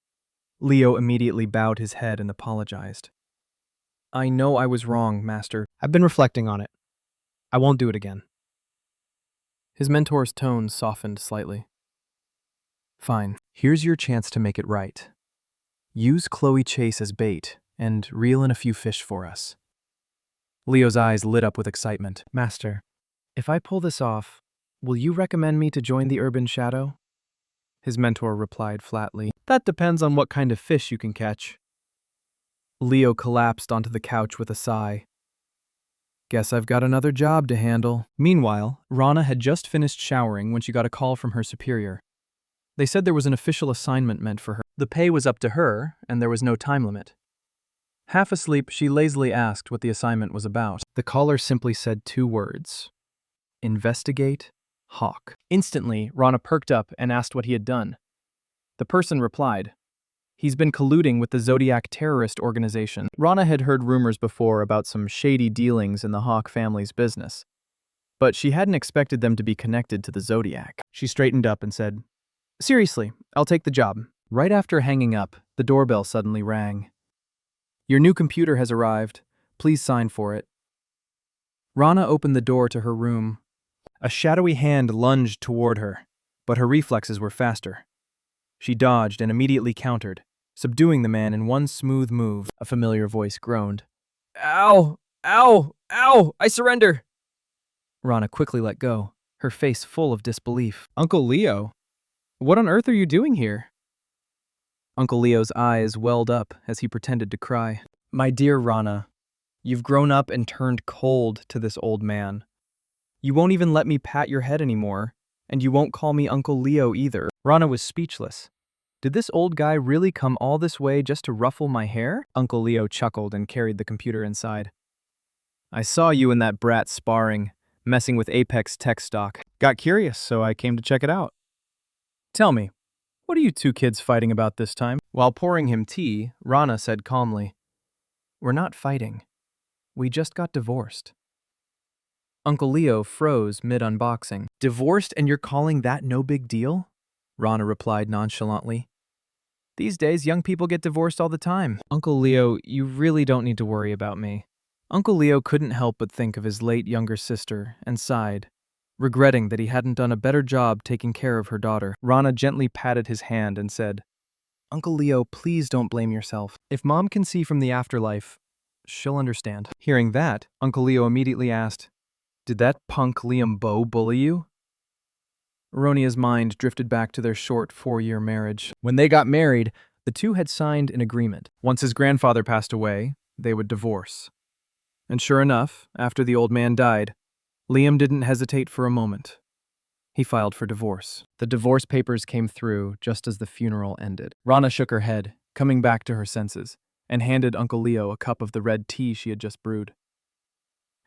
Speaker 2: Leo immediately bowed his head and apologized. "I know I was wrong, Master. I've been reflecting on it. I won't do it again." His mentor's tone softened slightly. "Fine. Here's your chance to make it right. Use Chloe Chase as bait and reel in a few fish for us." Leo's eyes lit up with excitement. "Master, if I pull this off, will you recommend me to join the Urban Shadow?" His mentor replied flatly, "That depends on what kind of fish you can catch." Leo collapsed onto the couch with a sigh. "Guess I've got another job to handle." Meanwhile, Rana had just finished showering when she got a call from her superior. They said there was an official assignment meant for her. The pay was up to her, and there was no time limit. Half asleep, she lazily asked what the assignment was about. The caller simply said 2 words. "Investigate Hawk." Instantly, Rana perked up and asked what he had done. The person replied, "He's been colluding with the Zodiac terrorist organization." Rana had heard rumors before about some shady dealings in the Hawk family's business, but she hadn't expected them to be connected to the Zodiac. She straightened up and said, "Seriously, I'll take the job." Right after hanging up, the doorbell suddenly rang. "Your new computer has arrived. Please sign for it." Rana opened the door to her room. A shadowy hand lunged toward her, but her reflexes were faster. She dodged and immediately countered, subduing the man in one smooth move. A familiar voice groaned. "Ow! Ow! Ow! I surrender!" Rana quickly let go, her face full of disbelief. "Uncle Leo, what on earth are you doing here?" Uncle Leo's eyes welled up as he pretended to cry. "My dear Rana, you've grown up and turned cold to this old man. You won't even let me pat your head anymore, and you won't call me Uncle Leo either." Rana was speechless. Did this old guy really come all this way just to ruffle my hair? Uncle Leo chuckled and carried the computer inside. "I saw you and that brat sparring, messing with Apex tech stock. Got curious, so I came to check it out. Tell me, what are you 2 kids fighting about this time?" While pouring him tea, Rana said calmly, "We're not fighting. We just got divorced." Uncle Leo froze mid-unboxing. "Divorced and you're calling that no big deal?" Rana replied nonchalantly. "These days, young people get divorced all the time." "Uncle Leo, you really don't need to worry about me." Uncle Leo couldn't help but think of his late younger sister and sighed, regretting that he hadn't done a better job taking care of her daughter. Rana gently patted his hand and said, "Uncle Leo, please don't blame yourself. If Mom can see from the afterlife, she'll understand." Hearing that, Uncle Leo immediately asked, "Did that punk Liam Bowe bully you?" Ronia's mind drifted back to their short 4-year marriage. When they got married, the 2 had signed an agreement. Once his grandfather passed away, they would divorce. And sure enough, after the old man died, Liam didn't hesitate for a moment. He filed for divorce. The divorce papers came through just as the funeral ended. Rana shook her head, coming back to her senses, and handed Uncle Leo a cup of the red tea she had just brewed.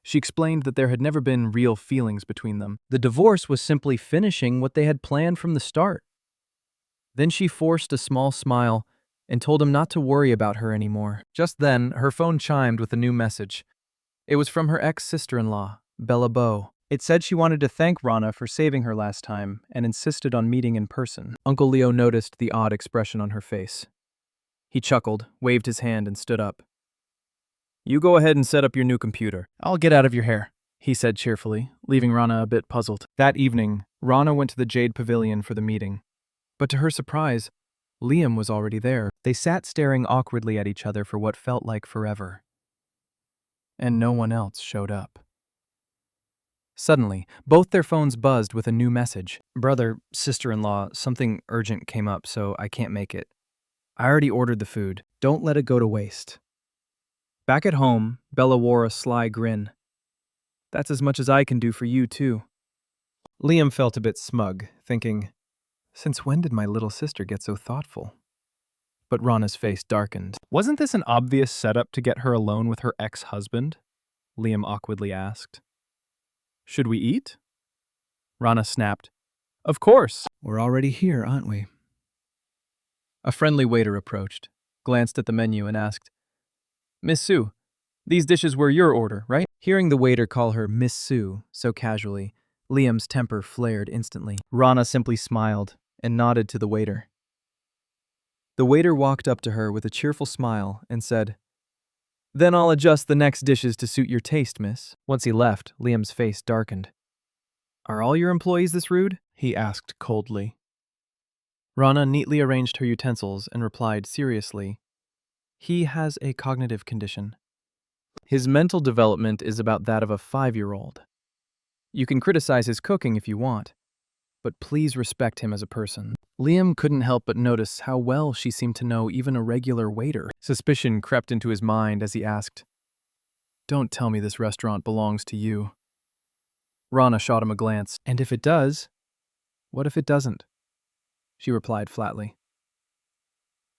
Speaker 2: She explained that there had never been real feelings between them. The divorce was simply finishing what they had planned from the start. Then she forced a small smile and told him not to worry about her anymore. Just then, her phone chimed with a new message. It was from her ex-sister-in-law, Bella Bowe. It said she wanted to thank Rana for saving her last time and insisted on meeting in person. Uncle Leo noticed the odd expression on her face. He chuckled, waved his hand, and stood up. "You go ahead and set up your new computer. I'll get out of your hair," he said cheerfully, leaving Rana a bit puzzled. That evening, Rana went to the Jade Pavilion for the meeting. But to her surprise, Liam was already there. They sat staring awkwardly at each other for what felt like forever. And no one else showed up. Suddenly, both their phones buzzed with a new message. "Brother, sister-in-law, something urgent came up, so I can't make it. I already ordered the food. Don't let it go to waste."
Speaker 1: Back at home, Bella wore a sly grin. That's as much as I can do for you, too.
Speaker 2: Liam felt a bit smug, thinking,
Speaker 1: Since when did my little sister get so thoughtful? But Rana's face darkened.
Speaker 2: wasn't this an obvious setup to get her alone with her ex-husband? Liam awkwardly asked.
Speaker 1: Should we eat?
Speaker 2: Rana snapped. Of course.
Speaker 1: We're already here, aren't we? A friendly waiter approached, glanced at the menu, and asked, Miss Sue, these dishes were your order, right? Hearing the waiter call her Miss Sue so casually, Liam's temper flared instantly. Rana simply smiled and nodded to the waiter. The waiter walked up to her with a cheerful smile and said, Then I'll adjust the next dishes to suit your taste, miss. Once he left, Liam's face darkened. Are all your employees this rude? He asked coldly. Rana neatly arranged her utensils and replied seriously, He has a cognitive condition. His mental development is about that of a 5-year-old. You can criticize his cooking if you want, but please respect him as a person. Liam couldn't help but notice how well she seemed to know even a regular waiter. Suspicion crept into his mind as he asked, Don't tell me this restaurant belongs to you. Rana shot him a glance. And if it does, what if it doesn't? She replied flatly.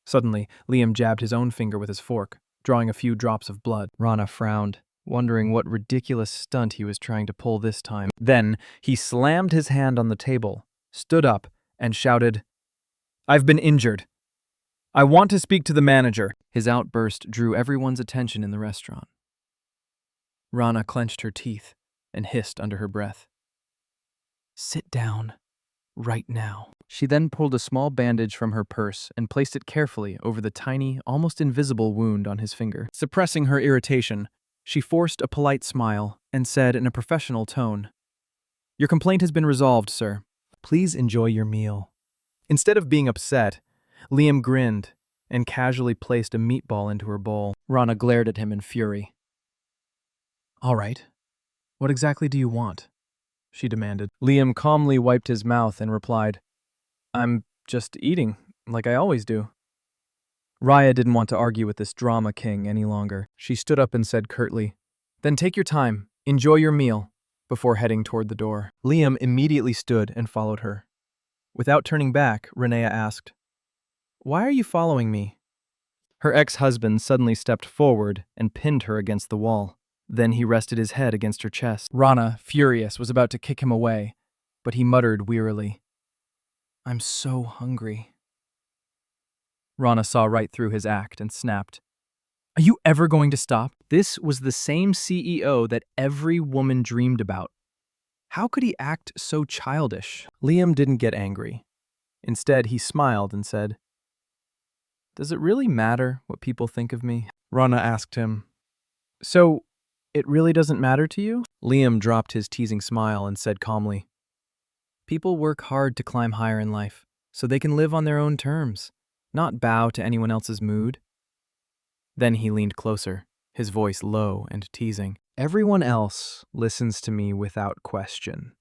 Speaker 1: Suddenly, Liam jabbed his own finger with his fork, drawing a few drops of blood. Rana frowned, wondering what ridiculous stunt he was trying to pull this time. Then, he slammed his hand on the table, stood up, and shouted, I've been injured. I want to speak to the manager. His outburst drew everyone's attention in the restaurant. Rana clenched her teeth and hissed under her breath. Sit down, right now. She then pulled a small bandage from her purse and placed it carefully over the tiny, almost invisible wound on his finger. Suppressing her irritation, she forced a polite smile and said in a professional tone, Your complaint has been resolved, sir. Please enjoy your meal. Instead of being upset, Liam grinned and casually placed a meatball into her bowl. Rana glared at him in fury. All right. What exactly do you want? She demanded. Liam calmly wiped his mouth and replied, I'm just eating, like I always do. Raya didn't want to argue with this drama king any longer. She stood up and said curtly, Then take your time, enjoy your meal, before heading toward the door. Liam immediately stood and followed her. Without turning back, Renea asked, Why are you following me? Her ex-husband suddenly stepped forward and pinned her against the wall. Then he rested his head against her chest. Rana, furious, was about to kick him away, but he muttered wearily, I'm so hungry. Rana saw right through his act and snapped, Are you ever going to stop? This was the same CEO that every woman dreamed about. How could he act so childish? Liam didn't get angry. Instead, he smiled and said, Does it really matter what people think of me? Rana asked him, So, it really doesn't matter to you? Liam dropped his teasing smile and said calmly, People work hard to climb higher in life, so they can live on their own terms, not bow to anyone else's mood. Then he leaned closer, his voice low and teasing. Everyone else listens to me without question.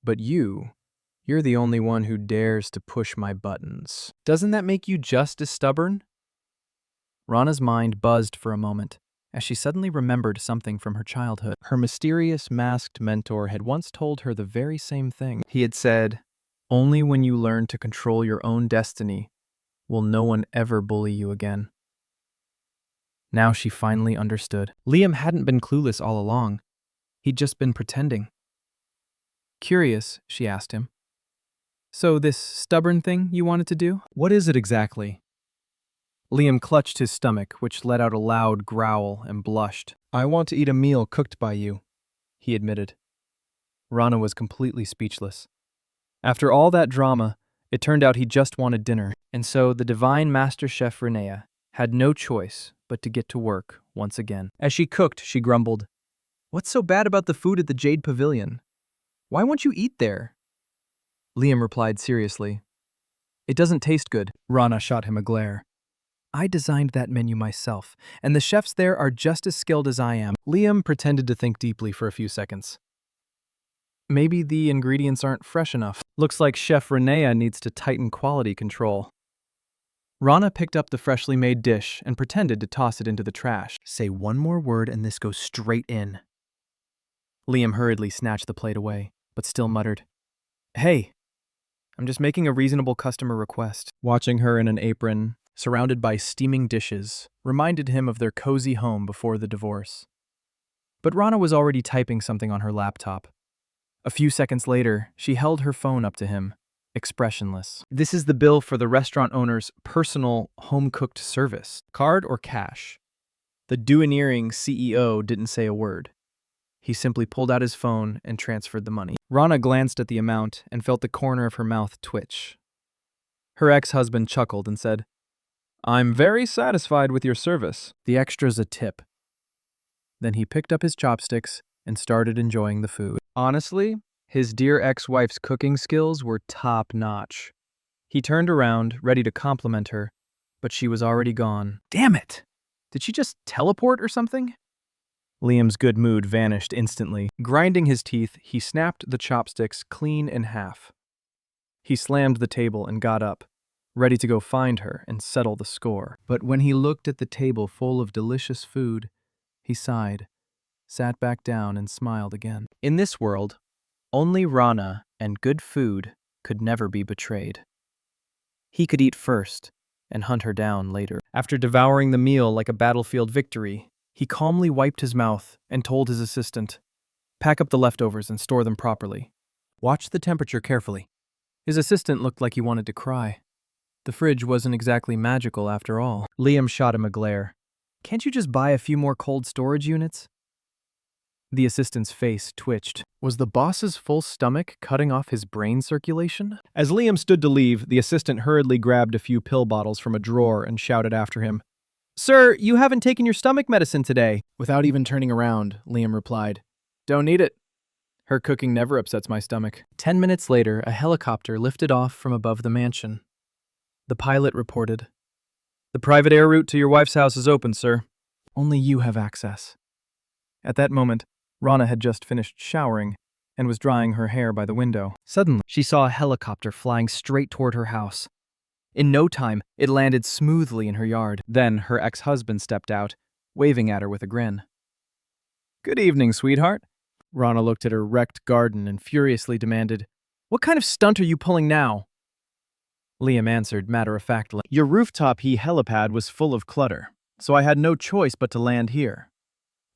Speaker 1: But you're the only one who dares to push my buttons. Doesn't that make you just as stubborn? Rana's mind buzzed for a moment, as she suddenly remembered something from her childhood. Her mysterious masked mentor had once told her the very same thing. He had said, Only when you learn to control your own destiny will no one ever bully you again. Now she finally understood. Liam hadn't been clueless all along. He'd just been pretending. Curious, she asked him. So this stubborn thing you wanted to do? What is it exactly? Liam clutched his stomach, which let out a loud growl, and blushed. I want to eat a meal cooked by you, he admitted. Rana was completely speechless. After all that drama, it turned out he just wanted dinner, and so the divine master chef Renea had no choice but to get to work once again. As she cooked, she grumbled, What's so bad about the food at the Jade Pavilion? Why won't you eat there? Liam replied seriously, It doesn't taste good. Rana shot him a glare. I designed that menu myself, and the chefs there are just as skilled as I am. Liam pretended to think deeply for a few seconds. Maybe the ingredients aren't fresh enough. Looks like Chef Renea needs to tighten quality control. Rana picked up the freshly made dish and pretended to toss it into the trash.
Speaker 2: Say one more word and this goes straight in.
Speaker 1: Liam hurriedly snatched the plate away, but still muttered, "Hey, I'm just making a reasonable customer request." Watching her in an apron, surrounded by steaming dishes, reminded him of their cozy home before the divorce. But Rana was already typing something on her laptop. A few seconds later, she held her phone up to him, expressionless.
Speaker 2: This is the bill for the restaurant owner's personal home-cooked service.
Speaker 1: Card or cash? The domineering CEO didn't say a word. He simply pulled out his phone and transferred the money. Rana glanced at the amount and felt the corner of her mouth twitch. Her ex-husband chuckled and said, "I'm very satisfied with your service. The extra's a tip." Then he picked up his chopsticks and started enjoying the food. Honestly, his dear ex-wife's cooking skills were top-notch. He turned around, ready to compliment her, but she was already gone.
Speaker 2: Damn it!
Speaker 1: Did she just teleport or something? Liam's good mood vanished instantly. Grinding his teeth, he snapped the chopsticks clean in half. He slammed the table and got up, ready to go find her and settle the score. But when he looked at the table full of delicious food, he sighed, sat back down and smiled again. In this world, only Rana and good food could never be betrayed. He could eat first and hunt her down later. After devouring the meal like a battlefield victory, he calmly wiped his mouth and told his assistant, "Pack up the leftovers and store them properly. Watch the temperature carefully." His assistant looked like he wanted to cry. The fridge wasn't exactly magical after all. Liam shot him a glare. "Can't you just buy a few more cold storage units?" The assistant's face twitched. Was the boss's full stomach cutting off his brain circulation? As Liam stood to leave, the assistant hurriedly grabbed a few pill bottles from a drawer and shouted after him, "Sir, you haven't taken your stomach medicine today." Without even turning around, Liam replied, "Don't need it. Her cooking never upsets my stomach." 10 minutes later, a helicopter lifted off from above the mansion. The pilot reported, "The private air route to your wife's house is open, sir. Only you have access." At that moment, Rana had just finished showering and was drying her hair by the window. Suddenly, she saw a helicopter flying straight toward her house. In no time, it landed smoothly in her yard. Then her ex-husband stepped out, waving at her with a grin. "Good evening, sweetheart." Rana looked at her wrecked garden and furiously demanded, "What kind of stunt are you pulling now?" Liam answered matter-of-factly, "Your rooftop helipad was full of clutter, so I had no choice but to land here."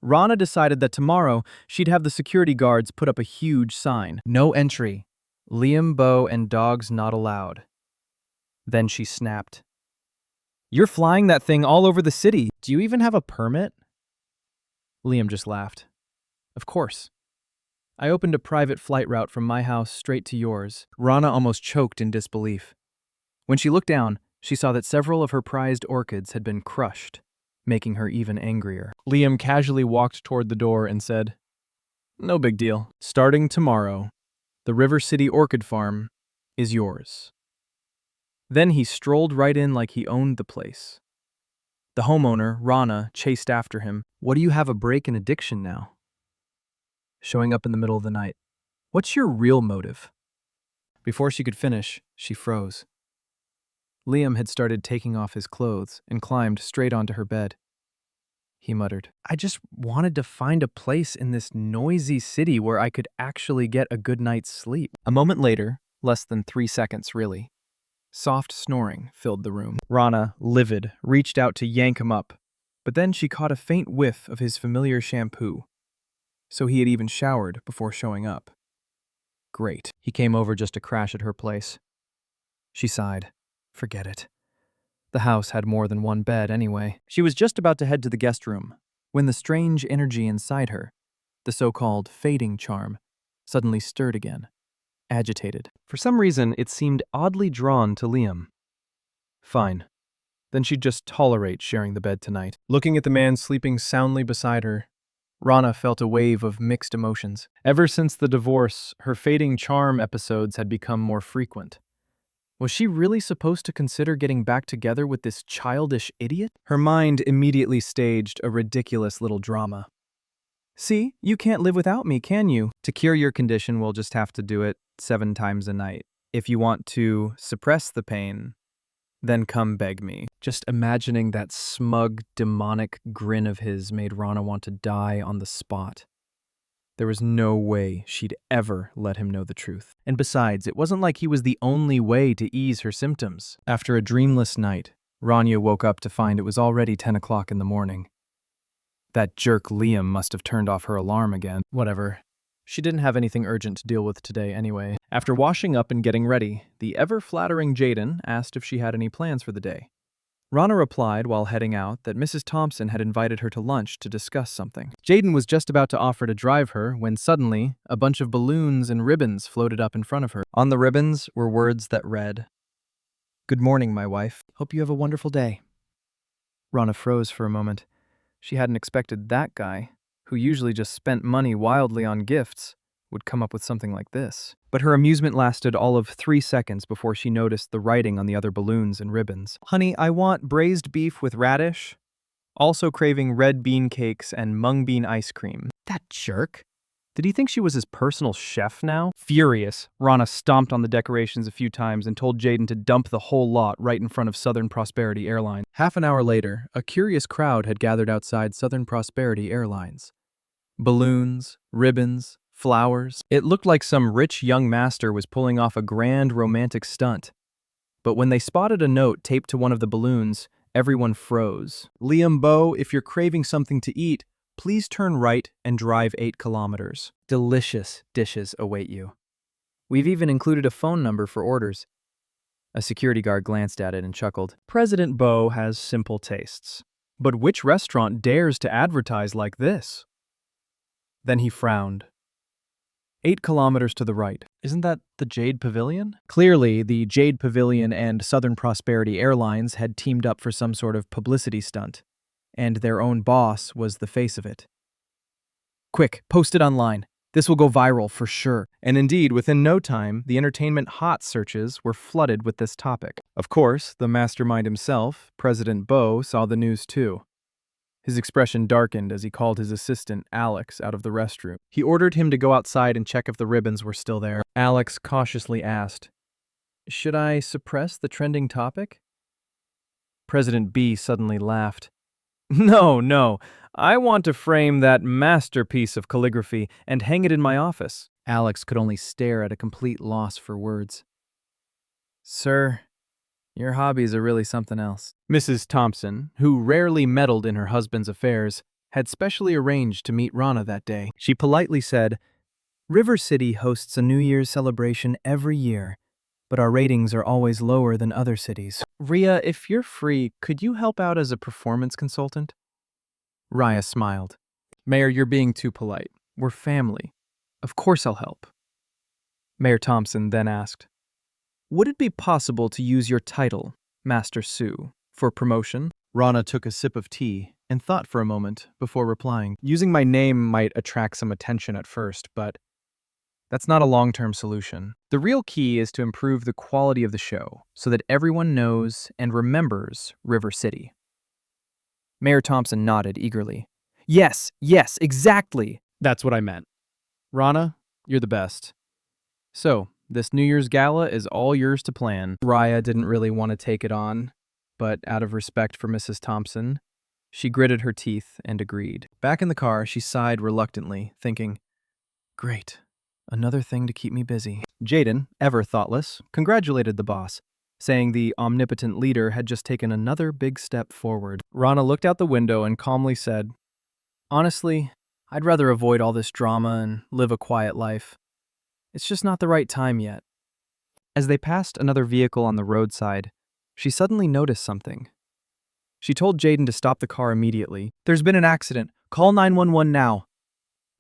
Speaker 1: Rana decided that tomorrow she'd have the security guards put up a huge sign. "No entry. Liam, Bo, and dogs not allowed." Then she snapped, "You're flying that thing all over the city. Do you even have a permit?" Liam just laughed. "Of course. I opened a private flight route from my house straight to yours." Rana almost choked in disbelief. When she looked down, she saw that several of her prized orchids had been crushed, making her even angrier. Liam casually walked toward the door and said, "No big deal. Starting tomorrow, the River City Orchid Farm is yours." Then he strolled right in like he owned the place. The homeowner, Rana, chased after him. "What do you have a break in addiction now? Showing up in the middle of the night. What's your real motive?" Before she could finish, she froze. Liam had started taking off his clothes and climbed straight onto her bed. He muttered, "I just wanted to find a place in this noisy city where I could actually get a good night's sleep." A moment later, less than 3 seconds really, soft snoring filled the room. Rana, livid, reached out to yank him up, but then she caught a faint whiff of his familiar shampoo. So he had even showered before showing up. Great. He came over just to crash at her place. She sighed. Forget it. The house had more than one bed anyway. She was just about to head to the guest room when the strange energy inside her, the so-called fading charm, suddenly stirred again, agitated. For some reason, it seemed oddly drawn to Liam. Fine. Then she'd just tolerate sharing the bed tonight. Looking at the man sleeping soundly beside her, Rana felt a wave of mixed emotions. Ever since the divorce, her fading charm episodes had become more frequent. Was she really supposed to consider getting back together with this childish idiot? Her mind immediately staged a ridiculous little drama. "See, you can't live without me, can you? To cure your condition, we'll just have to do it 7 times a night. If you want to suppress the pain, then come beg me. Just imagining that smug, demonic grin of his made Rana want to die on the spot. There was no way she'd ever let him know the truth. And besides, it wasn't like he was the only way to ease her symptoms. After a dreamless night, Rania woke up to find it was already 10 o'clock in the morning. That jerk Liam must have turned off her alarm again. Whatever. She didn't have anything urgent to deal with today anyway. After washing up and getting ready, the ever-flattering Jaden asked if she had any plans for the day. Rana replied while heading out that Mrs. Thompson had invited her to lunch to discuss something. Jaden was just about to offer to drive her when suddenly a bunch of balloons and ribbons floated up in front of her. On the ribbons were words that read, "Good morning, my wife. Hope you have a wonderful day." Rana froze for a moment. She hadn't expected that guy, who usually just spent money wildly on gifts, would come up with something like this. But her amusement lasted all of 3 seconds before she noticed the writing on the other balloons and ribbons. "Honey, I want braised beef with radish. Also craving red bean cakes and mung bean ice cream." That jerk. Did he think she was his personal chef now? Furious, Rana stomped on the decorations a few times and told Jaden to dump the whole lot right in front of Southern Prosperity Airlines. Half an hour later, a curious crowd had gathered outside Southern Prosperity Airlines. Balloons, ribbons, flowers. It looked like some rich young master was pulling off a grand romantic stunt. But when they spotted a note taped to one of the balloons, everyone froze. "Liam Bow, if you're craving something to eat, please turn right and drive 8 kilometers. Delicious dishes await you. We've even included a phone number for orders." A security guard glanced at it and chuckled. President Bow has simple tastes. But which restaurant dares to advertise like this? Then he frowned. 8 kilometers to the right. Isn't that the Jade Pavilion? Clearly, the Jade Pavilion and Southern Prosperity Airlines had teamed up for some sort of publicity stunt, and their own boss was the face of it. "Quick, post it online. This will go viral for sure." And indeed, within no time, the entertainment hot searches were flooded with this topic. Of course, the mastermind himself, President Bow, saw the news too. His expression darkened as he called his assistant, Alex, out of the restroom. He ordered him to go outside and check if the ribbons were still there. Alex cautiously asked, "Should I suppress the trending topic?" President B suddenly laughed. No, I want to frame that masterpiece of calligraphy and hang it in my office." Alex could only stare at a complete loss for words. "Sir, your hobbies are really something else." Mrs. Thompson, who rarely meddled in her husband's affairs, had specially arranged to meet Rana that day. She politely said, "River City hosts a New Year's celebration every year, but our ratings are always lower than other cities. Ria, if you're free, could you help out as a performance consultant?" Raya smiled. "Mayor, you're being too polite. We're family. Of course I'll help." Mayor Thompson then asked, "Would it be possible to use your title, Master Sue, for promotion?" Rana took a sip of tea and thought for a moment before replying. "Using my name might attract some attention at first, but that's not a long-term solution. The real key is to improve the quality of the show so that everyone knows and remembers River City." Mayor Thompson nodded eagerly. Yes, exactly. That's what I meant. Rana, you're the best. So, this New Year's gala is all yours to plan." Raya didn't really want to take it on, but out of respect for Mrs. Thompson, she gritted her teeth and agreed. Back in the car, she sighed reluctantly, thinking, "Great. Another thing to keep me busy." Jaden, ever thoughtless, congratulated the boss, saying the omnipotent leader had just taken another big step forward. Rana looked out the window and calmly said, "Honestly, I'd rather avoid all this drama and live a quiet life. It's just not the right time yet." As they passed another vehicle on the roadside, she suddenly noticed something. She told Jaden to stop the car immediately. "There's been an accident. Call 911 now."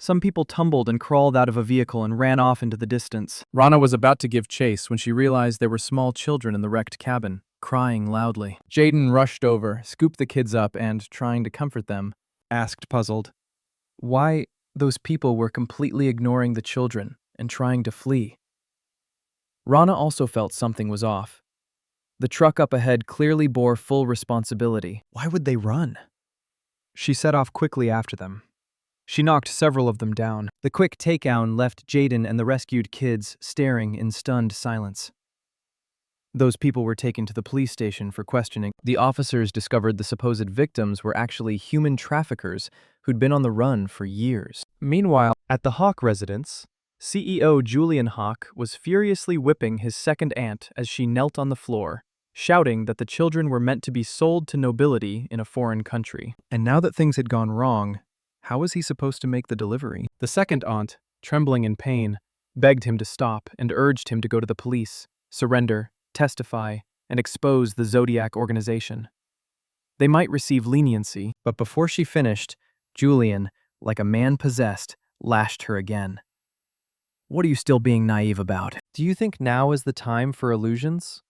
Speaker 1: Some people tumbled and crawled out of a vehicle and ran off into the distance. Rana was about to give chase when she realized there were small children in the wrecked cabin, crying loudly. Jaden rushed over, scooped the kids up, and, trying to comfort them, asked puzzled, why those people were completely ignoring the children and trying to flee. Rana also felt something was off. The truck up ahead clearly bore full responsibility. Why would they run? She set off quickly after them. She knocked several of them down. The quick takedown left Jaden and the rescued kids staring in stunned silence.
Speaker 2: Those people were taken to the police station for questioning. The officers discovered the supposed victims were actually human traffickers who'd been on the run for years. Meanwhile, at the Hawk residence, CEO Julian Hawk was furiously whipping his second aunt as she knelt on the floor, shouting that the children were meant to be sold to nobility in a foreign country. And now that things had gone wrong, how was he supposed to make the delivery? The second aunt, trembling in pain, begged him to stop and urged him to go to the police, surrender, testify, and expose the Zodiac organization. They might receive leniency, but before she finished, Julian, like a man possessed, lashed her again. What are you still being naive about? Do you think now is the time for illusions?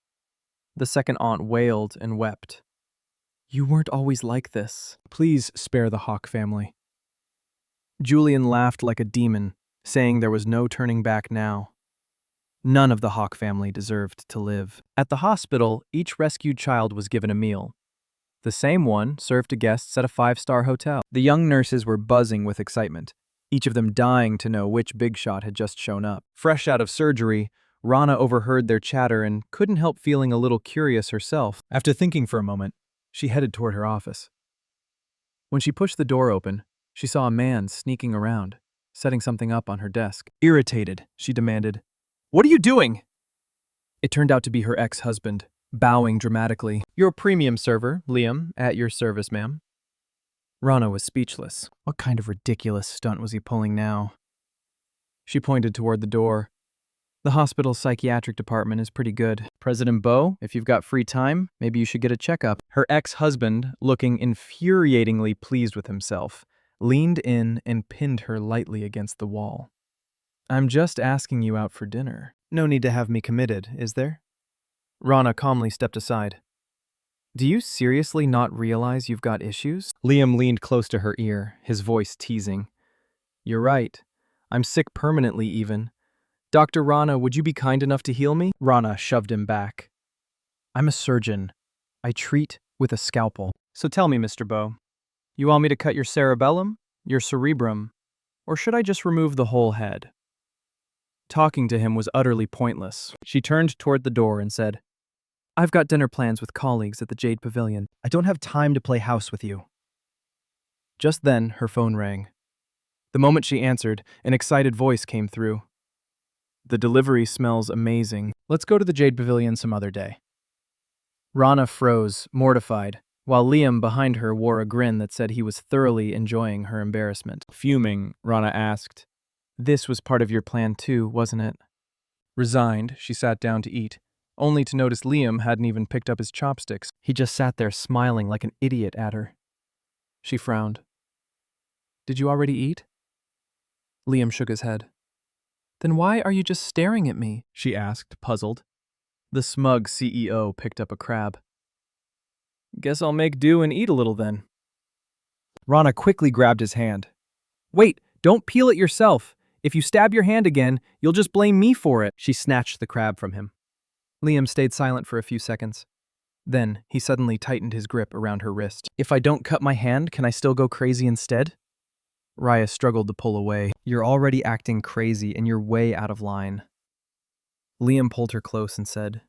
Speaker 2: The second aunt wailed and wept. You weren't always like this. Please spare the Hawk family. Julian laughed like a demon, saying there was no turning back now. None of the Hawk family deserved to live. At the hospital, each rescued child was given a meal. The same one served to guests at a 5-star hotel. The young nurses were buzzing with excitement, each of them dying to know which big shot had just shown up. Fresh out of surgery, Rana overheard their chatter and couldn't help feeling a little curious herself. After thinking for a moment, she headed toward her office. When she pushed the door open, she saw a man sneaking around, setting something up on her desk. Irritated, she demanded, "What are you doing?" It turned out to be her ex-husband, bowing dramatically. Your premium server, Liam, at your service, ma'am. Rana was speechless. What kind of ridiculous stunt was he pulling now? She pointed toward the door. The hospital's psychiatric department is pretty good. President Beau, if you've got free time, maybe you should get a checkup. Her ex-husband, looking infuriatingly pleased with himself, leaned in and pinned her lightly against the wall. I'm just asking you out for dinner. No need to have me committed, is there? Rana calmly stepped aside. Do you seriously not realize you've got issues? Liam leaned close to her ear, his voice teasing. You're right. I'm sick permanently even. Dr. Rana, would you be kind enough to heal me? Rana shoved him back. I'm a surgeon. I treat with a scalpel. So tell me, Mr. Beau, you want me to cut your cerebellum, your cerebrum, or should I just remove the whole head? Talking to him was utterly pointless. She turned toward the door and said, I've got dinner plans with colleagues at the Jade Pavilion. I don't have time to play house with you. Just then, her phone rang. The moment she answered, an excited voice came through. The delivery smells amazing. Let's go to the Jade Pavilion some other day. Rana froze, mortified, while Liam behind her wore a grin that said he was thoroughly enjoying her embarrassment. Fuming, Rana asked, This was part of your plan too, wasn't it? Resigned, she sat down to eat, only to notice Liam hadn't even picked up his chopsticks. He just sat there smiling like an idiot at her. She frowned. Did you already eat? Liam shook his head. Then why are you just staring at me? She asked, puzzled. The smug CEO picked up a crab. Guess I'll make do and eat a little then. Rana quickly grabbed his hand. Wait, don't peel it yourself. If you stab your hand again, you'll just blame me for it. She snatched the crab from him. Liam stayed silent for a few seconds. Then, he suddenly tightened his grip around her wrist. If I don't cut my hand, can I still go crazy instead? Raya struggled to pull away. You're already acting crazy and you're way out of line. Liam pulled her close and said,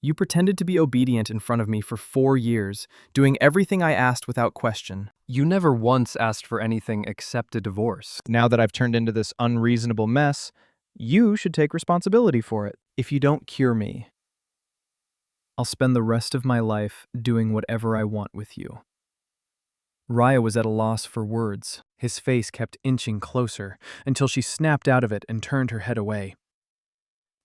Speaker 2: You pretended to be obedient in front of me for 4 years, doing everything I asked without question. You never once asked for anything except a divorce. Now that I've turned into this unreasonable mess, you should take responsibility for it. If you don't cure me, I'll spend the rest of my life doing whatever I want with you. Raya was at a loss for words. His face kept inching closer until she snapped out of it and turned her head away.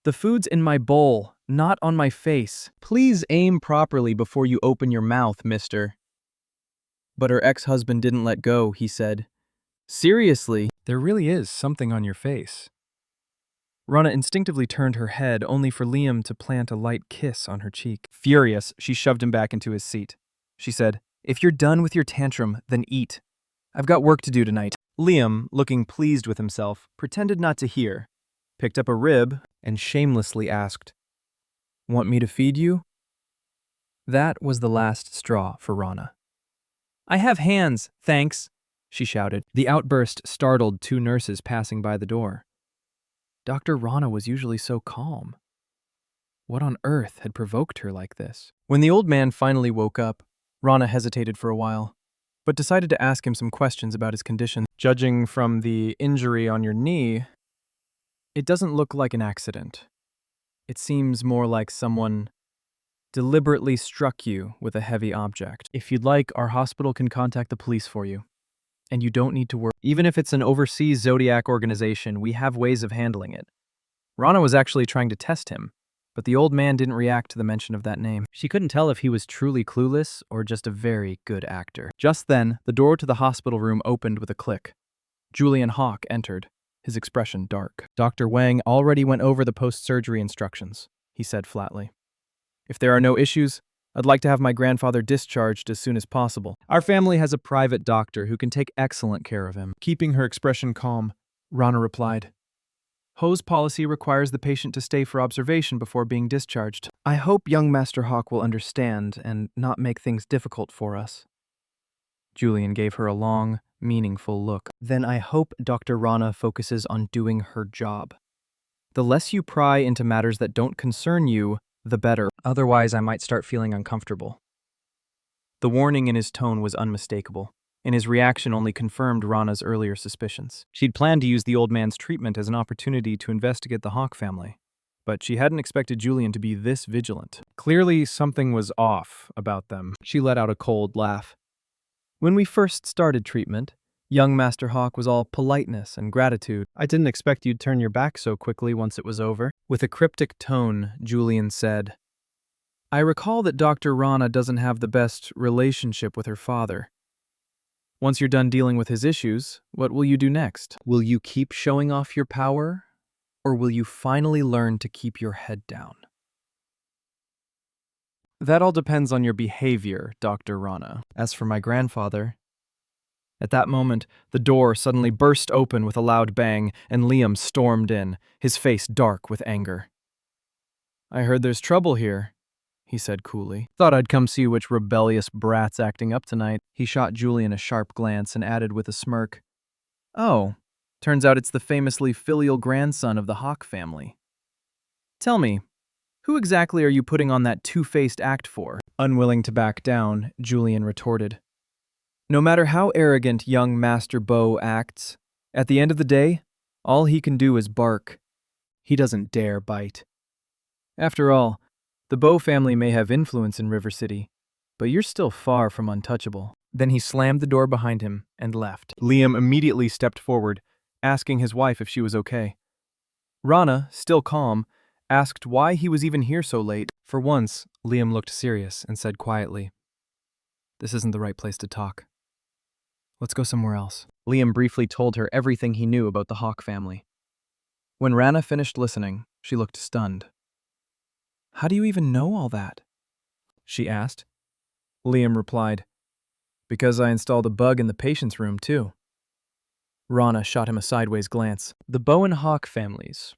Speaker 2: The food's in my bowl, not on my face. Please aim properly before you open your mouth, mister. But her ex-husband didn't let go, he said. Seriously, there really is something on your face. Rana instinctively turned her head only for Liam to plant a light kiss on her cheek. Furious, she shoved him back into his seat. She said, If you're done with your tantrum, then eat. I've got work to do tonight. Liam, looking pleased with himself, pretended not to hear, picked up a rib, and shamelessly asked, Want me to feed you? That was the last straw for Rana. I have hands, thanks, she shouted. The outburst startled 2 nurses passing by the door. Dr. Rana was usually so calm.
Speaker 1: What on earth had provoked her like this? When the old man finally woke up, Rana hesitated for a while, but decided to ask him some questions about his condition. Judging from the injury on your knee, it doesn't look like an accident. It seems more like someone deliberately struck you with a heavy object. If you'd like, our hospital can contact the police for you. And you don't need to worry. Even if it's an overseas Zodiac organization, we have ways of handling it. Rana was actually trying to test him, but the old man didn't react to the mention of that name. She couldn't tell if he was truly clueless or just a very good actor. Just then, the door to the hospital room opened with a click. Julian Hawk entered, his expression dark. Dr. Wang already went over the post-surgery instructions, he said flatly. If there are no issues, I'd like to have my grandfather discharged as soon as possible. Our family has a private doctor who can take excellent care of him. Keeping her expression calm, Rana replied, Ho's policy requires the patient to stay for observation before being discharged. I hope young Master Hawk will understand and not make things difficult for us. Julian gave her a long, meaningful look. Then I hope Dr. Rana focuses on doing her job. The less you pry into matters that don't concern you, the better. Otherwise, I might start feeling uncomfortable. The warning in his tone was unmistakable, and his reaction only confirmed Rana's earlier suspicions. She'd planned to use the old man's treatment as an opportunity to investigate the Hawk family, but she hadn't expected Julian to be this vigilant. Clearly, something was off about them. She let out a cold laugh. When we first started treatment, young Master Hawk was all politeness and gratitude. I didn't expect you'd turn your back so quickly once it was over. With a cryptic tone, Julian said, I recall that Dr. Rana doesn't have the best relationship with her father. Once you're done dealing with his issues, what will you do next? Will you keep showing off your power, or will you finally learn to keep your head down? That all depends on your behavior, Dr. Rana. As for my grandfather... At that moment, the door suddenly burst open with a loud bang, and Liam stormed in, his face dark with anger. I heard there's trouble here, he said coolly. Thought I'd come see which rebellious brat's acting up tonight. He shot Julian a sharp glance and added with a smirk, Oh, turns out it's the famously filial grandson of the Hawk family. Tell me, who exactly are you putting on that two-faced act for? Unwilling to back down, Julian retorted. No matter how arrogant young Master Bo acts, at the end of the day, all he can do is bark. He doesn't dare bite. After all, the Bo family may have influence in River City, but you're still far from untouchable. Then he slammed the door behind him and left. Liam immediately stepped forward, asking his wife if she was okay. Rana, still calm, asked why he was even here so late. For once, Liam looked serious and said quietly, This isn't the right place to talk. Let's go somewhere else. Liam briefly told her everything he knew about the Hawk family. When Rana finished listening, she looked stunned. How do you even know all that? She asked. Liam replied, Because I installed a bug in the patient's room, too. Rana shot him a sideways glance. The Bo and Hawk families.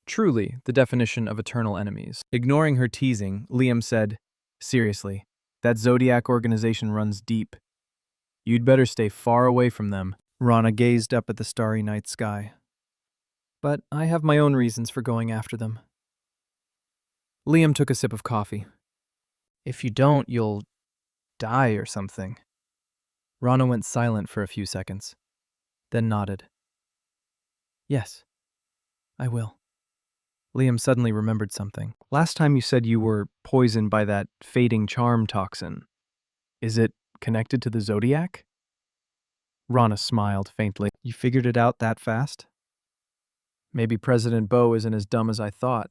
Speaker 1: Truly the definition of eternal enemies. Ignoring her teasing, Liam said, Seriously, that Zodiac organization runs deep. You'd better stay far away from them. Rana gazed up at the starry night sky. But I have my own reasons for going after them. Liam took a sip of coffee. If you don't, you'll die or something. Rana went silent for a few seconds, then nodded. Yes, I will. Liam suddenly remembered something. Last time you said you were poisoned by that fading charm toxin. Is it connected to the Zodiac? Rana smiled faintly. You figured it out that fast? Maybe President Bo isn't as dumb as I thought.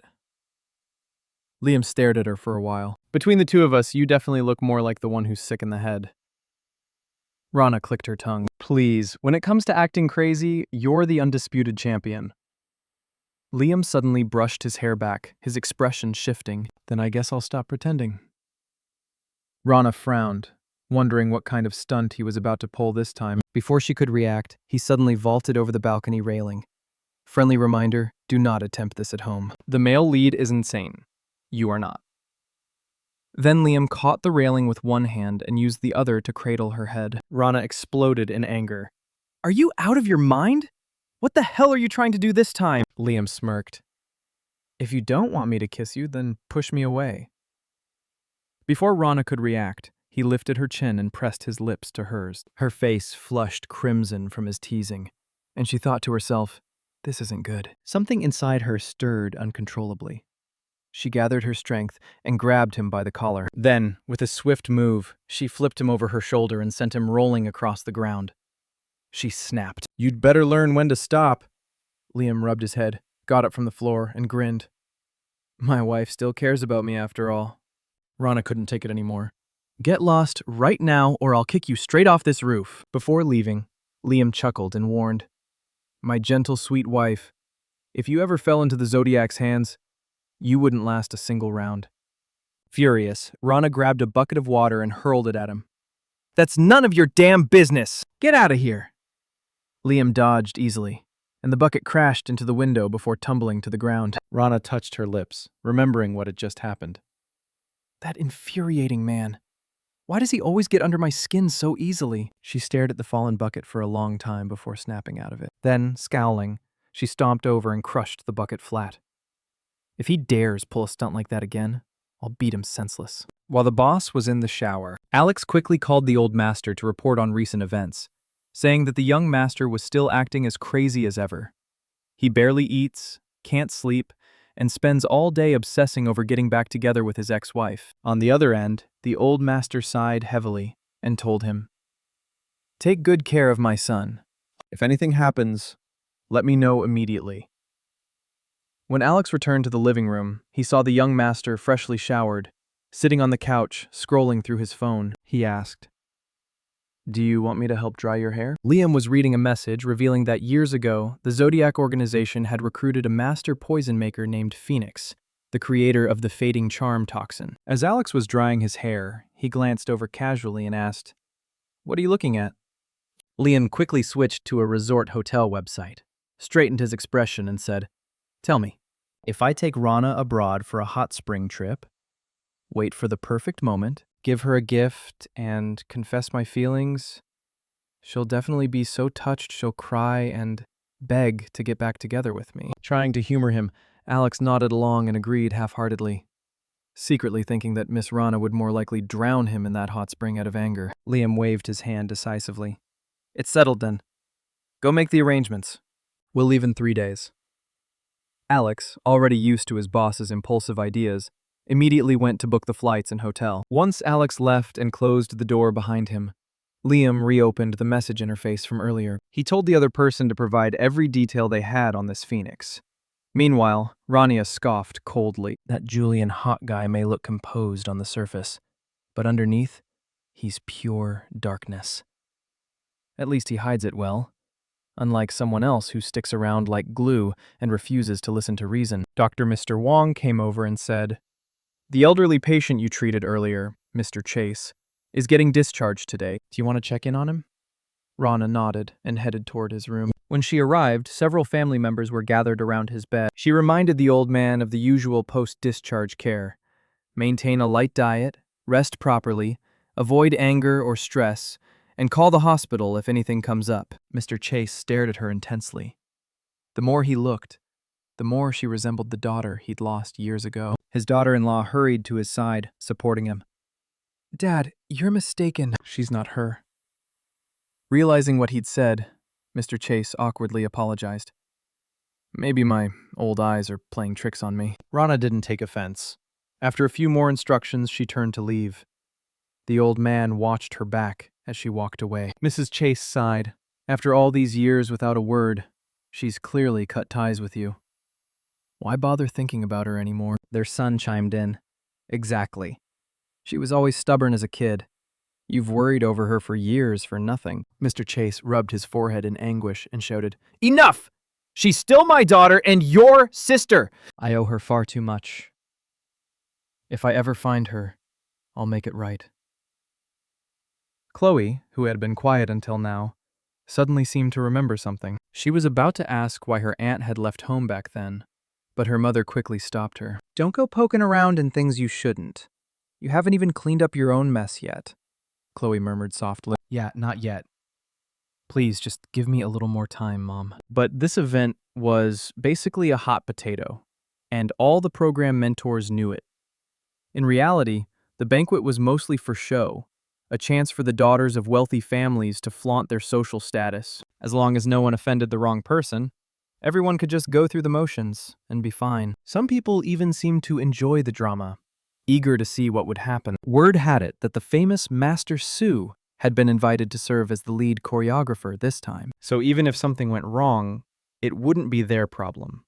Speaker 1: Liam stared at her for a while. Between the two of us, you definitely look more like the one who's sick in the head. Rana clicked her tongue. Please, when it comes to acting crazy, you're the undisputed champion. Liam suddenly brushed his hair back, his expression shifting. Then I guess I'll stop pretending. Rana frowned, wondering what kind of stunt he was about to pull this time. Before she could react, he suddenly vaulted over the balcony railing. Friendly reminder, do not attempt this at home. The male lead is insane. You are not. Then Liam caught the railing with one hand and used the other to cradle her head. Rana exploded in anger. Are you out of your mind? What the hell are you trying to do this time? Liam smirked. If you don't want me to kiss you, then push me away. Before Rana could react, he lifted her chin and pressed his lips to hers. Her face flushed crimson from his teasing, and she thought to herself, this isn't good. Something inside her stirred uncontrollably. She gathered her strength and grabbed him by the collar. Then, with a swift move, she flipped him over her shoulder and sent him rolling across the ground. She snapped. You'd better learn when to stop. Liam rubbed his head, got up from the floor, and grinned. My wife still cares about me after all. Rana couldn't take it anymore. Get lost right now or I'll kick you straight off this roof. Before leaving, Liam chuckled and warned, my gentle, sweet wife, if you ever fell into the Zodiac's hands, you wouldn't last a single round. Furious, Rana grabbed a bucket of water and hurled it at him. That's none of your damn business! Get out of here! Liam dodged easily, and the bucket crashed into the window before tumbling to the ground. Rana touched her lips, remembering what had just happened. That infuriating man. Why does he always get under my skin so easily? She stared at the fallen bucket for a long time before snapping out of it. Then, scowling, she stomped over and crushed the bucket flat. If he dares pull a stunt like that again, I'll beat him senseless. While the boss was in the shower, Alex quickly called the old master to report on recent events, saying that the young master was still acting as crazy as ever. He barely eats, can't sleep, and spends all day obsessing over getting back together with his ex-wife. On the other end, the old master sighed heavily and told him, take good care of my son. If anything happens, let me know immediately. When Alex returned to the living room, he saw the young master freshly showered, sitting on the couch, scrolling through his phone. He asked, do you want me to help dry your hair? Liam was reading a message revealing that years ago, the Zodiac organization had recruited a master poison maker named Phoenix, the creator of the fading charm toxin. As Alex was drying his hair, he glanced over casually and asked, what are you looking at? Liam quickly switched to a resort hotel website, straightened his expression and said, tell me, if I take Rana abroad for a hot spring trip, wait for the perfect moment, give her a gift, and confess my feelings, she'll definitely be so touched she'll cry and beg to get back together with me. Trying to humor him, Alex nodded along and agreed half-heartedly, secretly thinking that Miss Rana would more likely drown him in that hot spring out of anger. Liam waved his hand decisively. It's settled then. Go make the arrangements. We'll leave in 3 days. Alex, already used to his boss's impulsive ideas, immediately went to book the flights and hotel. Once Alex left and closed the door behind him, Liam reopened the message interface from earlier. He told the other person to provide every detail they had on this Phoenix. Meanwhile, Rania scoffed coldly. That Julian hot guy may look composed on the surface, but underneath, he's pure darkness. At least he hides it well, unlike someone else who sticks around like glue and refuses to listen to reason. Dr. Mr. Wong came over and said, the elderly patient you treated earlier, Mr. Chase, is getting discharged today. Do you want to check in on him? Rana nodded and headed toward his room. When she arrived, several family members were gathered around his bed. She reminded the old man of the usual post-discharge care. Maintain a light diet, rest properly, avoid anger or stress, and call the hospital if anything comes up. Mr. Chase stared at her intensely. The more he looked, the more she resembled the daughter he'd lost years ago. His daughter-in-law hurried to his side, supporting him. Dad, you're mistaken. She's not her. Realizing what he'd said, Mr. Chase awkwardly apologized. Maybe my old eyes are playing tricks on me. Rana didn't take offense. After a few more instructions, she turned to leave. The old man watched her back as she walked away. Mrs. Chase sighed. After all these years without a word, she's clearly cut ties with you. Why bother thinking about her anymore? Their son chimed in. Exactly. She was always stubborn as a kid. You've worried over her for years for nothing. Mr. Chase rubbed his forehead in anguish and shouted, Enough! She's still my daughter and your sister! I owe her far too much. If I ever find her, I'll make it right. Chloe, who had been quiet until now, suddenly seemed to remember something. She was about to ask why her aunt had left home back then, but her mother quickly stopped her. Don't go poking around in things you shouldn't. You haven't even cleaned up your own mess yet, Chloe murmured softly. Yeah, not yet. Please, just give me a little more time, Mom. But this event was basically a hot potato.
Speaker 2: and all the program mentors knew it. In reality, the banquet was mostly for show, a chance for the daughters of wealthy families to flaunt their social status. As long as no one offended the wrong person, everyone could just go through the motions and be fine. Some people even seemed to enjoy the drama, eager to see what would happen. Word had it that the famous Master Sue had been invited to serve as the lead choreographer this time. So even if something went wrong, it wouldn't be their problem.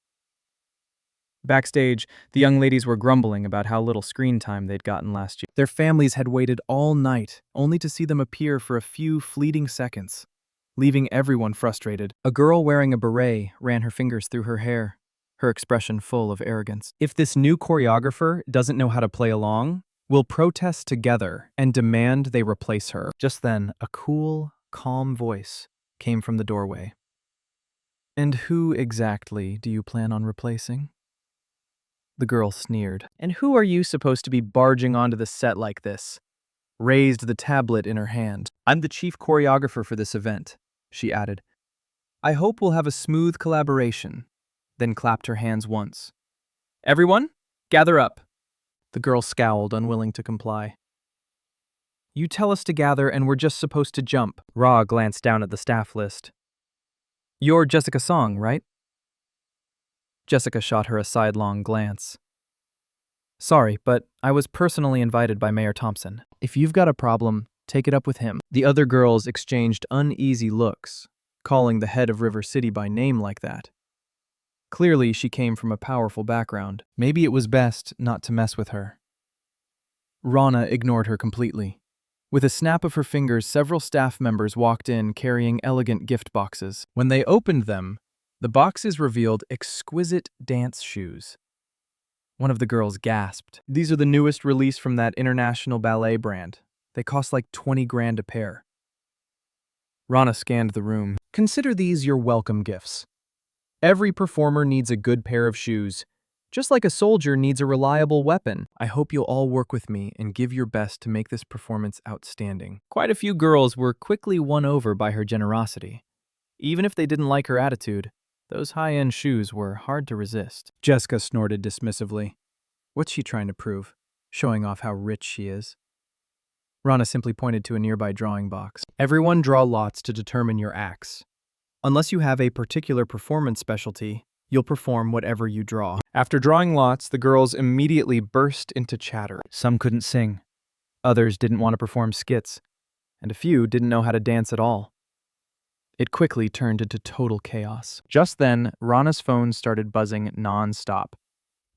Speaker 2: Backstage, the young ladies were grumbling about how little screen time they'd gotten last year. Their families had waited all night, only to see them appear for a few fleeting seconds, leaving everyone frustrated. A girl wearing a beret ran her fingers through her hair, her expression full of arrogance. If this new choreographer doesn't know how to play along, we'll protest together and demand they replace her. Just then, a cool, calm voice came from the doorway. And who exactly do you plan on replacing? The girl sneered. And who are you supposed to be barging onto the set like this? Raised the tablet in her hand. I'm the chief choreographer for this event, she added. I hope we'll have a smooth collaboration. Then clapped her hands once. Everyone, gather up. The girl scowled, unwilling to comply. You tell us to gather and we're just supposed to jump. Ra glanced down at the staff list. You're Jessica Song, right? Jessica shot her a sidelong glance. Sorry, but I was personally invited by Mayor Thompson. If you've got a problem, take it up with him. The other girls exchanged uneasy looks, calling the head of River City by name like that. Clearly, she came from a powerful background. Maybe it was best not to mess with her. Rana ignored her completely. With a snap of her fingers, several staff members walked in carrying elegant gift boxes. When they opened them, the boxes revealed exquisite dance shoes. One of the girls gasped. These are the newest release from that international ballet brand. They cost like 20 grand a pair. Rana scanned the room. Consider these your welcome gifts. Every performer needs a good pair of shoes, just like a soldier needs a reliable weapon. I hope you'll all work with me and give your best to make this performance outstanding. Quite a few girls were quickly won over by her generosity. Even if they didn't like her attitude, those high-end shoes were hard to resist. Jessica snorted dismissively. What's she trying to prove? Showing off how rich she is? Rana simply pointed to a nearby drawing box. Everyone draw lots to determine your acts. Unless you have a particular performance specialty, you'll perform whatever you draw. After drawing lots, the girls immediately burst into chatter. Some couldn't sing. Others didn't want to perform skits. And a few didn't know how to dance at all. It quickly turned into total chaos. Just then, Rana's phone started buzzing non-stop.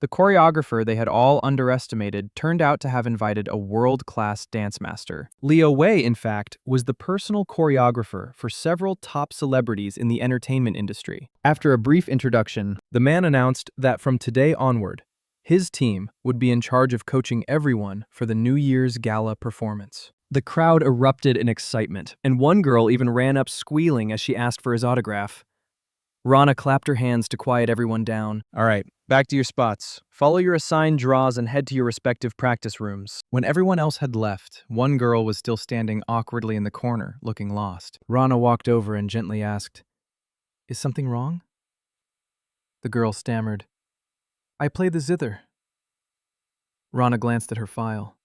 Speaker 2: The choreographer they had all underestimated turned out to have invited a world-class dance master. Leo Wei, in fact, was the personal choreographer for several top celebrities in the entertainment industry. After a brief introduction, the man announced that from today onward, his team would be in charge of coaching everyone for the New Year's gala performance. The crowd erupted in excitement, and one girl even ran up squealing as she asked for his autograph. Rana clapped her hands to quiet everyone down. All right, back to your spots. Follow your assigned draws and head to your respective practice rooms. When everyone else had left, one girl was still standing awkwardly in the corner, looking lost. Rana walked over and gently asked, Is something wrong? The girl stammered, I play the zither. Rana glanced at her file.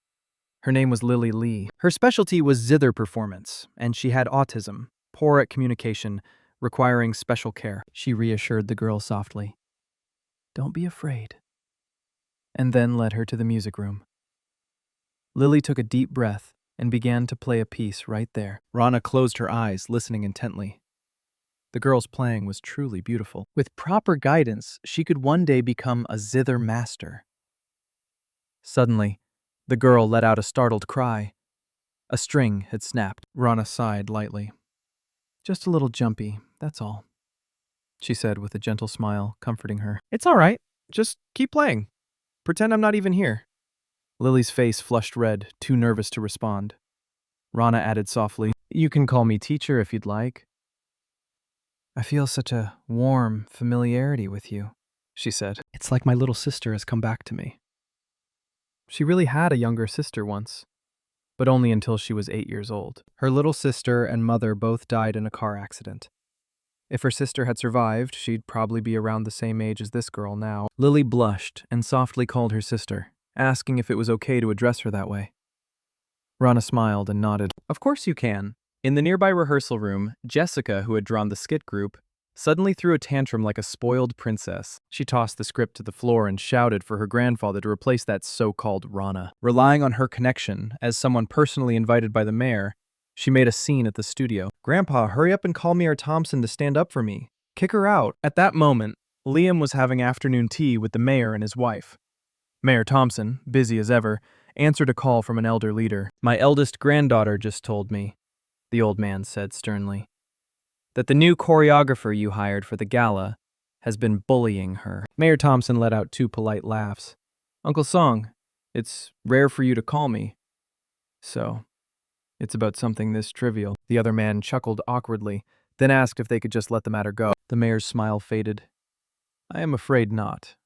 Speaker 2: Her name was Lily Lee. Her specialty was zither performance, and she had autism, poor at communication, requiring special care. She reassured the girl softly. Don't be afraid. And then led her to the music room. Lily took a deep breath and began to play a piece right there. Rana closed her eyes, listening intently. The girl's playing was truly beautiful. With proper guidance, she could one day become a zither master. Suddenly, the girl let out a startled cry. A string had snapped. Rana sighed lightly. Just a little jumpy, that's all, she said with a gentle smile, comforting her. It's all right. Just keep playing. Pretend I'm not even here. Lily's face flushed red, too nervous to respond. Rana added softly, You can call me teacher if you'd like. I feel such a warm familiarity with you, she said. It's like my little sister has come back to me. She really had a younger sister once, but only until she was 8 years old. Her little sister and mother both died in a car accident.
Speaker 1: If her sister had survived, she'd probably be around the same age as this girl now.
Speaker 2: Lily blushed and softly called her sister, asking if it was okay to address her that way.
Speaker 1: Rana smiled and nodded. Of course you can. In the nearby rehearsal room, Jessica, who had drawn the skit group, suddenly threw a tantrum like a spoiled princess. She tossed the script to the floor and shouted for her grandfather to replace that so-called Rana. Relying on her connection as someone personally invited by the mayor, she made a scene at the studio. Grandpa, hurry up and call Mayor Thompson to stand up for me. Kick her out. At that moment, Liam was having afternoon tea with the mayor and his wife. Mayor Thompson, busy as ever, answered a call from an elder leader. My eldest granddaughter just told me, the old man said sternly, that the new choreographer you hired for the gala has been bullying her. Mayor Thompson let out 2 polite laughs. Uncle Song, it's rare for you to call me. So, it's about something this trivial. The other man chuckled awkwardly, then asked if they could just let the matter go. The mayor's smile faded. I am afraid not.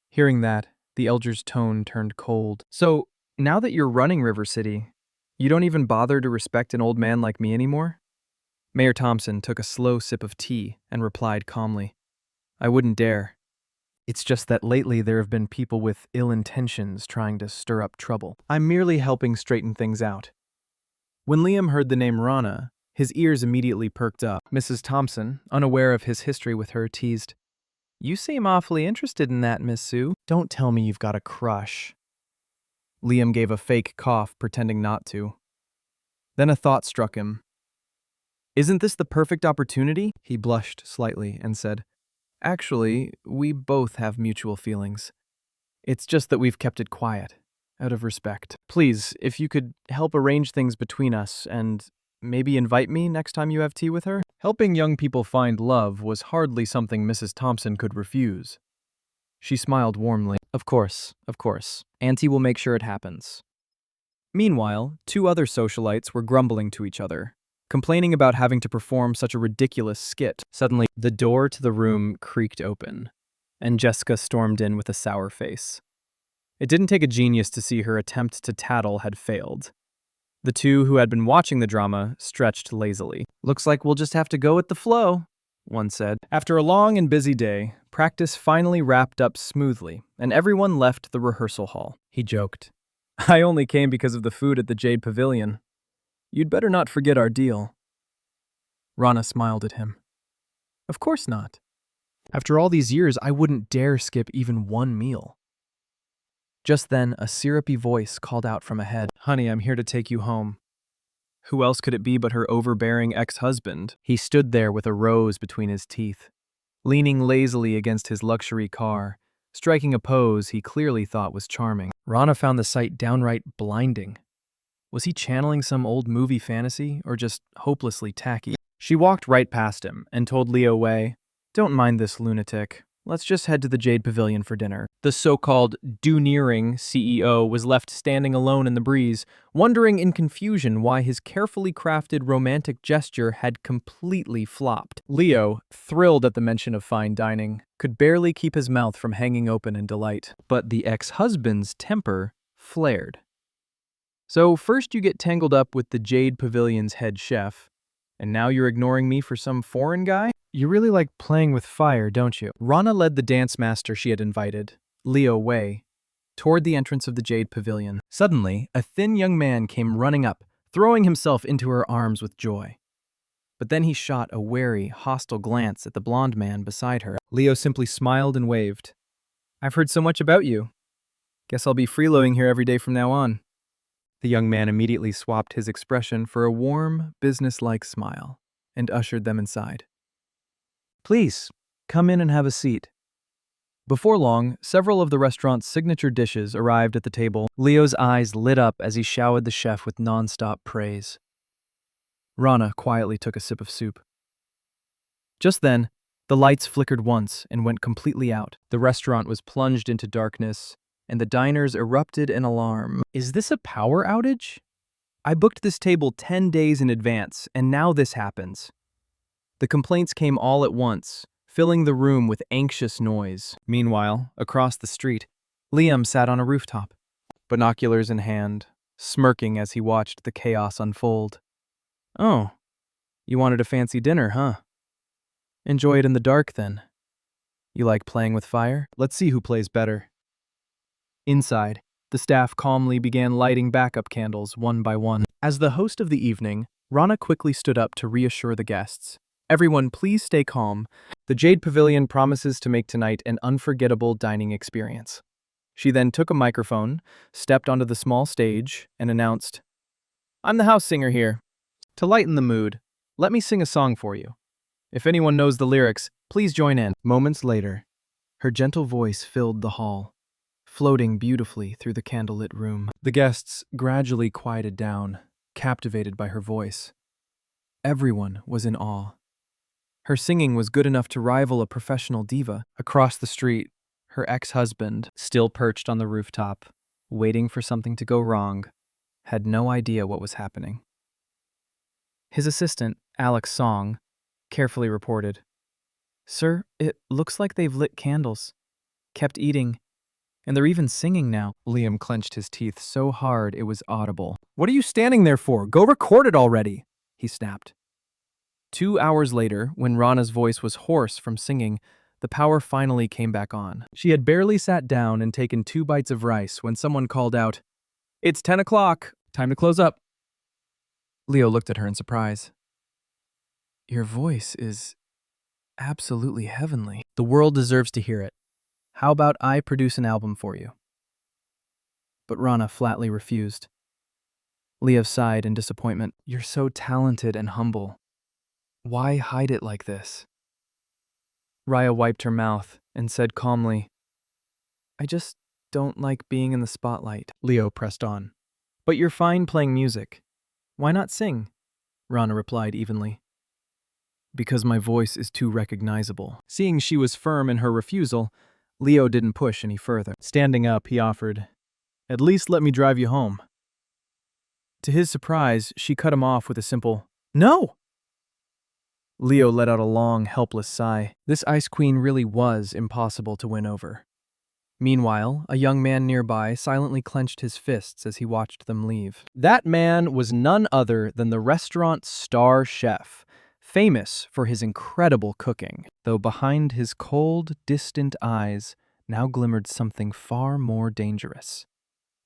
Speaker 1: Hearing that, the elder's tone turned cold. So, now that you're running River City, you don't even bother to respect an old man like me anymore? Mayor Thompson took a slow sip of tea and replied calmly, I wouldn't dare. It's just that lately there have been people with ill intentions trying to stir up trouble. I'm merely helping straighten things out. When Liam heard the name Rana, his ears immediately perked up. Mrs. Thompson, unaware of his history with her, teased, You seem awfully interested in that, Miss Sue. Don't tell me you've got a crush. Liam gave a fake cough, pretending not to. Then a thought struck him. Isn't this the perfect opportunity? He blushed slightly and said, Actually, we both have mutual feelings. It's just that we've kept it quiet, out of respect. Please, if you could help arrange things between us and maybe invite me next time you have tea with her? Helping young people find love was hardly something Mrs. Thompson could refuse. She smiled warmly. Of course. Auntie will make sure it happens. Meanwhile, 2 other socialites were grumbling to each other, complaining about having to perform such a ridiculous skit. Suddenly, the door to the room creaked open, and Jessica stormed in with a sour face. It didn't take a genius to see her attempt to tattle had failed. The 2 who had been watching the drama stretched lazily. Looks like we'll just have to go with the flow, one said. After a long and busy day, practice finally wrapped up smoothly, and everyone left the rehearsal hall. He joked, I only came because of the food at the Jade Pavilion. You'd better not forget our deal. Rana smiled at him. Of course not. After all these years, I wouldn't dare skip even one meal. Just then, a syrupy voice called out from ahead, Honey, I'm here to take you home. Who else could it be but her overbearing ex-husband? He stood there with a rose between his teeth, leaning lazily against his luxury car, striking a pose he clearly thought was charming. Rana found the sight downright blinding. Was he channeling some old movie fantasy, or just hopelessly tacky? She walked right past him and told Leo Wei, Don't mind this lunatic. Let's just head to the Jade Pavilion for dinner. The so-called doneering CEO was left standing alone in the breeze, wondering in confusion why his carefully crafted romantic gesture had completely flopped. Leo, thrilled at the mention of fine dining, could barely keep his mouth from hanging open in delight. But the ex-husband's temper flared. So first you get tangled up with the Jade Pavilion's head chef, and now you're ignoring me for some foreign guy? You really like playing with fire, don't you? Rana led the dance master she had invited, Leo Wei, toward the entrance of the Jade Pavilion. Suddenly, a thin young man came running up, throwing himself into her arms with joy. But then he shot a wary, hostile glance at the blonde man beside her. Leo simply smiled and waved. I've heard so much about you. Guess I'll be freeloading here every day from now on. The young man immediately swapped his expression for a warm, businesslike smile and ushered them inside. Please, come in and have a seat. Before long, several of the restaurant's signature dishes arrived at the table. Leo's eyes lit up as he showered the chef with non-stop praise. Rana quietly took a sip of soup. Just then, the lights flickered once and went completely out. The restaurant was plunged into darkness, and the diners erupted in alarm. Is this a power outage? I booked this table 10 days in advance, and now this happens. The complaints came all at once, filling the room with anxious noise. Meanwhile, across the street, Liam sat on a rooftop, binoculars in hand, smirking as he watched the chaos unfold. Oh, you wanted a fancy dinner, huh? Enjoy it in the dark, then. You like playing with fire?
Speaker 2: Let's see who plays better. Inside, the staff calmly began lighting backup candles one by one.
Speaker 1: As the host of the evening, Rana quickly stood up to reassure the guests. Everyone, please stay calm.
Speaker 2: The Jade Pavilion promises to make tonight an unforgettable dining experience. She then took a microphone, stepped onto the small stage, and announced, "I'm the house singer here. To lighten the mood, let me sing a song for you. If anyone knows the lyrics, please join in." Moments later, her gentle voice filled the hall, floating beautifully through the candlelit room. The guests gradually quieted down, captivated by her voice. Everyone was in awe. Her singing was good enough to rival a professional diva. Across the street, her ex-husband, still perched on the rooftop, waiting for something to go wrong, had no idea what was happening. His assistant, Alex Song, carefully reported, "Sir, it looks like they've lit candles, kept eating, and they're even singing now." Liam clenched his teeth so hard it was audible.
Speaker 1: "What are you standing there for? Go record it already!" he snapped.
Speaker 2: 2 hours later, when Rana's voice was hoarse from singing, the power finally came back on. She had barely sat down and taken 2 bites of rice when someone called out, "It's 10 o'clock, time to close up." Leo looked at her in surprise. "Your voice is absolutely heavenly. The world deserves to hear it. How about I produce an album for you?" But Rana flatly refused. Leo sighed in disappointment. "You're so talented and humble. Why hide it like this?" Raya wiped her mouth and said calmly, "I just don't like being in the spotlight." Leo pressed on. "But you're fine playing music. Why not sing?" Rana replied evenly. "Because my voice is too recognizable." Seeing she was firm in her refusal, Leo didn't push any further. Standing up, he offered, "At least let me drive you home." To his surprise, she cut him off with a simple, "No!" Leo let out a long, helpless sigh. This ice queen really was impossible to win over. Meanwhile, a young man nearby silently clenched his fists as he watched them leave. That man was none other than the restaurant's star chef, famous for his incredible cooking, though behind his cold, distant eyes now glimmered something far more dangerous.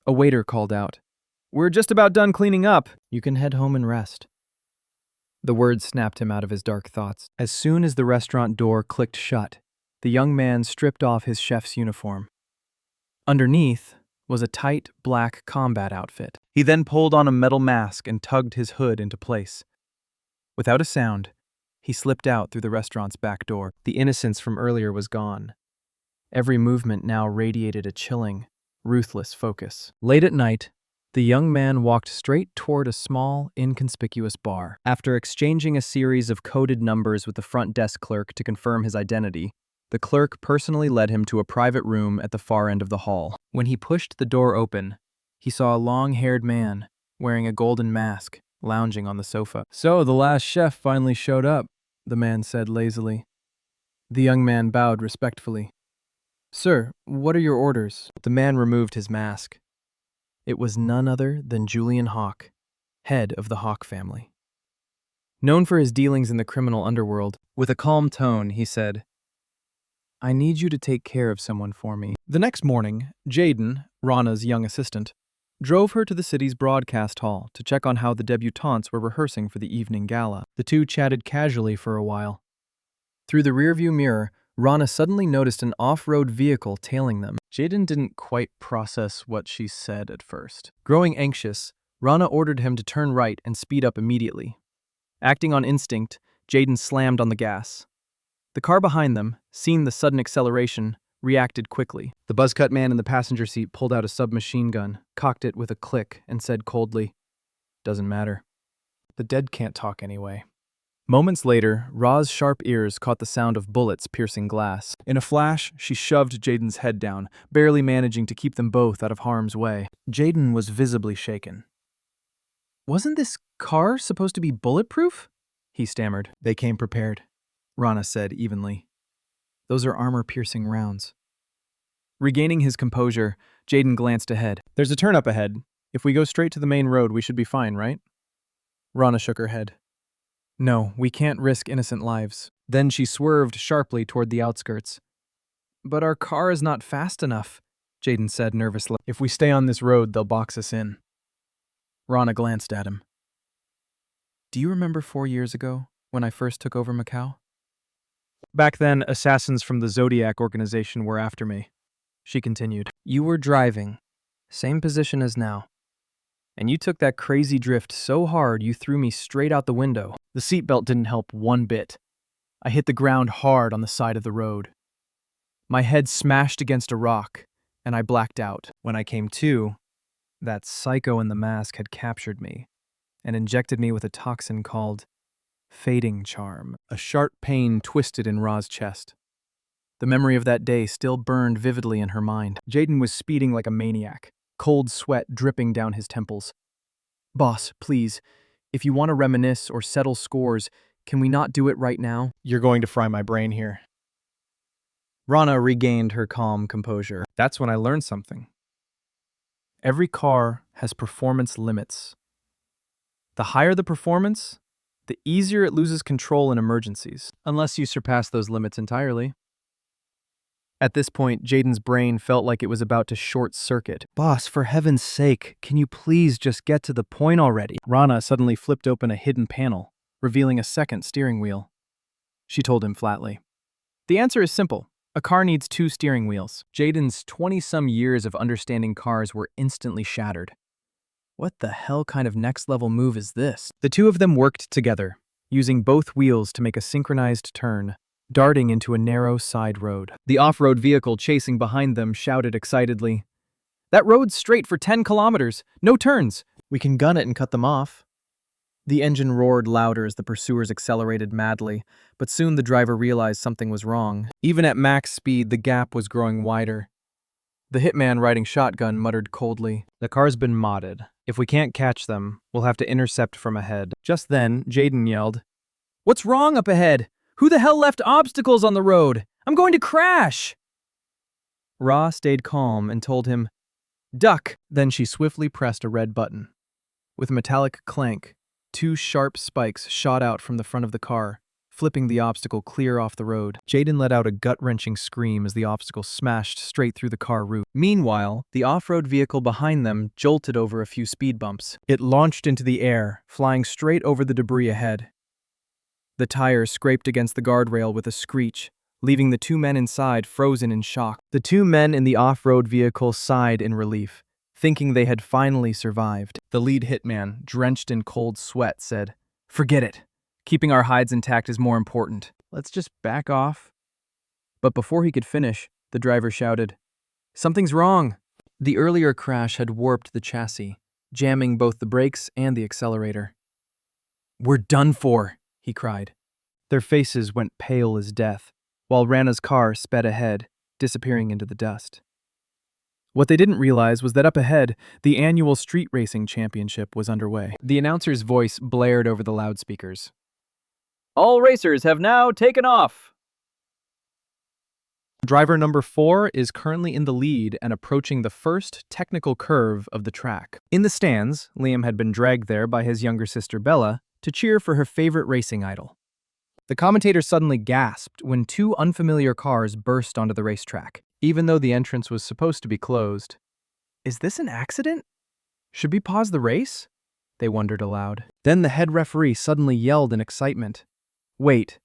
Speaker 2: A waiter called out, "We're just about done cleaning up. You can head home and rest." The words snapped him out of his dark thoughts. As soon as the restaurant door clicked shut, the young man stripped off his chef's uniform. Underneath was a tight, black combat outfit. He then pulled on a metal mask and tugged his hood into place. Without a sound, he slipped out through the restaurant's back door. The innocence from earlier was gone. Every movement now radiated a chilling, ruthless focus. Late at night, the young man walked straight toward a small, inconspicuous bar. After exchanging a series of coded numbers with the front desk clerk to confirm his identity, the clerk personally led him to a private room at the far end of the hall. When he pushed the door open, he saw a long-haired man, wearing a golden mask, lounging on the sofa. "So, the last chef finally showed up," the man said lazily. The young man bowed respectfully. "Sir, what are your orders?" The man removed his mask. It was none other than Julian Hawke, head of the Hawke family. Known for his dealings in the criminal underworld, with a calm tone, he said, "I need you to take care of someone for me." The next morning, Jaden, Rana's young assistant, drove her to the city's broadcast hall to check on how the debutantes were rehearsing for the evening gala. The two chatted casually for a while. Through the rearview mirror, Rana suddenly noticed an off-road vehicle tailing them. Jaden didn't quite process what she said at first. Growing anxious, Rana ordered him to turn right and speed up immediately. Acting on instinct, Jaden slammed on the gas. The car behind them, seeing the sudden acceleration, reacted quickly. The buzzcut man in the passenger seat pulled out a submachine gun, cocked it with a click, and said coldly, "Doesn't matter. The dead can't talk anyway." Moments later, Ra's sharp ears caught the sound of bullets piercing glass. In a flash, she shoved Jaden's head down, barely managing to keep them both out of harm's way. Jaden was visibly shaken. "Wasn't this car supposed to be bulletproof?" he stammered. "They came prepared," Rana said evenly. "Those are armor-piercing rounds." Regaining his composure, Jaden glanced ahead. "There's a turn up ahead. If we go straight to the main road, we should be fine, right?" Rana shook her head. "No, we can't risk innocent lives." Then she swerved sharply toward the outskirts. "But our car is not fast enough," Jaden said nervously.
Speaker 1: "If we stay on this road, they'll box us in." Rana glanced at him. "Do you remember 4 years ago, when I first took over Macau?"
Speaker 2: "Back then, assassins from the Zodiac organization were after me," she continued. "You were driving, same position as now. And you took that crazy drift so hard you threw me straight out the window."
Speaker 1: The seatbelt didn't help one bit. I hit the ground hard on the side of the road. My head smashed against a rock, and I blacked out.
Speaker 2: When I came to, that psycho in the mask had captured me and injected me with a toxin called fading charm.
Speaker 1: A sharp pain twisted in Ra's chest. The memory of that day still burned vividly in her mind. Jaden was speeding like a maniac, cold sweat dripping down his temples. "Boss, please, if you want to reminisce or settle scores, can we not do it right now?"
Speaker 2: "You're going to fry my brain here." Rana regained her calm composure. "That's when I learned something. Every car has performance limits. The higher the performance, the easier it loses control in emergencies."
Speaker 1: Unless you surpass those limits entirely. At this point, Jaden's brain felt like it was about to short-circuit.
Speaker 2: "Boss, for heaven's sake, can you please just get to the point already?"
Speaker 1: Rana suddenly flipped open a hidden panel, revealing a second steering wheel. She told him flatly. "The answer is simple. A car needs 2 steering wheels." Jaden's 20-some years of understanding cars were instantly shattered. What the hell kind of next-level move is this?
Speaker 2: The two of them worked together, using both wheels to make a synchronized turn, darting into a narrow side road.
Speaker 1: The off-road vehicle chasing behind them shouted excitedly, "That road's straight for 10 kilometers. No turns.
Speaker 2: We can gun it and cut them off."
Speaker 1: The engine roared louder as the pursuers accelerated madly, but soon the driver realized something was wrong. Even at max speed, the gap was growing wider. The hitman riding shotgun muttered coldly,
Speaker 2: "The car's been modded. If we can't catch them, we'll have to intercept from ahead."
Speaker 1: Just then, Jaden yelled, "What's wrong up ahead? Who the hell left obstacles on the road? I'm going to crash!" Ra stayed calm and told him, "Duck!" Then she swiftly pressed a red button. With a metallic clank, 2 sharp spikes shot out from the front of the car, flipping the obstacle clear off the road. Jaden let out a gut-wrenching scream as the obstacle smashed straight through the car roof. Meanwhile, the off-road vehicle behind them jolted over a few speed bumps. It launched into the air, flying straight over the debris ahead. The tires scraped against the guardrail with a screech, leaving the 2 men inside frozen in shock. The 2 men in the off-road vehicle sighed in relief, thinking they had finally survived. The lead hitman, drenched in cold sweat, said, "Forget it. Keeping our hides intact is more important. Let's just back off." But before he could finish, the driver shouted, "Something's wrong." The earlier crash had warped the chassis, jamming both the brakes and the accelerator. "We're done for," he cried. Their faces went pale as death, while Rana's car sped ahead, disappearing into the dust. What they didn't realize was that up ahead, the annual street racing championship was underway. The announcer's voice blared over the loudspeakers. "All racers have now taken off." Driver number 4 is currently in the lead and approaching the first technical curve of the track. In the stands, Liam had been dragged there by his younger sister Bella to cheer for her favorite racing idol. The commentator suddenly gasped when 2 unfamiliar cars burst onto the racetrack, even though the entrance was supposed to be closed. "Is this an accident? Should we pause the race?" they wondered aloud. Then the head referee suddenly yelled in excitement. "Wait,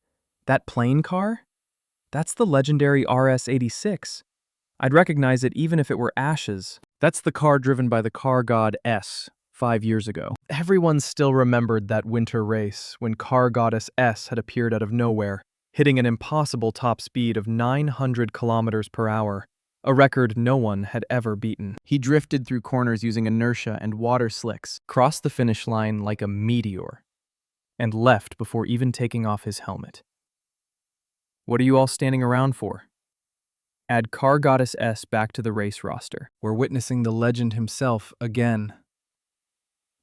Speaker 1: that plane car? That's the legendary RS-86. I'd recognize it even if it were ashes. That's the car driven by the car god S 5 years ago." Everyone still remembered that winter race when car goddess S had appeared out of nowhere, hitting an impossible top speed of 900 kilometers per hour, a record no one had ever beaten. He drifted through corners using inertia and water slicks, crossed the finish line like a meteor, and left before even taking off his helmet. What are you all standing around for? Add Car Goddess S back to the race roster. We're witnessing the legend himself again.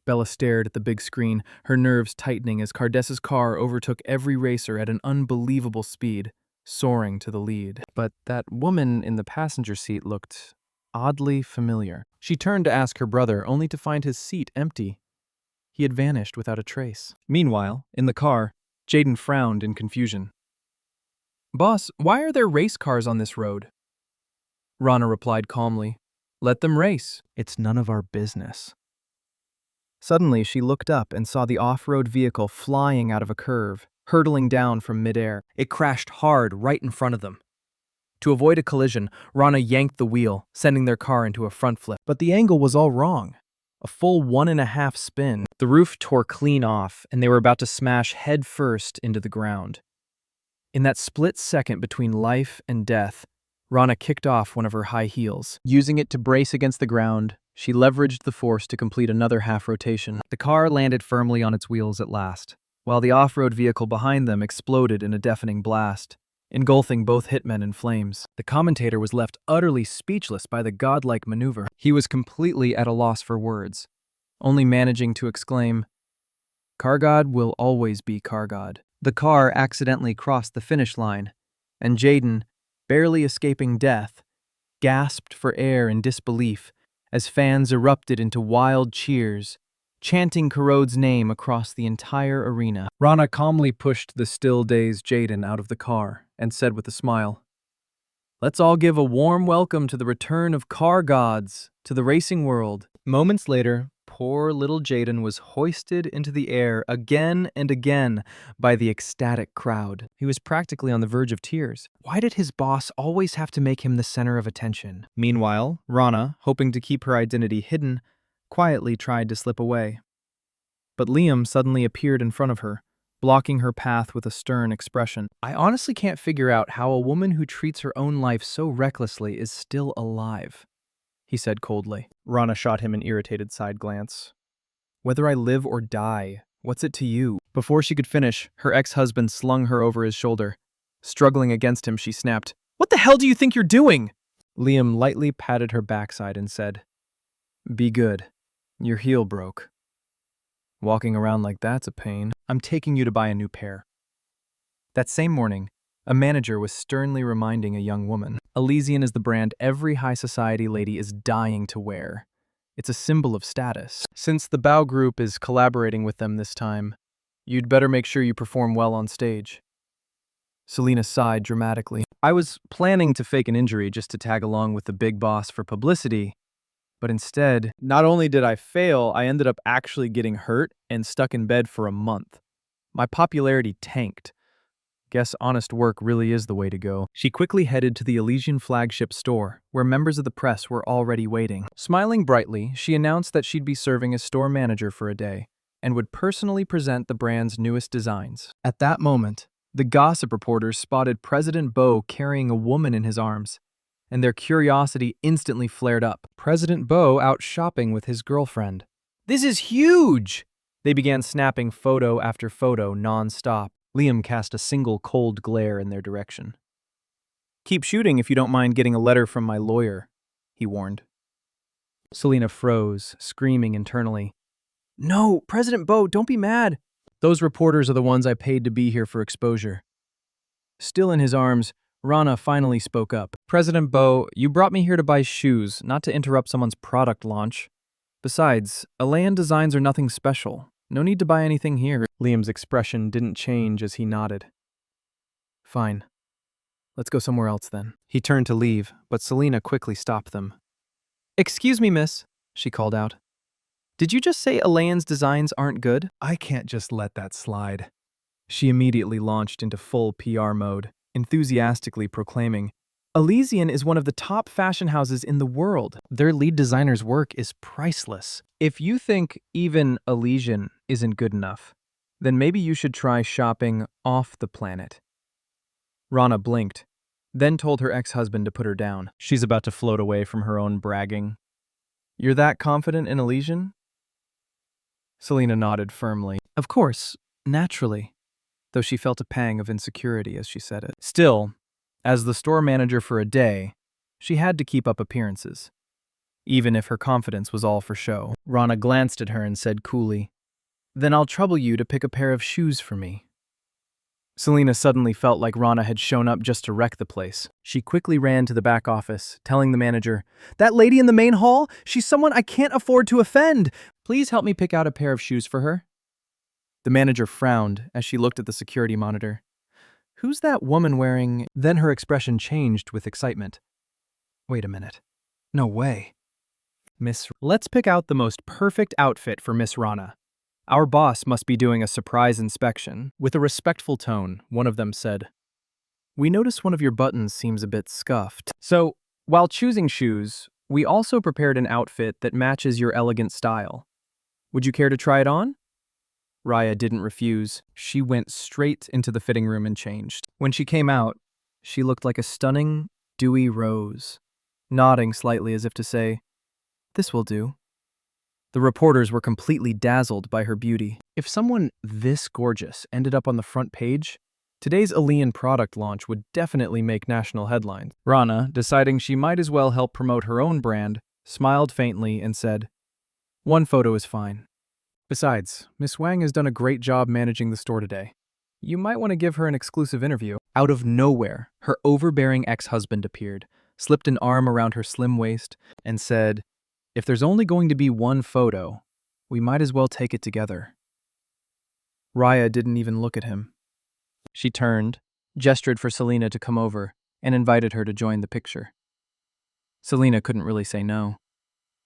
Speaker 1: Bella stared at the big screen, her nerves tightening as Cardessa's car overtook every racer at an unbelievable speed, soaring to the lead. But that woman in the passenger seat looked oddly familiar. She turned to ask her brother, only to find his seat empty. He had vanished without a trace. Meanwhile, in the car, Jaden frowned in confusion. Boss, why are there race cars on this road? Rana replied calmly. Let them race.
Speaker 2: It's none of our business. Suddenly, she looked up and saw the off-road vehicle flying out of a curve, hurtling down from midair. It crashed hard right in front of them. To avoid a collision, Rana yanked the wheel, sending their car into a front flip. But the angle was all wrong. A full 1.5 spin. The roof tore clean off, and they were about to smash head first into the ground. In that split second between life and death, Rana kicked off one of her high heels. Using it to brace against the ground, she leveraged the force to complete another half rotation. The car landed firmly on its wheels at last, while the off-road vehicle behind them exploded in a deafening blast, engulfing both hitmen in flames. The commentator was left utterly speechless by the godlike maneuver. He was completely at a loss for words, only managing to exclaim, "Car God will always be Car God." The car accidentally crossed the finish line, and Jaden, barely escaping death, gasped for air in disbelief as fans erupted into wild cheers, chanting Corrode's name across the entire arena. Rana calmly pushed the still-dazed Jaden out of the car and said with a smile, "Let's all give a warm welcome to the return of car gods to the racing world." Moments later, poor little Jaden was hoisted into the air again and again by the ecstatic crowd. He was practically on the verge of tears. Why did his boss always have to make him the center of attention? Meanwhile, Rana, hoping to keep her identity hidden, quietly tried to slip away. But Liam suddenly appeared in front of her, blocking her path with a stern expression. I honestly can't figure out how a woman who treats her own life so recklessly is still alive, he said coldly. Rana shot him an irritated side glance. Whether I live or die, what's it to you? Before she could finish, her ex-husband slung her over his shoulder. Struggling against him, she snapped, "What the hell do you think you're doing?" Liam lightly patted her backside and said, "Be good. Your heel broke. Walking around like that's a pain. I'm taking you to buy a new pair." That same morning, a manager was sternly reminding a young woman, Elysian is the brand every high society lady is dying to wear. It's a symbol of status. Since the Bao Group is collaborating with them this time, you'd better make sure you perform well on stage. Selena sighed dramatically. I was planning to fake an injury just to tag along with the big boss for publicity, but instead, not only did I fail, I ended up actually getting hurt and stuck in bed for a month. My popularity tanked. Guess honest work really is the way to go. She quickly headed to the Elysian flagship store, where members of the press were already waiting. Smiling brightly, she announced that she'd be serving as store manager for a day, and would personally present the brand's newest designs. At that moment, the gossip reporters spotted President Bo carrying a woman in his arms, and their curiosity instantly flared up. President Bo out shopping with his girlfriend. "This is huge!" They began snapping photo after photo non-stop. Liam cast a single cold glare in their direction. "Keep shooting if you don't mind getting a letter from my lawyer," he warned. Selena froze, screaming internally. "No, President Bo, don't be mad. Those reporters are the ones I paid to be here for exposure." Still in his arms, Rana finally spoke up. "President Bo, you brought me here to buy shoes, not to interrupt someone's product launch. Besides, Alayan designs are nothing special. No need to buy anything here." Liam's expression didn't change as he nodded. "Fine. Let's go somewhere else then." He turned to leave, but Selena quickly stopped them. "Excuse me, miss," she called out. "Did you just say Alayan's designs aren't good?" "I can't just let that slide." She immediately launched into full PR mode, enthusiastically proclaiming, "Elysian is one of the top fashion houses in the world. Their lead designer's work is priceless. If you think even Elysian isn't good enough, then maybe you should try shopping off the planet." Rana blinked, then told her ex-husband to put her down. She's about to float away from her own bragging. "You're that confident in Elysian?" Selena nodded firmly. Of course, naturally, though she felt a pang of insecurity as she said it. Still, as the store manager for a day, she had to keep up appearances, even if her confidence was all for show. Rana glanced at her and said coolly, "Then I'll trouble you to pick a pair of shoes for me." Selena suddenly felt like Rana had shown up just to wreck the place. She quickly ran to the back office, telling the manager, "That lady in the main hall? She's someone I can't afford to offend. Please help me pick out a pair of shoes for her." The manager frowned as she looked at the security monitor. Who's that woman wearing? Then her expression changed with excitement. Wait a minute. No way. Let's pick out the most perfect outfit for Miss Rana. Our boss must be doing a surprise inspection. With a respectful tone, one of them said, "We notice one of your buttons seems a bit scuffed. So, while choosing shoes, we also prepared an outfit that matches your elegant style. Would you care to try it on?" Raya didn't refuse. She went straight into the fitting room and changed. When she came out, she looked like a stunning, dewy rose, nodding slightly as if to say, "This will do." The reporters were completely dazzled by her beauty. If someone this gorgeous ended up on the front page, today's alien product launch would definitely make national headlines. Rana, deciding she might as well help promote her own brand, smiled faintly and said, "One photo is fine. Besides, Miss Wang has done a great job managing the store today. You might want to give her an exclusive interview." Out of nowhere, her overbearing ex-husband appeared, slipped an arm around her slim waist, and said, "If there's only going to be one photo, we might as well take it together." Raya didn't even look at him. She turned, gestured for Selena to come over, and invited her to join the picture. Selena couldn't really say no.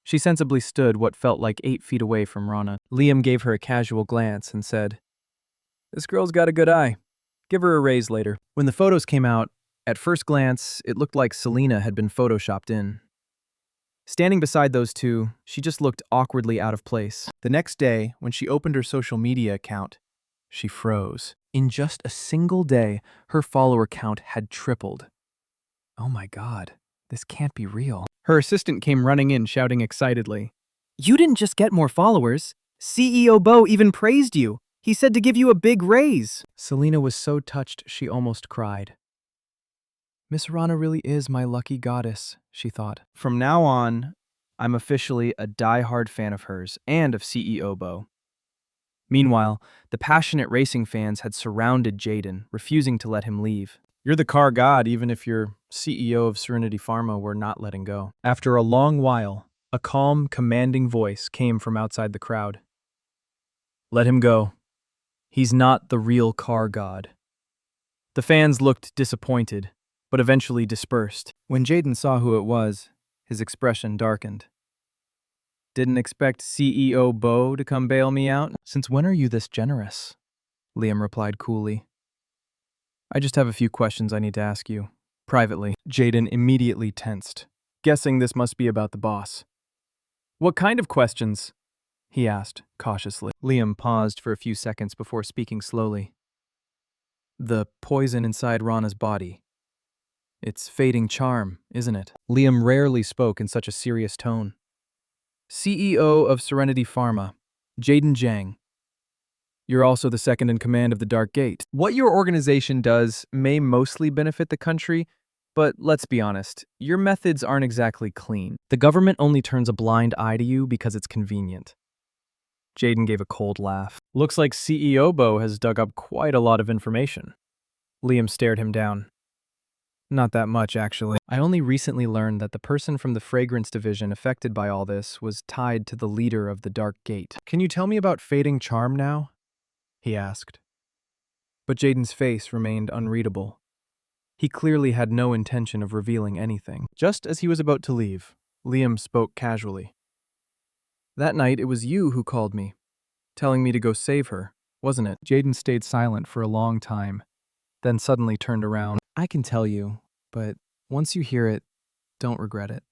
Speaker 2: She sensibly stood what felt like 8 feet away from Rana. Liam gave her a casual glance and said, "This girl's got a good eye. Give her a raise later." When the photos came out, at first glance, it looked like Selena had been photoshopped in. Standing beside those two, she just looked awkwardly out of place. The next day, when she opened her social media account, she froze. In just a single day, her follower count had tripled. Oh my God, this can't be real. Her assistant came running in, shouting excitedly, "You didn't just get more followers. CEO Bo even praised you. He said to give you a big raise." Selena was so touched she almost cried. Miss Rana really is my lucky goddess, she thought. From now on, I'm officially a die-hard fan of hers and of CEO Bo. Meanwhile, the passionate racing fans had surrounded Jaden, refusing to let him leave. "You're the car god even if you're CEO of Serenity Pharma we're not letting go." After a long while, a calm, commanding voice came from outside the crowd. "Let him go. He's not the real car god." The fans looked disappointed, but eventually dispersed. When Jaden saw who it was, his expression darkened. "Didn't expect CEO Bo to come bail me out? Since when are you this generous?" Liam replied coolly. "I just have a few questions I need to ask you. Privately." Jaden immediately tensed, guessing this must be about the boss. "What kind of questions?" he asked, cautiously. Liam paused for a few seconds before speaking slowly. "The poison inside Rana's body. It's fading charm, isn't it?" Liam rarely spoke in such a serious tone. "CEO of Serenity Pharma, Jaden Zhang. You're also the second in command of the Dark Gate. What your organization does may mostly benefit the country, but let's be honest, your methods aren't exactly clean. The government only turns a blind eye to you because it's convenient." Jaden gave a cold laugh. "Looks like CEO Bo has dug up quite a lot of information." Liam stared him down. "Not that much, actually. I only recently learned that the person from the fragrance division affected by all this was tied to the leader of the Dark Gate." "Can you tell me about fading charm now?" he asked. But Jaden's face remained unreadable. He clearly had no intention of revealing anything. Just as he was about to leave, Liam spoke casually. "That night it was you who called me, telling me to go save her, wasn't it?" Jaden stayed silent for a long time, then suddenly turned around. "I can tell you, but once you hear it, don't regret it."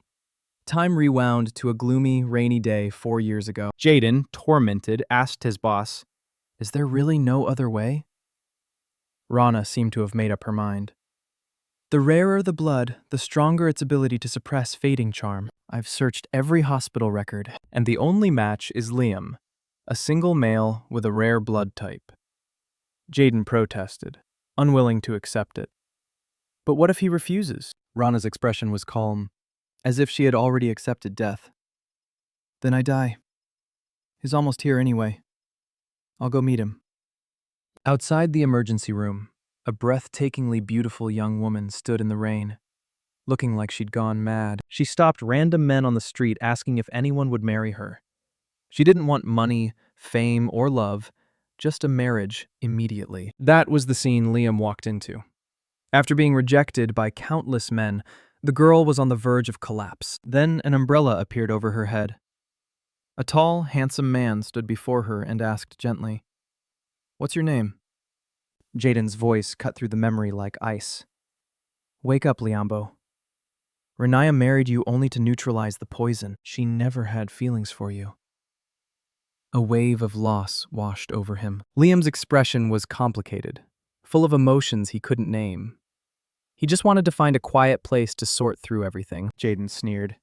Speaker 2: Time rewound to a gloomy, rainy day 4 years ago. Jaden, tormented, asked his boss, "Is there really no other way?" Rana seemed to have made up her mind. "The rarer the blood, the stronger its ability to suppress fading charm. I've searched every hospital record, and the only match is Liam, a single male with a rare blood type." Jaden protested, unwilling to accept it. "But what if he refuses?" Rana's expression was calm, as if she had already accepted death. "Then I die. He's almost here anyway. I'll go meet him." Outside the emergency room, a breathtakingly beautiful young woman stood in the rain, looking like she'd gone mad. She stopped random men on the street asking if anyone would marry her. She didn't want money, fame, or love, just a marriage immediately. That was the scene Liam walked into. After being rejected by countless men, the girl was on the verge of collapse. Then an umbrella appeared over her head. A tall, handsome man stood before her and asked gently, "What's your name?" Jaden's voice cut through the memory like ice. "Wake up, Liambo. Renaya married you only to neutralize the poison. She never had feelings for you." A wave of loss washed over him. Liam's expression was complicated, full of emotions he couldn't name. He just wanted to find a quiet place to sort through everything. Jaden sneered.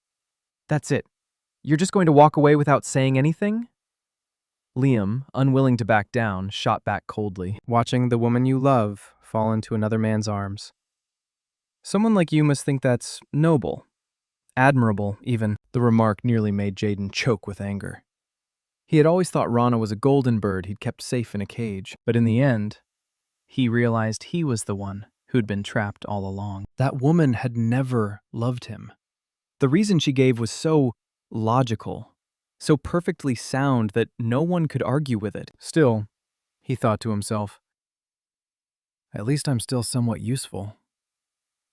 Speaker 2: "That's it. You're just going to walk away without saying anything?" Liam, unwilling to back down, shot back coldly. "Watching the woman you love fall into another man's arms. Someone like you must think that's noble. Admirable, even." The remark nearly made Jaden choke with anger. He had always thought Rana was a golden bird he'd kept safe in a cage, but in the end, he realized he was the one who'd been trapped all along. That woman had never loved him. The reason she gave was so logical, so perfectly sound that no one could argue with it. Still, he thought to himself, at least I'm still somewhat useful.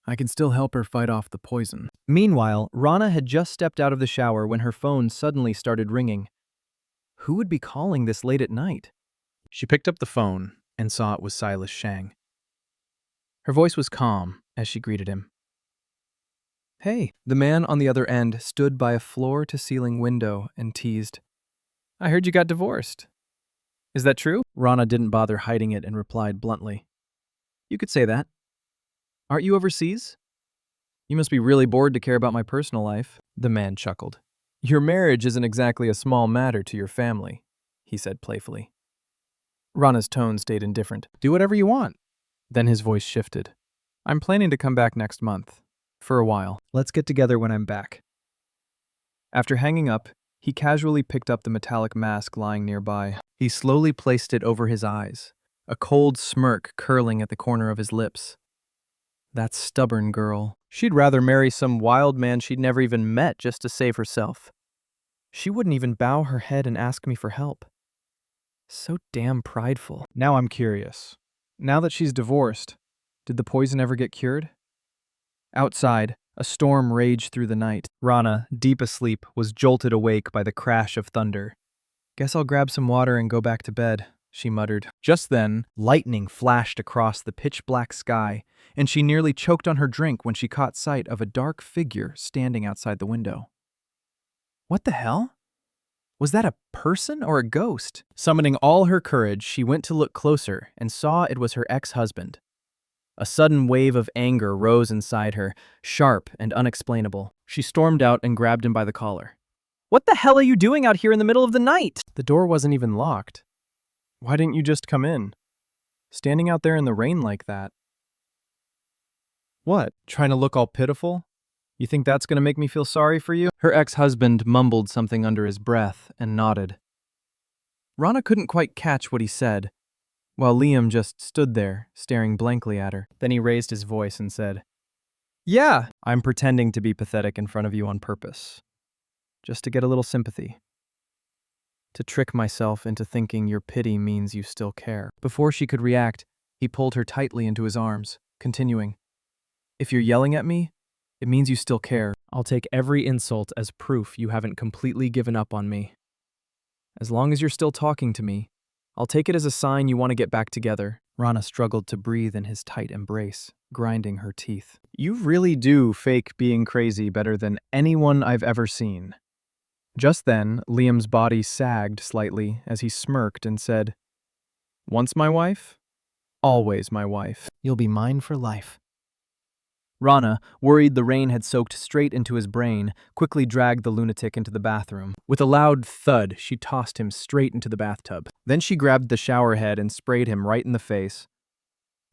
Speaker 2: I can still help her fight off the poison. Meanwhile, Rana had just stepped out of the shower when her phone suddenly started ringing. Who would be calling this late at night? She picked up the phone and saw it was Silas Shang. Her voice was calm as she greeted him. "Hey." The man on the other end stood by a floor-to-ceiling window and teased, "I heard you got divorced. Is that true?" Rana didn't bother hiding it and replied bluntly, "You could say that. Aren't you overseas? You must be really bored to care about my personal life." The man chuckled. "Your marriage isn't exactly a small matter to your family," he said playfully. Rana's tone stayed indifferent. "Do whatever you want." Then his voice shifted. "I'm planning to come back next month. For a while. Let's get together when I'm back." After hanging up, he casually picked up the metallic mask lying nearby. He slowly placed it over his eyes, a cold smirk curling at the corner of his lips. That stubborn girl. She'd rather marry some wild man she'd never even met just to save herself. She wouldn't even bow her head and ask me for help. So damn prideful. Now I'm curious. Now that she's divorced, did the poison ever get cured? Outside, a storm raged through the night. Rana, deep asleep, was jolted awake by the crash of thunder. "Guess I'll grab some water and go back to bed," she muttered. Just then, lightning flashed across the pitch-black sky, and she nearly choked on her drink when she caught sight of a dark figure standing outside the window. What the hell? Was that a person or a ghost? Summoning all her courage, she went to look closer and saw it was her ex-husband. A sudden wave of anger rose inside her, sharp and unexplainable. She stormed out and grabbed him by the collar. "What the hell are you doing out here in the middle of the night?" The door wasn't even locked. "Why didn't you just come in? Standing out there in the rain like that." "What, trying to look all pitiful? You think that's going to make me feel sorry for you?" Her ex-husband mumbled something under his breath and nodded. Rana couldn't quite catch what he said, while Liam just stood there, staring blankly at her. Then he raised his voice and said, "Yeah, I'm pretending to be pathetic in front of you on purpose, just to get a little sympathy. To trick myself into thinking your pity means you still care." Before she could react, he pulled her tightly into his arms, continuing, "If you're yelling at me, it means you still care. I'll take every insult as proof you haven't completely given up on me. As long as you're still talking to me, I'll take it as a sign you want to get back together." Rana struggled to breathe in his tight embrace, grinding her teeth. "You really do fake being crazy better than anyone I've ever seen." Just then, Liam's body sagged slightly as he smirked and said, "Once my wife, always my wife. You'll be mine for life." Rana, worried the rain had soaked straight into his brain, quickly dragged the lunatic into the bathroom. With a loud thud, she tossed him straight into the bathtub. Then she grabbed the shower head and sprayed him right in the face.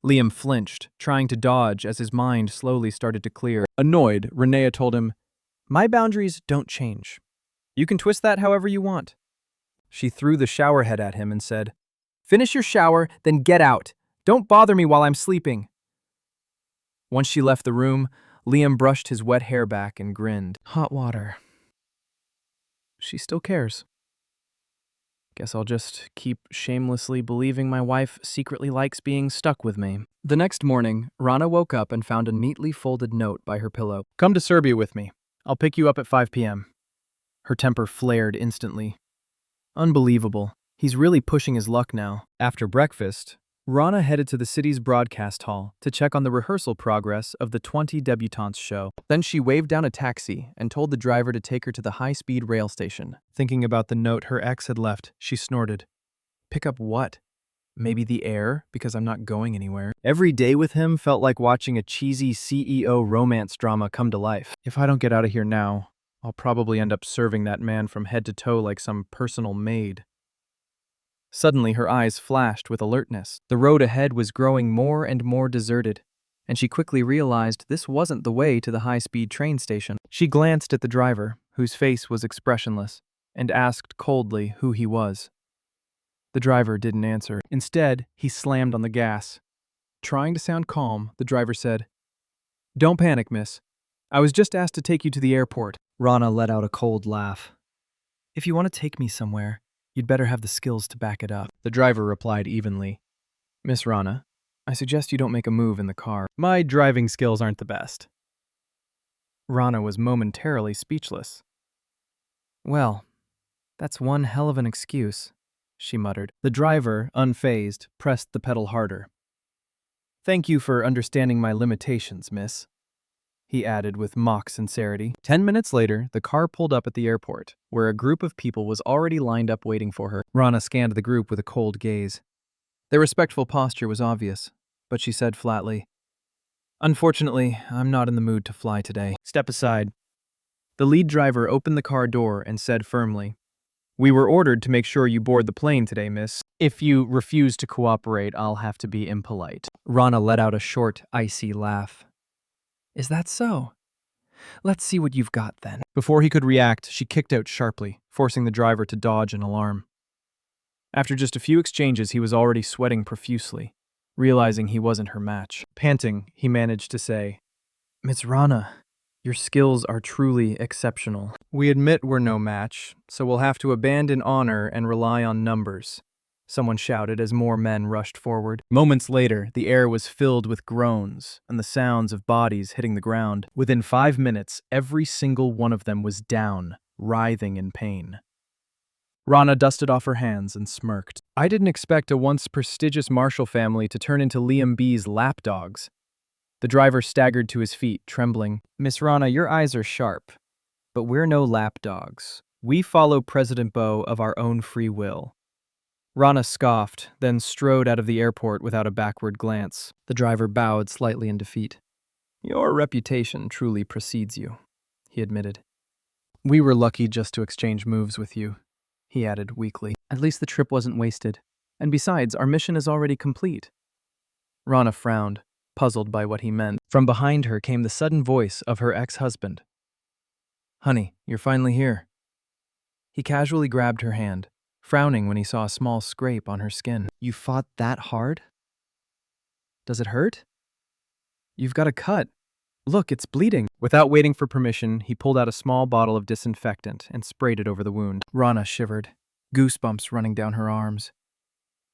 Speaker 2: Liam flinched, trying to dodge as his mind slowly started to clear. Annoyed, Renea told him, "My boundaries don't change. You can twist that however you want." She threw the shower head at him and said, "Finish your shower, then get out. Don't bother me while I'm sleeping." Once she left the room, Liam brushed his wet hair back and grinned. Hot water. She still cares.
Speaker 1: Guess I'll just keep shamelessly believing my wife secretly likes being stuck with me. The next morning, Rana woke up and found a neatly folded note by her pillow. Come to Serbia with me. I'll pick you up at 5 p.m. Her temper flared instantly. Unbelievable. He's really pushing his luck now. After breakfast, Rana headed to the city's broadcast hall to check on the rehearsal progress of the 20 debutantes show. Then she waved down a taxi and told the driver to take her to the high-speed rail station. Thinking about the note her ex had left, she snorted. Pick up what? Maybe the air, because I'm not going anywhere. Every day with him felt like watching a cheesy CEO romance drama come to life. If I don't get out of here now, I'll probably end up serving that man from head to toe like some personal maid. Suddenly, her eyes flashed with alertness. The road ahead was growing more and more deserted, and she quickly realized this wasn't the way to the high-speed train station. She glanced at the driver, whose face was expressionless, and asked coldly who he was. The driver didn't answer. Instead, he slammed on the gas. Trying to sound calm, the driver said, "Don't panic, miss. I was just asked to take you to the airport." Rana let out a cold laugh. "If you want to take me somewhere, you'd better have the skills to back it up." The driver replied evenly, "Miss Rana, I suggest you don't make a move in the car. My driving skills aren't the best." Rana was momentarily speechless. "Well, that's one hell of an excuse," she muttered. The driver, unfazed, pressed the pedal harder. "Thank you for understanding my limitations, miss," he added with mock sincerity. 10 minutes later, the car pulled up at the airport, where a group of people was already lined up waiting for her. Rana scanned the group with a cold gaze. Their respectful posture was obvious, but she said flatly, "Unfortunately, I'm not in the mood to fly today. Step aside." The lead driver opened the car door and said firmly, "We were ordered to make sure you board the plane today, miss. If you refuse to cooperate, I'll have to be impolite." Rana let out a short, icy laugh. "Is that so? Let's see what you've got then." Before he could react, she kicked out sharply, forcing the driver to dodge an alarm. After just a few exchanges, he was already sweating profusely, realizing he wasn't her match. Panting, he managed to say, "Miss Rana, your skills are truly exceptional. We admit we're no match, so we'll have to abandon honor and rely on numbers," someone shouted as more men rushed forward. Moments later, the air was filled with groans and the sounds of bodies hitting the ground. Within 5 minutes, every single one of them was down, writhing in pain. Rana dusted off her hands and smirked. "I didn't expect a once prestigious Marshall family to turn into Liam B's lapdogs." The driver staggered to his feet, trembling. "Miss Rana, your eyes are sharp, but we're no lapdogs. We follow President Bo of our own free will." Rana scoffed, then strode out of the airport without a backward glance. The driver bowed slightly in defeat. "Your reputation truly precedes you," he admitted. "We were lucky just to exchange moves with you," he added weakly. "At least the trip wasn't wasted. And besides, our mission is already complete." Rana frowned, puzzled by what he meant. From behind her came the sudden voice of her ex-husband. "Honey, you're finally here." He casually grabbed her hand, frowning when he saw a small scrape on her skin. "You fought that hard? Does it hurt? You've got a cut. Look, it's bleeding." Without waiting for permission, he pulled out a small bottle of disinfectant and sprayed it over the wound. Rana shivered, goosebumps running down her arms.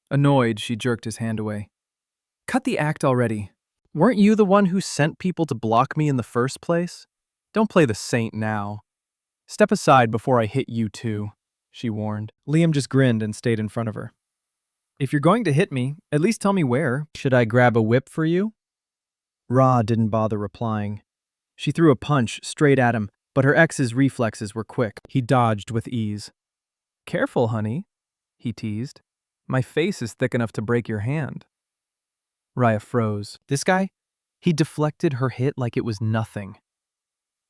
Speaker 1: Annoyed, she jerked his hand away. "Cut the act already. Weren't you the one who sent people to block me in the first place? Don't play the saint now. Step aside before I hit you too," she warned. Liam just grinned and stayed in front of her. "If you're going to hit me, at least tell me where. Should I grab a whip for you?" Ra didn't bother replying. She threw a punch straight at him, but her ex's reflexes were quick. He dodged with ease. "Careful, honey," he teased. "My face is thick enough to break your hand." Raya froze. This guy? He deflected her hit like it was nothing.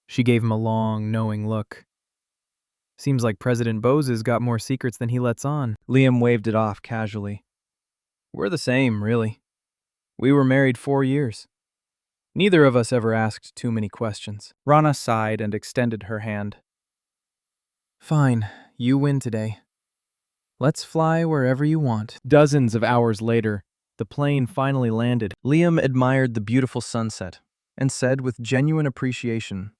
Speaker 1: She gave him a long, knowing look. "Seems like President Bose's got more secrets than he lets on." Liam waved it off casually. "We're the same, really. We were married 4 years. Neither of us ever asked too many questions." Rana sighed and extended her hand. "Fine, you win today. Let's fly wherever you want." Dozens of hours later, the plane finally landed. Liam admired the beautiful sunset and said with genuine appreciation,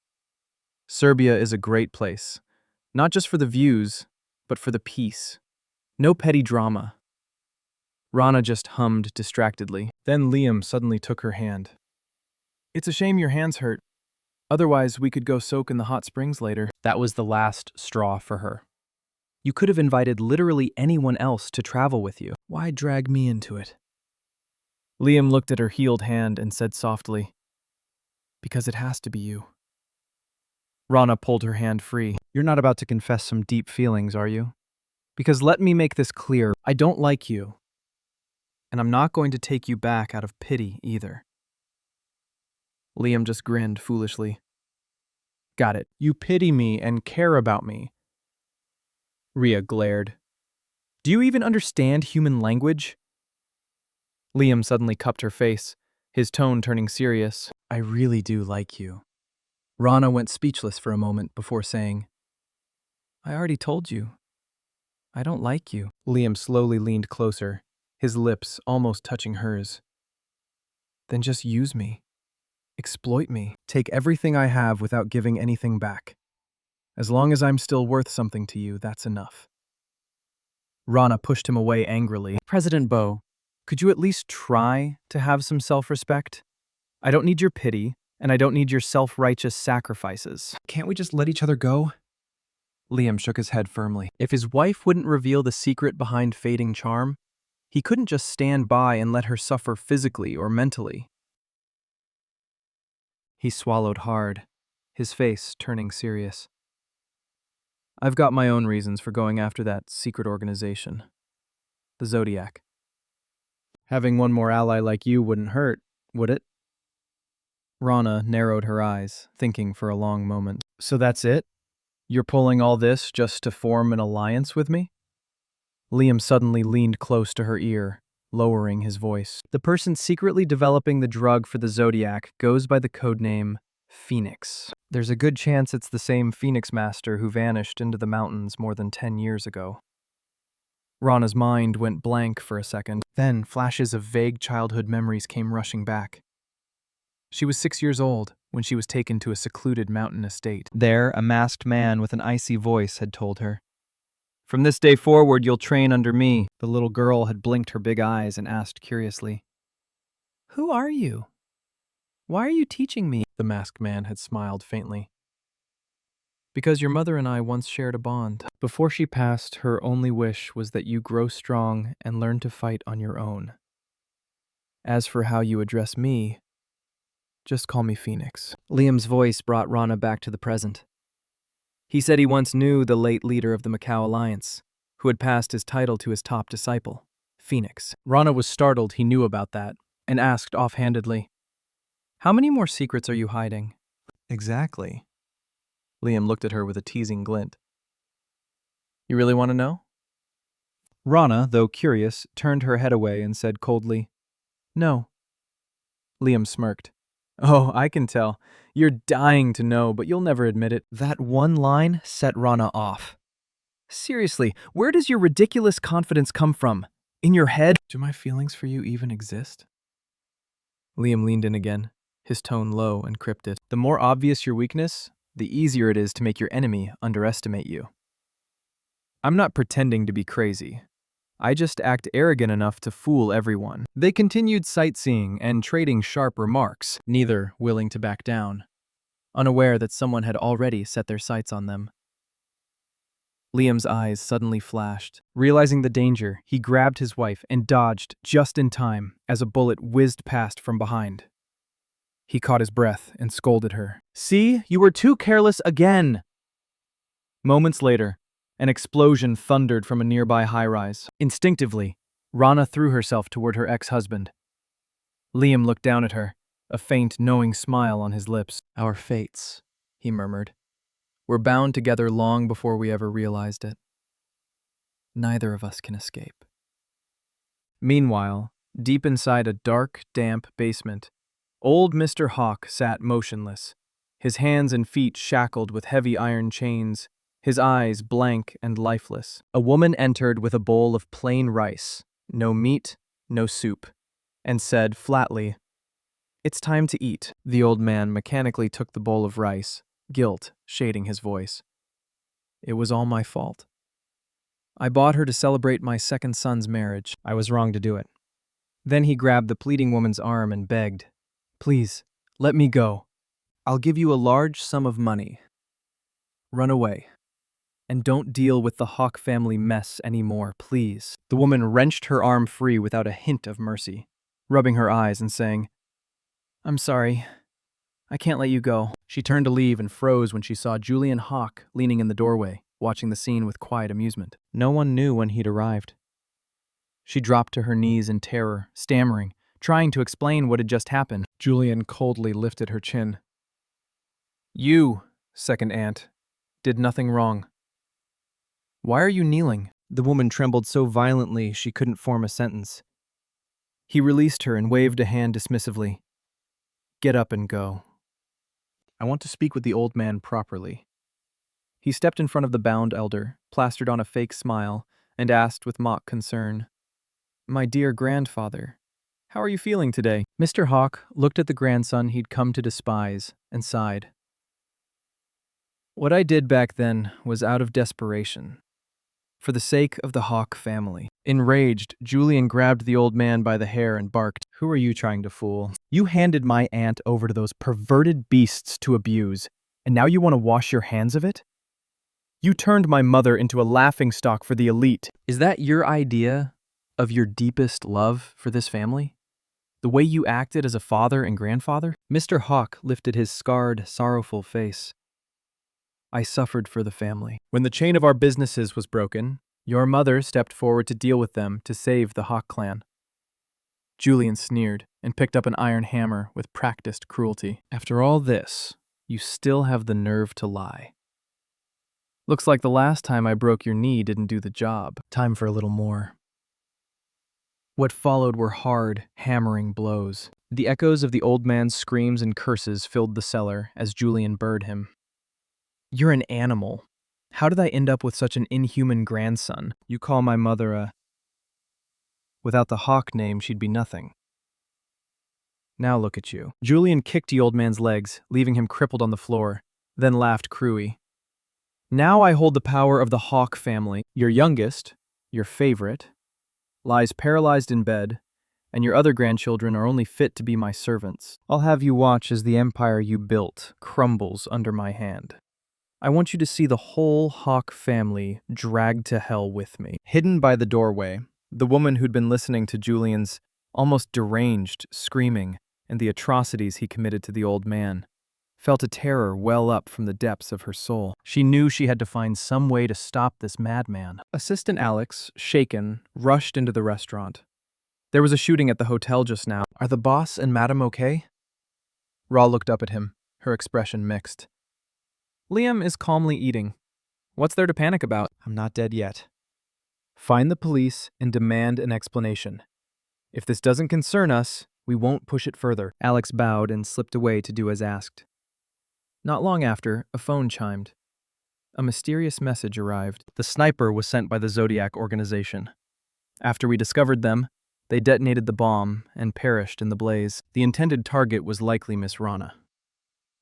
Speaker 1: "Serbia is a great place, not just for the views, but for the peace. No petty drama. Rana just hummed distractedly. Then Liam suddenly took her hand. It's a shame your hands hurt. Otherwise, we could go soak in the hot springs later. That was the last straw for her. You could have invited literally anyone else to travel with you. Why drag me into it? Liam looked at her healed hand and said softly, because it has to be you. Rana pulled her hand free. You're not about to confess some deep feelings, are you? Because let me make this clear, I don't like you. And I'm not going to take you back out of pity either. Liam just grinned foolishly. Got it. You pity me and care about me. Rhea glared. Do you even understand human language? Liam suddenly cupped her face, his tone turning serious. I really do like you. Rana went speechless for a moment before saying, I already told you. I don't like you. Liam slowly leaned closer, his lips almost touching hers. Then just use me. Exploit me. Take everything I have without giving anything back. As long as I'm still worth something to you, that's enough. Rana pushed him away angrily. President Bo, could you at least try to have some self-respect? I don't need your pity, and I don't need your self-righteous sacrifices. Can't we just let each other go? Liam shook his head firmly. If his wife wouldn't reveal the secret behind fading charm, he couldn't just stand by and let her suffer physically or mentally. He swallowed hard, his face turning serious. I've got my own reasons for going after that secret organization. The Zodiac. Having one more ally like you wouldn't hurt, would it? Rana narrowed her eyes, thinking for a long moment. So that's it? You're pulling all this just to form an alliance with me? Liam suddenly leaned close to her ear, lowering his voice. The person secretly developing the drug for the Zodiac goes by the codename Phoenix. There's a good chance it's the same Phoenix Master who vanished into the mountains more than 10 years ago. Rana's mind went blank for a second. Then flashes of vague childhood memories came rushing back. She was 6 years old when she was taken to a secluded mountain estate. There, a masked man with an icy voice had told her, From this day forward, you'll train under me. The little girl had blinked her big eyes and asked curiously, Who are you? Why are you teaching me? The masked man had smiled faintly. Because your mother and I once shared a bond. Before she passed, her only wish was that you grow strong and learn to fight on your own. As for how you address me, just call me Phoenix. Liam's voice brought Rana back to the present. He said he once knew the late leader of the Macau Alliance, who had passed his title to his top disciple, Phoenix. Rana was startled he knew about that, and asked offhandedly, How many more secrets are you hiding? Exactly. Liam looked at her with a teasing glint. You really want to know? Rana, though curious, turned her head away and said coldly, No. Liam smirked. Oh, I can tell. You're dying to know, but you'll never admit it. That one line set Rana off. Seriously, where does your ridiculous confidence come from? In your head? Do my feelings for you even exist? Liam leaned in again, his tone low and cryptic. The more obvious your weakness, the easier it is to make your enemy underestimate you. I'm not pretending to be crazy. I just act arrogant enough to fool everyone. They continued sightseeing and trading sharp remarks, neither willing to back down, unaware that someone had already set their sights on them. Liam's eyes suddenly flashed. Realizing the danger, he grabbed his wife and dodged just in time as a bullet whizzed past from behind. He caught his breath and scolded her. See, you were too careless again! Moments later, an explosion thundered from a nearby high-rise. Instinctively, Rana threw herself toward her ex-husband. Liam looked down at her, a faint, knowing smile on his lips. Our fates, he murmured, were bound together long before we ever realized it. Neither of us can escape. Meanwhile, deep inside a dark, damp basement, old Mr. Hawk sat motionless, his hands and feet shackled with heavy iron chains, his eyes blank and lifeless. A woman entered with a bowl of plain rice, no meat, no soup, and said flatly, It's time to eat. The old man mechanically took the bowl of rice, guilt shading his voice. It was all my fault. I bought her to celebrate my second son's marriage.
Speaker 2: I was wrong to do it. Then he grabbed the pleading woman's arm and begged,
Speaker 1: Please, let me go. I'll give you a large sum of money. Run away. And don't deal with the Hawk family mess anymore, please.
Speaker 2: The woman wrenched her arm free without a hint of mercy, rubbing her eyes and saying,
Speaker 1: I'm sorry. I can't let you go.
Speaker 2: She turned to leave and froze when she saw Julian Hawk leaning in the doorway, watching the scene with quiet amusement. No one knew when he'd arrived. She dropped to her knees in terror, stammering, trying to explain what had just happened.
Speaker 1: Julian coldly lifted her chin. You, second aunt, did nothing wrong. Why are you kneeling?
Speaker 2: The woman trembled so violently she couldn't form a sentence. He released her and waved a hand dismissively. Get up and go. I want to speak with the old man properly. He stepped in front of the bound elder, plastered on a fake smile, and asked with mock concern, My dear grandfather, how are you feeling today? Mr. Hawk looked at the grandson he'd come to despise and sighed. What I did back then was out of desperation, for the sake of the Hawk family. Enraged, Julian grabbed the old man by the hair and barked, Who are you trying to fool? You handed my aunt over to those perverted beasts to abuse, and now you want to wash your hands of it? You turned my mother into a laughingstock for the elite.
Speaker 1: Is that your idea of your deepest love for this family? The way you acted as a father and grandfather?
Speaker 2: Mr. Hawk lifted his scarred, sorrowful face. I suffered for the family. When the chain of our businesses was broken, your mother stepped forward to deal with them to save the Hawk clan.
Speaker 1: Julian sneered and picked up an iron hammer with practiced cruelty.
Speaker 2: After all this, you still have the nerve to lie.
Speaker 1: Looks like the last time I broke your knee didn't do the job.
Speaker 2: Time for a little more. What followed were hard, hammering blows. The echoes of the old man's screams and curses filled the cellar as Julian burred him. You're an animal. How did I end up with such an inhuman grandson? You call my mother a... Without the Hawk name, she'd be nothing. Now look at you. Julian kicked the old man's legs, leaving him crippled on the floor, then laughed cruelly. Now I hold the power of the Hawk family. Your youngest, your favorite, lies paralyzed in bed, and your other grandchildren are only fit to be my servants. I'll have you watch as the empire you built crumbles under my hand. I want you to see the whole Hawk family dragged to hell with me. Hidden by the doorway, the woman who'd been listening to Julian's almost deranged screaming and the atrocities he committed to the old man, felt a terror well up from the depths of her soul. She knew she had to find some way to stop this madman. Assistant Alex, shaken, rushed into the restaurant. There was a shooting at the hotel just now. Are the boss and madam okay? Ra looked up at him, her expression mixed. Liam is calmly eating. What's there to panic about? I'm not dead yet. Find the police and demand an explanation. If this doesn't concern us, we won't push it further. Alex bowed and slipped away to do as asked. Not long after, a phone chimed. A mysterious message arrived. The sniper was sent by the Zodiac organization. After we discovered them, they detonated the bomb and perished in the blaze. The intended target was likely Miss Rana.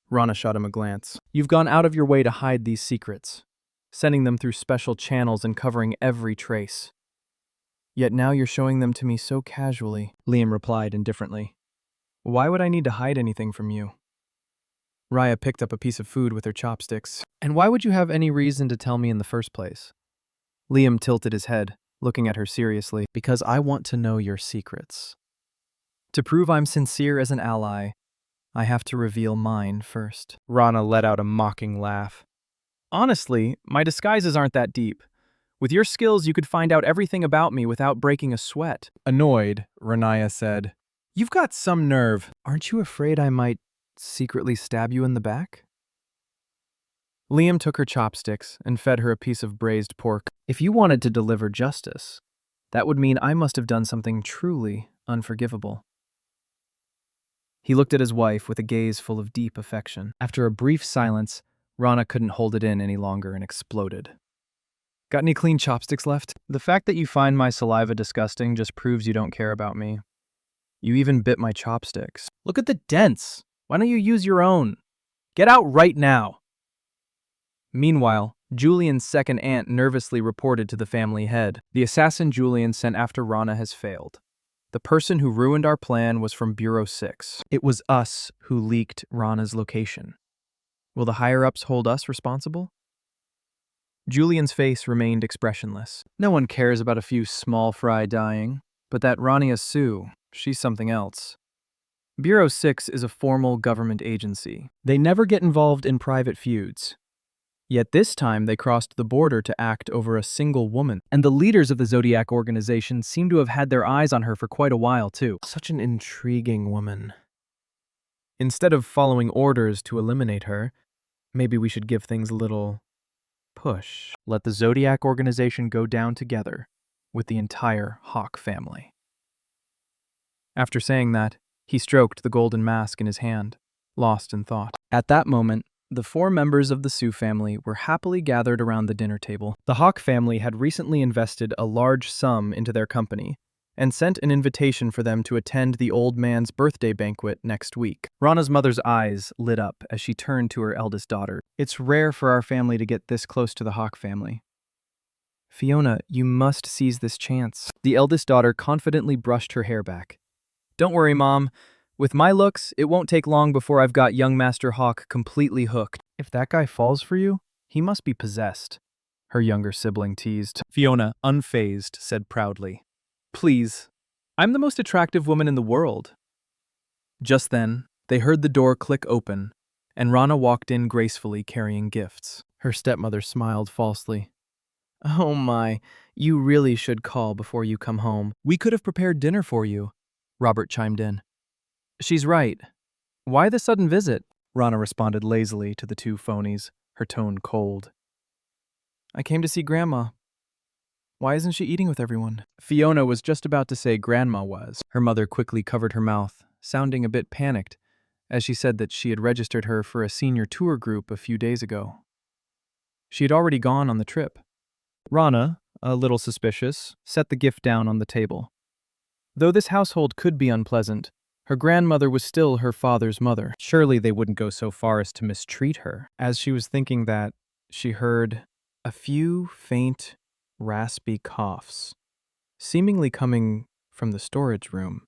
Speaker 2: Rana shot him a glance. You've gone out of your way to hide these secrets, sending them through special channels and covering every trace. Yet now you're showing them to me so casually, Liam replied indifferently. Why would I need to hide anything from you? Raya picked up a piece of food with her chopsticks. And why would you have any reason to tell me in the first place? Liam tilted his head, looking at her seriously. Because I want to know your secrets. To prove I'm sincere as an ally, I have to reveal mine first. Rana let out a mocking laugh. Honestly, my disguises aren't that deep. With your skills, you could find out everything about me without breaking a sweat. Annoyed, Ranaya said, You've got some nerve. Aren't you afraid I might secretly stab you in the back? Liam took her chopsticks and fed her a piece of braised pork. If you wanted to deliver justice, that would mean I must have done something truly unforgivable. He looked at his wife with a gaze full of deep affection. After a brief silence, Rana couldn't hold it in any longer and exploded. Got any clean chopsticks left? The fact that you find my saliva disgusting just proves you don't care about me. You even bit my chopsticks. Look at the dents. Why don't you use your own? Get out right now. Meanwhile,
Speaker 1: Julian's second aunt nervously reported to the family head. The assassin Julian sent after Rana has failed. The person who ruined our plan was from Bureau 6. It was us who leaked Rana's location. Will the higher-ups hold us responsible? Julian's face remained expressionless. No one cares about a few small fry dying, but that Rania Sue, she's something else. Bureau 6 is a formal government agency. They never get involved in private feuds. Yet this time they crossed the border to act over a single woman, and the leaders of the Zodiac organization seem to have had their eyes on her for quite a while too. Such an intriguing woman. Instead of following orders to eliminate her, maybe we should give things a little push. Let the Zodiac organization go down together with the entire Hawk family. After saying that, he stroked the golden mask in his hand, lost in thought. At that moment, the 4 members of the Sue family were happily gathered around the dinner table. The Hawk family had recently invested a large sum into their company and sent an invitation for them to attend the old man's birthday banquet next week. Rana's mother's eyes lit up as she turned to her eldest daughter. It's rare for our family to get this close to the Hawk family. Fiona, you must seize this chance. The eldest daughter confidently brushed her hair back. Don't worry, Mom. With my looks, it won't take long before I've got young Master Hawk completely hooked. If that guy falls for you, he must be possessed, her younger sibling teased. Fiona, unfazed, said proudly, Please, I'm the most attractive woman in the world. Just then, they heard the door click open, and Rana walked in gracefully carrying gifts. Her stepmother smiled falsely. Oh my, you really should call before you come home. We could have prepared dinner for you, Robert chimed in. She's right. Why the sudden visit? Rana responded lazily to the 2 phonies, her tone cold. I came to see Grandma. Why isn't she eating with everyone? Fiona was just about to say Grandma was. Her mother quickly covered her mouth, sounding a bit panicked, as she said that she had registered her for a senior tour group a few days ago. She had already gone on the trip. Rana, a little suspicious, set the gift down on the table. Though this household could be unpleasant, her grandmother was still her father's mother. Surely they wouldn't go so far as to mistreat her. As she was thinking that, she heard a few faint, raspy coughs, seemingly coming from the storage room.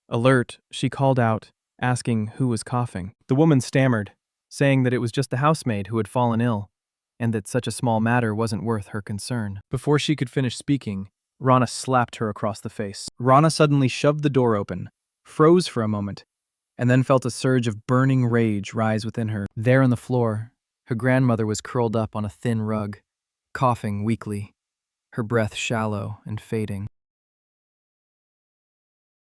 Speaker 1: Alert, she called out, asking who was coughing. The woman stammered, saying that it was just the housemaid who had fallen ill, and that such a small matter wasn't worth her concern. Before she could finish speaking, Rana slapped her across the face. Rana suddenly shoved the door open, froze for a moment, and then felt a surge of burning rage rise within her. There on the floor, her grandmother was curled up on a thin rug, coughing weakly, her breath shallow and fading.